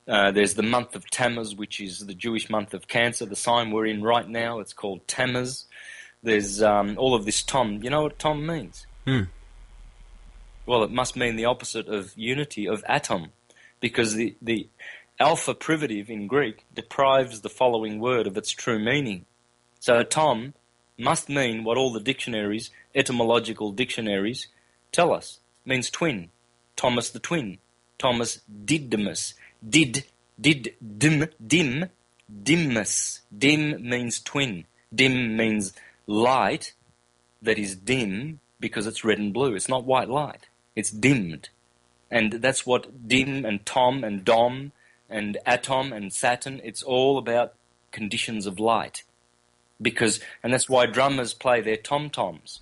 There's the month of Tammuz, which is the Jewish month of Cancer, the sign we're in right now. It's called Tammuz. There's all of this Tom. You know what Tom means? Well, it must mean the opposite of unity, of atom, because the alpha privative in Greek deprives the following word of its true meaning. So Tom must mean what all the dictionaries, etymological dictionaries, tell us. It means twin. Thomas the twin. Thomas Didymus. Dimmus. Dim means twin. Dim means light that is dim because it's red and blue. It's not white light. It's dimmed. And that's what dim and Tom and Dom and atom and Saturn, it's all about conditions of light. And that's why drummers play their tom-toms.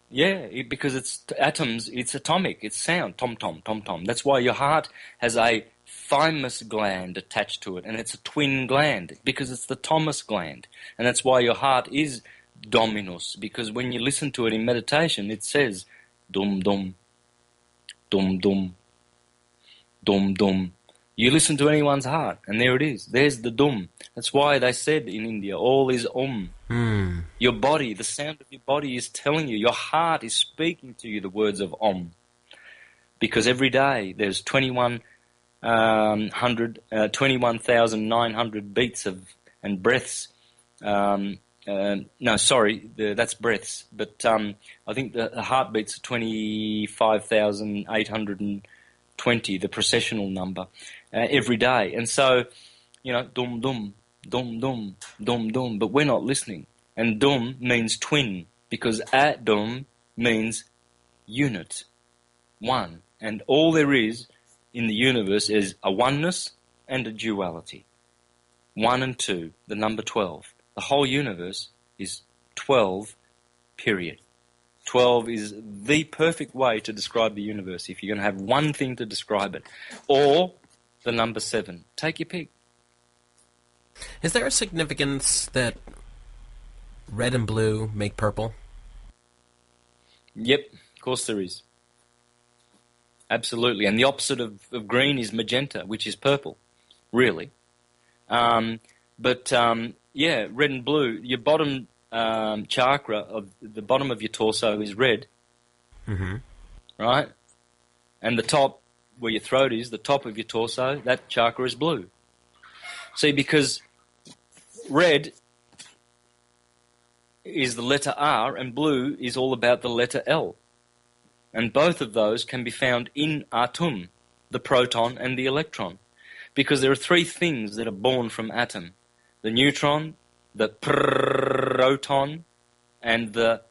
Because it's atoms, it's atomic, it's sound, tom-tom, tom-tom. That's why your heart has a thymus gland attached to it, and it's a twin gland, because it's the Thomas gland. And that's why your heart is dominus, because when you listen to it in meditation, it says dum-dum, dum-dum, dum-dum. You listen to anyone's heart, and there it is. There's the dum. That's why they said in India, all is Your body, the sound of your body is telling you, your heart is speaking to you the words of Om. Because every day there's 21,900 beats and breaths. That's breaths. But I think the heartbeats are 25,820, the processional number, every day. And so, dum dum, dum dum, dum dum, but we're not listening. And dum means twin, because atom means unit, one. And all there is in the universe is a oneness and a duality. 1 and 2, the number 12. The whole universe is 12, period. 12 is the perfect way to describe the universe if you're going to have one thing to describe it. Or the number 7. Take your pick. Is there a significance that red and blue make purple? Yep, of course there is. Absolutely. And the opposite of green is magenta, which is purple, really. Red and blue, your bottom chakra, of the bottom of your torso is red, right? And the top, where your throat is, the top of your torso, that chakra is blue. See, because red is the letter R, and blue is all about the letter L. And both of those can be found in atom, the proton and the electron. Because there are three things that are born from atom: the neutron, the proton, and the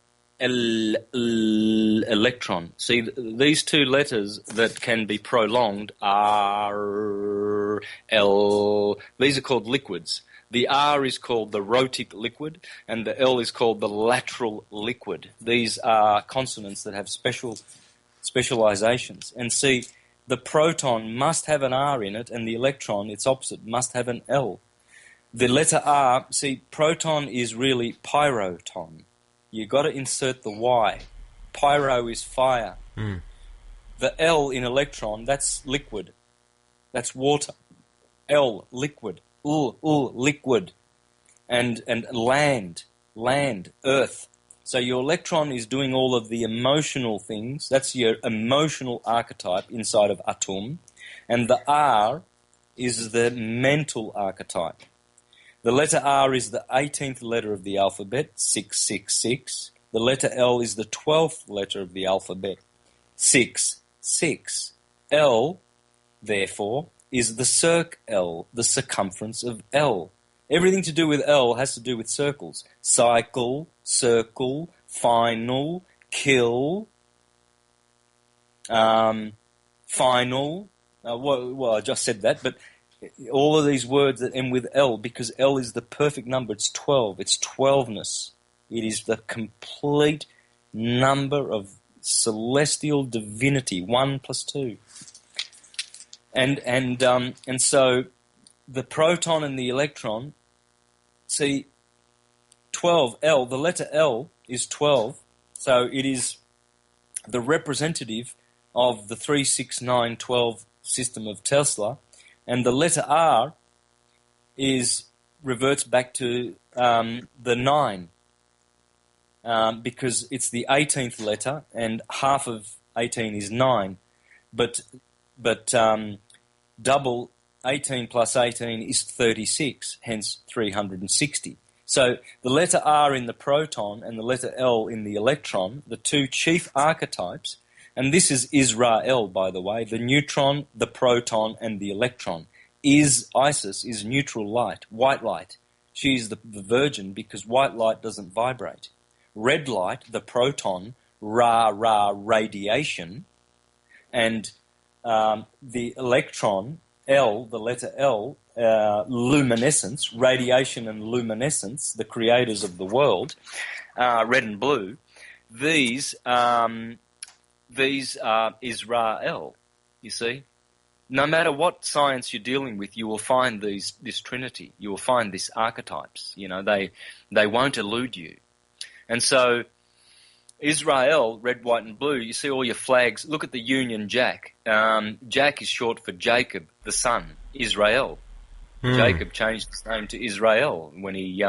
electron. See, these two letters that can be prolonged, R, L, these are called liquids. The R is called the rhotic liquid, and the L is called the lateral liquid. These are consonants that have specializations. And see, the proton must have an R in it, and the electron, its opposite, must have an L. The letter R, see, proton is really pyroton. You've got to insert the Y. Pyro is fire. Mm. The L in electron, that's liquid. That's water. L, liquid. Liquid. And land, earth. So your electron is doing all of the emotional things. That's your emotional archetype inside of atom. And the R is the mental archetype. The letter R is the 18th letter of the alphabet, 666. The letter L is the 12th letter of the alphabet, 6, 6. L, therefore, is the circ L, the circumference of L. Everything to do with L has to do with circles. Cycle, circle, final, kill, final. Well, I just said that, but all of these words that end with L, because L is the perfect number. It's 12. It's 12ness. It is the complete number of celestial divinity, 1 plus 2. And so the proton and the electron, see, 12, L, the letter L is 12, so it is the representative of the 3, 6, 9, 12 system of Tesla, and the letter R reverts back to the 9, because it's the 18th letter, and half of 18 is 9, but double 18 plus 18 is 36, hence 360. So the letter R in the proton and the letter L in the electron, the two chief archetypes, and this is Israel, by the way, the neutron, the proton, and the electron. Isis is neutral light, white light. She's the virgin because white light doesn't vibrate. Red light, the proton, radiation, and the electron, L, the letter L, luminescence, radiation and luminescence, the creators of the world, red and blue. These are Israel, you see. No matter what science you're dealing with, you will find this trinity. You will find these archetypes. You know, they won't elude you. And so Israel, red, white, and blue, you see all your flags. Look at the Union Jack. Jack is short for Jacob, the son, Israel. Jacob changed his name to Israel when he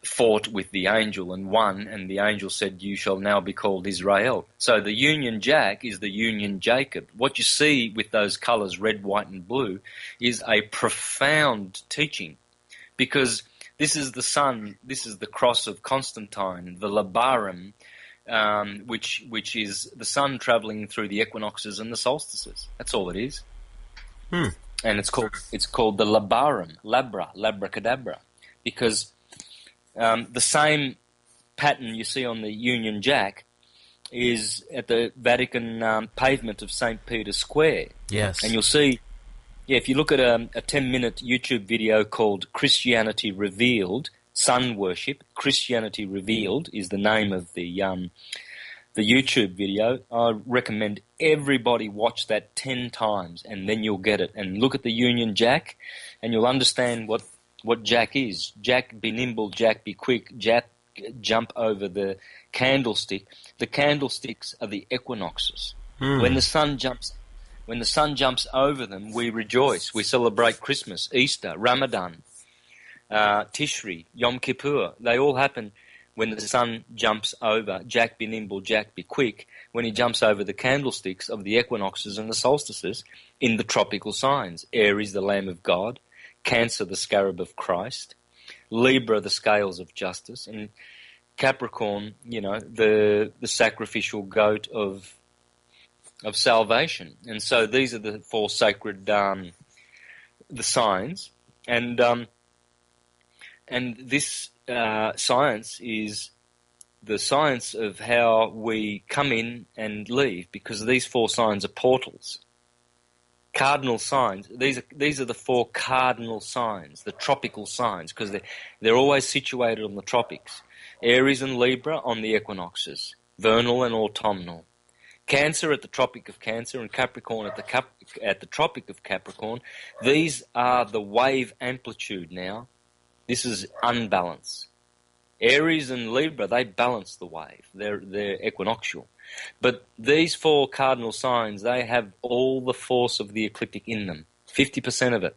fought with the angel and won, and the angel said, "You shall now be called Israel." So the Union Jack is the Union Jacob. What you see with those colours, red, white, and blue, is a profound teaching, because this is the sun, this is the cross of Constantine, the labarum, which is the sun travelling through the equinoxes and the solstices. That's all it is. And it's called the labarum, labracadabra, because the same pattern you see on the Union Jack is at the Vatican pavement of St. Peter's Square. Yes. And you'll see, if you look at a 10-minute YouTube video called Christianity Revealed, Sun Worship, Christianity Revealed is the name of the YouTube video. I recommend everybody watch that 10 times, and then you'll get it. And look at the Union Jack, and you'll understand what Jack is. Jack, be nimble, Jack, be quick, Jack, jump over the candlestick. The candlesticks are the equinoxes. When the sun jumps over them, we rejoice. We celebrate Christmas, Easter, Ramadan, Tishri, Yom Kippur. They all happen when the sun jumps over, Jack be nimble, Jack be quick, when he jumps over the candlesticks of the equinoxes and the solstices in the tropical signs. Aries, the Lamb of God, Cancer, the scarab of Christ, Libra, the scales of justice, and Capricorn, the sacrificial goat of salvation. And so these are the four sacred the signs, and this science is the science of how we come in and leave, because these four signs are portals. Cardinal signs. These are the four cardinal signs, the tropical signs, because they're always situated on the tropics. Aries and Libra on the equinoxes, vernal and autumnal. Cancer at the Tropic of Cancer and Capricorn at the Tropic of Capricorn. These are the wave amplitude now. This is unbalance. Aries and Libra, they balance the wave. They're equinoctial. But these four cardinal signs, they have all the force of the ecliptic in them, 50% of it.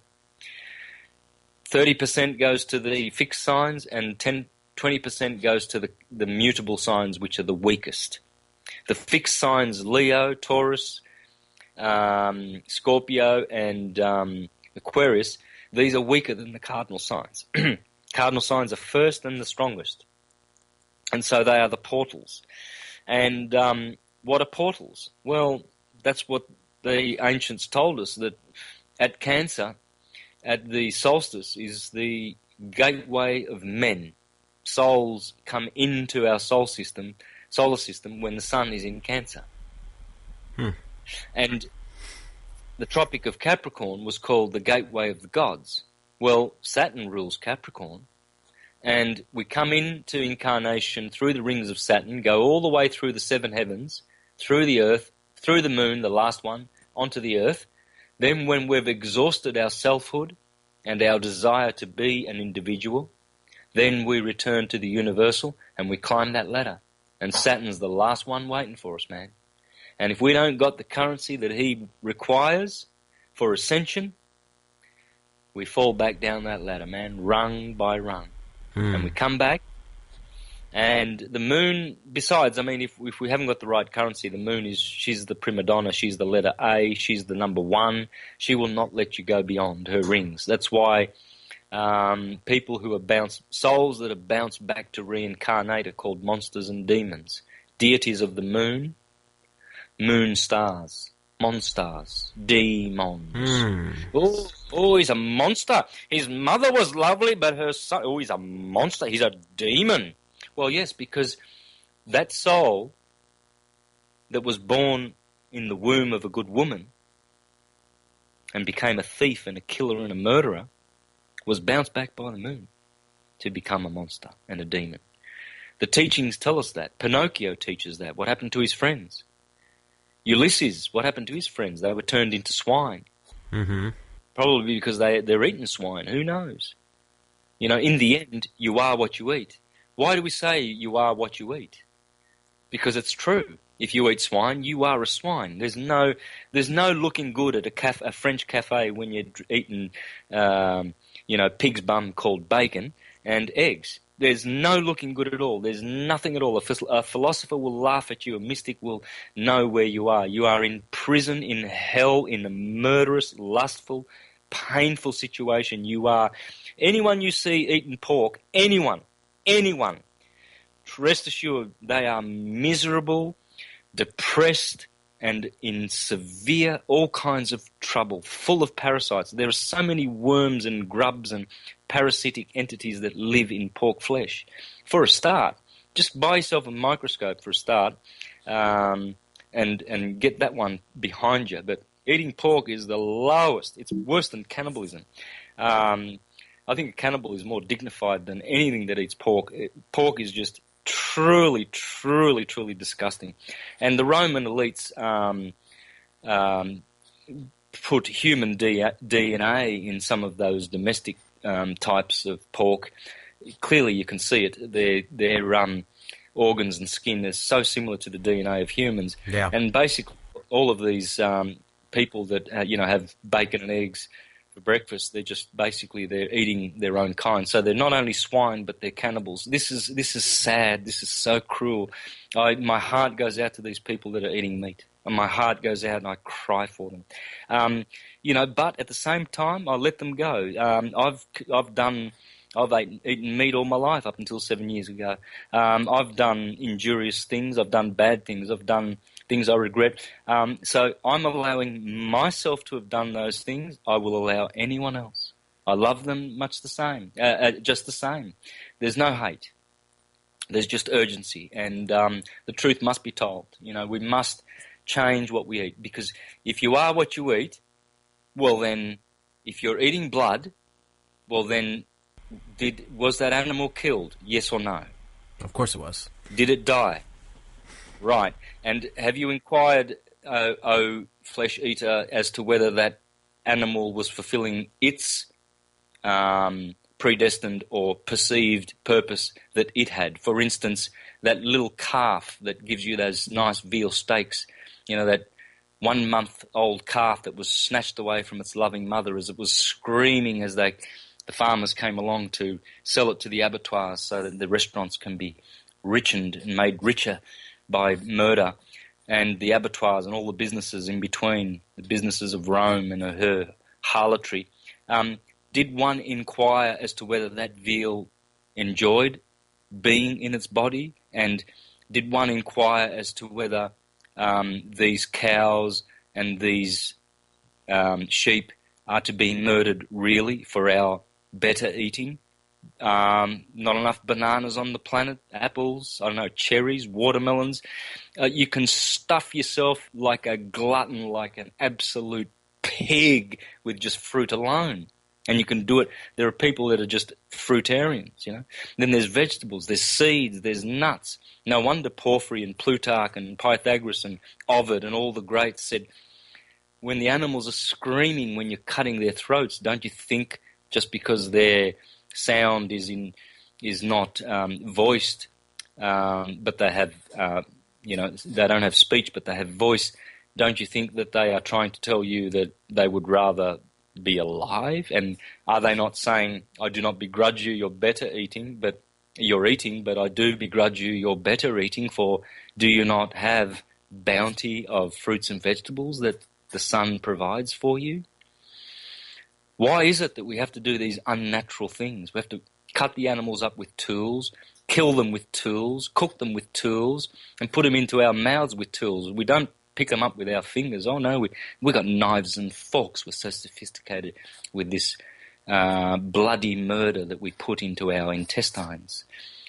30% goes to the fixed signs, and 20% goes to the mutable signs, which are the weakest. The fixed signs, Leo, Taurus, Scorpio, and Aquarius, these are weaker than the cardinal signs. Cardinal signs are first and the strongest. And so they are the portals. And what are portals? Well, that's what the ancients told us, that at Cancer, at the solstice, is the gateway of men. Souls come into our solar system when the sun is in Cancer. And the Tropic of Capricorn was called the gateway of the gods. Well, Saturn rules Capricorn, and we come into incarnation through the rings of Saturn, go all the way through the seven heavens, through the earth, through the moon, the last one, onto the earth. Then when we've exhausted our selfhood and our desire to be an individual, then we return to the universal and we climb that ladder. And Saturn's the last one waiting for us, man. And if we don't got the currency that he requires for ascension, we fall back down that ladder, man, rung by rung. And we come back, and the moon, besides, I mean, if we haven't got the right currency, the moon she's the prima donna, she's the letter A, she's the number one. She will not let you go beyond her rings. That's why people who are souls that have bounced back to reincarnate are called monsters and demons. Deities of the moon, moon stars, monsters, demons. Oh, he's a monster. His mother was lovely, but her son, he's a monster. He's a demon. Well, yes, because that soul that was born in the womb of a good woman and became a thief and a killer and a murderer was bounced back by the moon to become a monster and a demon. The teachings tell us that. Pinocchio teaches that. What happened to his friends? Ulysses, what happened to his friends? They were turned into swine. Probably because they're eating swine. Who knows? In the end, you are what you eat. Why do we say you are what you eat? Because it's true. If you eat swine, you are a swine. There's no looking good at a French cafe when you're eating, pig's bum called bacon and eggs. There's no looking good at all. There's nothing at all. A philosopher will laugh at you. A mystic will know where you are. You are in prison, in hell, in a murderous, lustful, painful situation. You are. Anyone you see eating pork, anyone, rest assured they are miserable, depressed, and in severe, all kinds of trouble, full of parasites. There are so many worms and grubs and parasitic entities that live in pork flesh. For a start, just buy yourself a microscope for a start, and get that one behind you. But eating pork is the lowest. It's worse than cannibalism. I think a cannibal is more dignified than anything that eats pork. Pork is just truly, truly, truly disgusting. And the Roman elites put human DNA in some of those domestic types of pork. Clearly you can see it. Their organs and skin is so similar to the DNA of humans. Yeah. And basically all of these people that have bacon and eggs for breakfast. They're eating their own kind. So they're not only swine, but they're cannibals. This is sad. This is so cruel. My heart goes out to these people that are eating meat, and my heart goes out and I cry for them. But at the same time, I let them go. I've eaten meat all my life up until 7 years ago. I've done injurious things. I've done bad things. I've done things I regret. So I'm allowing myself to have done those things. I will allow anyone else. I love them much the same, just the same. There's no hate. There's just urgency. And the truth must be told. We must change what we eat. Because if you are what you eat, well then, if you're eating blood, well then, was that animal killed? Yes or no? Of course it was. Did it die? Right. And have you inquired, flesh eater, as to whether that animal was fulfilling its predestined or perceived purpose that it had? For instance, that little calf that gives you those nice veal steaks, that 1 month old calf that was snatched away from its loving mother as it was screaming as the farmers came along to sell it to the abattoirs so that the restaurants can be richened and made richer by murder, and the abattoirs and all the businesses in between, the businesses of Rome and her harlotry. Did one inquire as to whether that veal enjoyed being in its body? And did one inquire as to whether these cows and these sheep are to be murdered really for our better eating? Not enough bananas on the planet, apples, cherries, watermelons. You can stuff yourself like a glutton, like an absolute pig with just fruit alone. And you can do it. There are people that are just fruitarians, Then there's vegetables, there's seeds, there's nuts. No wonder Porphyry and Plutarch and Pythagoras and Ovid and all the greats said, when the animals are screaming when you're cutting their throats, don't you think just because their sound is not voiced, but they have, they don't have speech, but they have voice, don't you think that they are trying to tell you that they would rather be alive? And are they not saying, I do not begrudge you your better eating, but I do begrudge you your better eating, for do you not have bounty of fruits and vegetables that the sun provides for you? Why is it that we have to do these unnatural things? We have to cut the animals up with tools, kill them with tools, cook them with tools, and put them into our mouths with tools. We don't pick them up with our fingers. Oh no, we got knives and forks. We're so sophisticated with this bloody murder that we put into our intestines.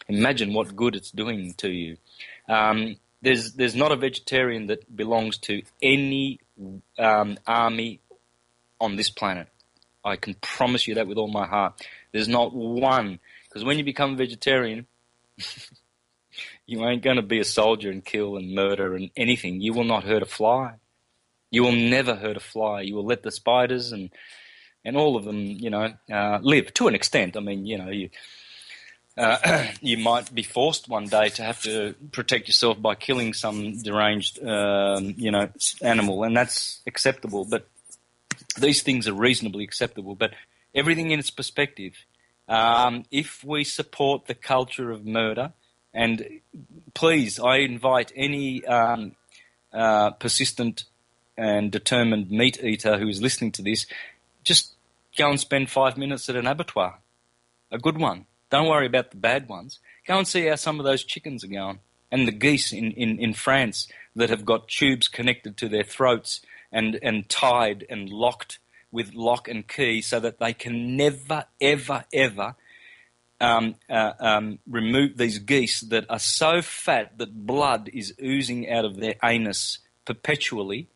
Imagine what good it's doing to you. There's not a vegetarian that belongs to any army on this planet. I can promise you that with all my heart. There's not one. Because when you become a vegetarian, you ain't going to be a soldier and kill and murder and anything. You will not hurt a fly. You will never hurt a fly. You will let the spiders and all of them, live to an extent. You might be forced one day to have to protect yourself by killing some deranged, animal, and that's acceptable. But these things are reasonably acceptable. But everything in its perspective. If we support the culture of murder, and please, I invite any persistent and determined meat eater who is listening to this, just go and spend 5 minutes at an abattoir, a good one. Don't worry about the bad ones. Go and see how some of those chickens are going, and the geese in France that have got tubes connected to their throats and tied and locked with lock and key so that they can never, ever, ever remove these geese that are so fat that blood is oozing out of their anus perpetually,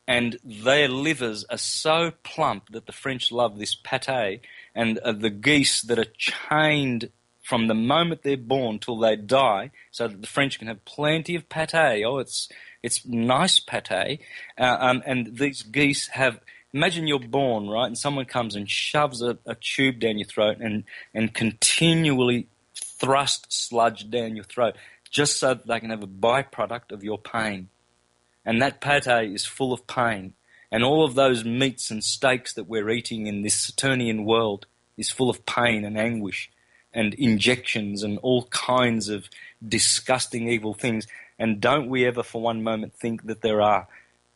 and their livers are so plump that the French love this pâté, and the geese that are chained from the moment they're born till they die so that the French can have plenty of pâté. Oh, it's nice pâté. And these geese have... Imagine you're born, right, and someone comes and shoves a tube down your throat and continually thrust sludge down your throat just so that they can have a byproduct of your pain. And that pâté is full of pain. And all of those meats and steaks that we're eating in this Saturnian world is full of pain and anguish and injections and all kinds of disgusting evil things. And don't we ever for one moment think that there are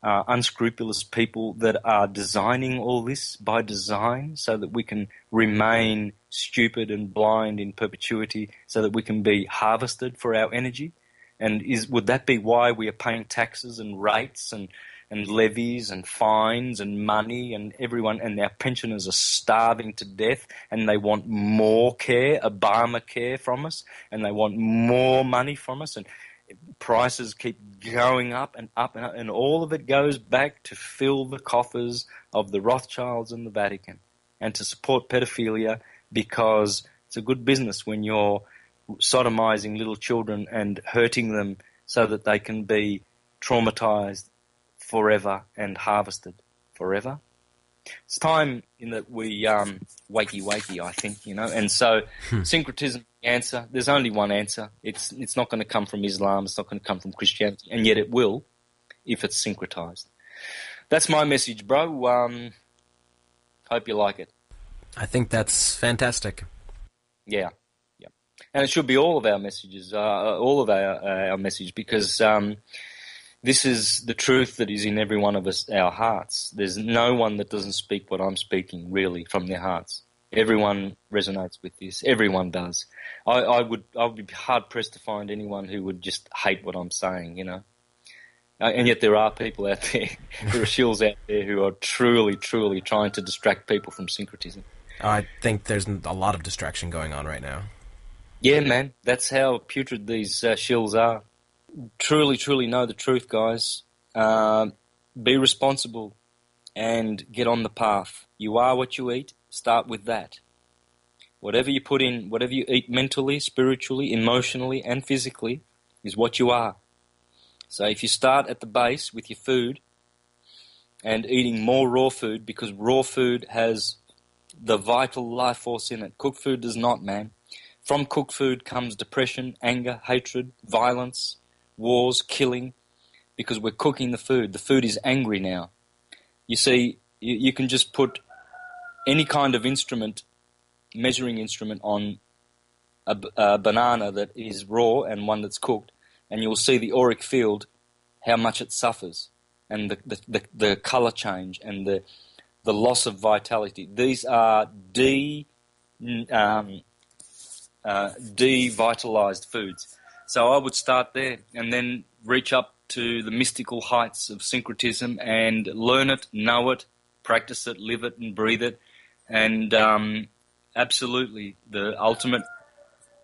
unscrupulous people that are designing all this by design so that we can remain stupid and blind in perpetuity so that we can be harvested for our energy? And would that be why we are paying taxes and rates and levies and fines and money, and everyone and our pensioners are starving to death and they want more care, Obamacare from us, and they want more money from us, and prices keep going up and up and up, and all of it goes back to fill the coffers of the Rothschilds and the Vatican and to support pedophilia, because it's a good business when you're sodomizing little children and hurting them so that they can be traumatized forever and harvested forever. It's time in that we wakey, I think, and so syncretism answer. There's only one answer. It's not going to come from Islam. It's not going to come from Christianity, and yet it will if it's syncretized. That's my message, bro. Hope you like it. I think that's fantastic. Yeah. And it should be all of our messages, all of our message, because this is the truth that is in every one of us, our hearts. There's no one that doesn't speak what I'm speaking, really, from their hearts. Everyone resonates with this. Everyone does. I would be hard-pressed to find anyone who would just hate what I'm saying, And yet there are people out there, there are shills out there who are truly, truly trying to distract people from syncretism. I think there's a lot of distraction going on right now. Yeah, man. That's how putrid these shills are. Truly, truly know the truth, guys. Be responsible and get on the path. You are what you eat. Start with that. Whatever you put in, whatever you eat mentally, spiritually, emotionally, and physically is what you are. So if you start at the base with your food and eating more raw food, because raw food has the vital life force in it. Cooked food does not, man. From cooked food comes depression, anger, hatred, violence, wars, killing, because we're cooking the food. The food is angry now. You see, you can just put any kind of instrument, measuring instrument, on a banana that is raw and one that's cooked, and you'll see the auric field, how much it suffers, and the color change and the loss of vitality. These are devitalized foods. So I would start there and then reach up to the mystical heights of syncretism and learn it, know it, practice it, live it and breathe it. And absolutely the ultimate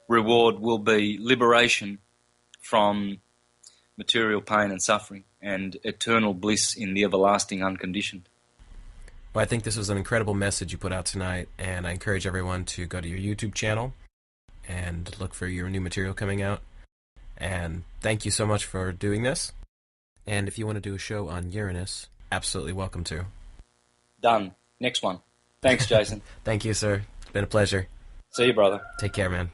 reward will be liberation from material pain and suffering and eternal bliss in the everlasting unconditioned. Well, I think this was an incredible message you put out tonight, and I encourage everyone to go to your YouTube channel and look for your new material coming out. And thank you so much for doing this. And if you want to do a show on Uranus, absolutely welcome to. Done. Next one. Thanks, Jason. Thank you, sir. It's been a pleasure. See you, brother. Take care, man.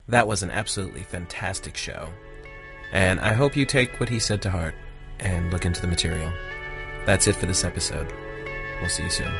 That was an absolutely fantastic show. And I hope you take what he said to heart and look into the material. That's it for this episode. We'll see you soon.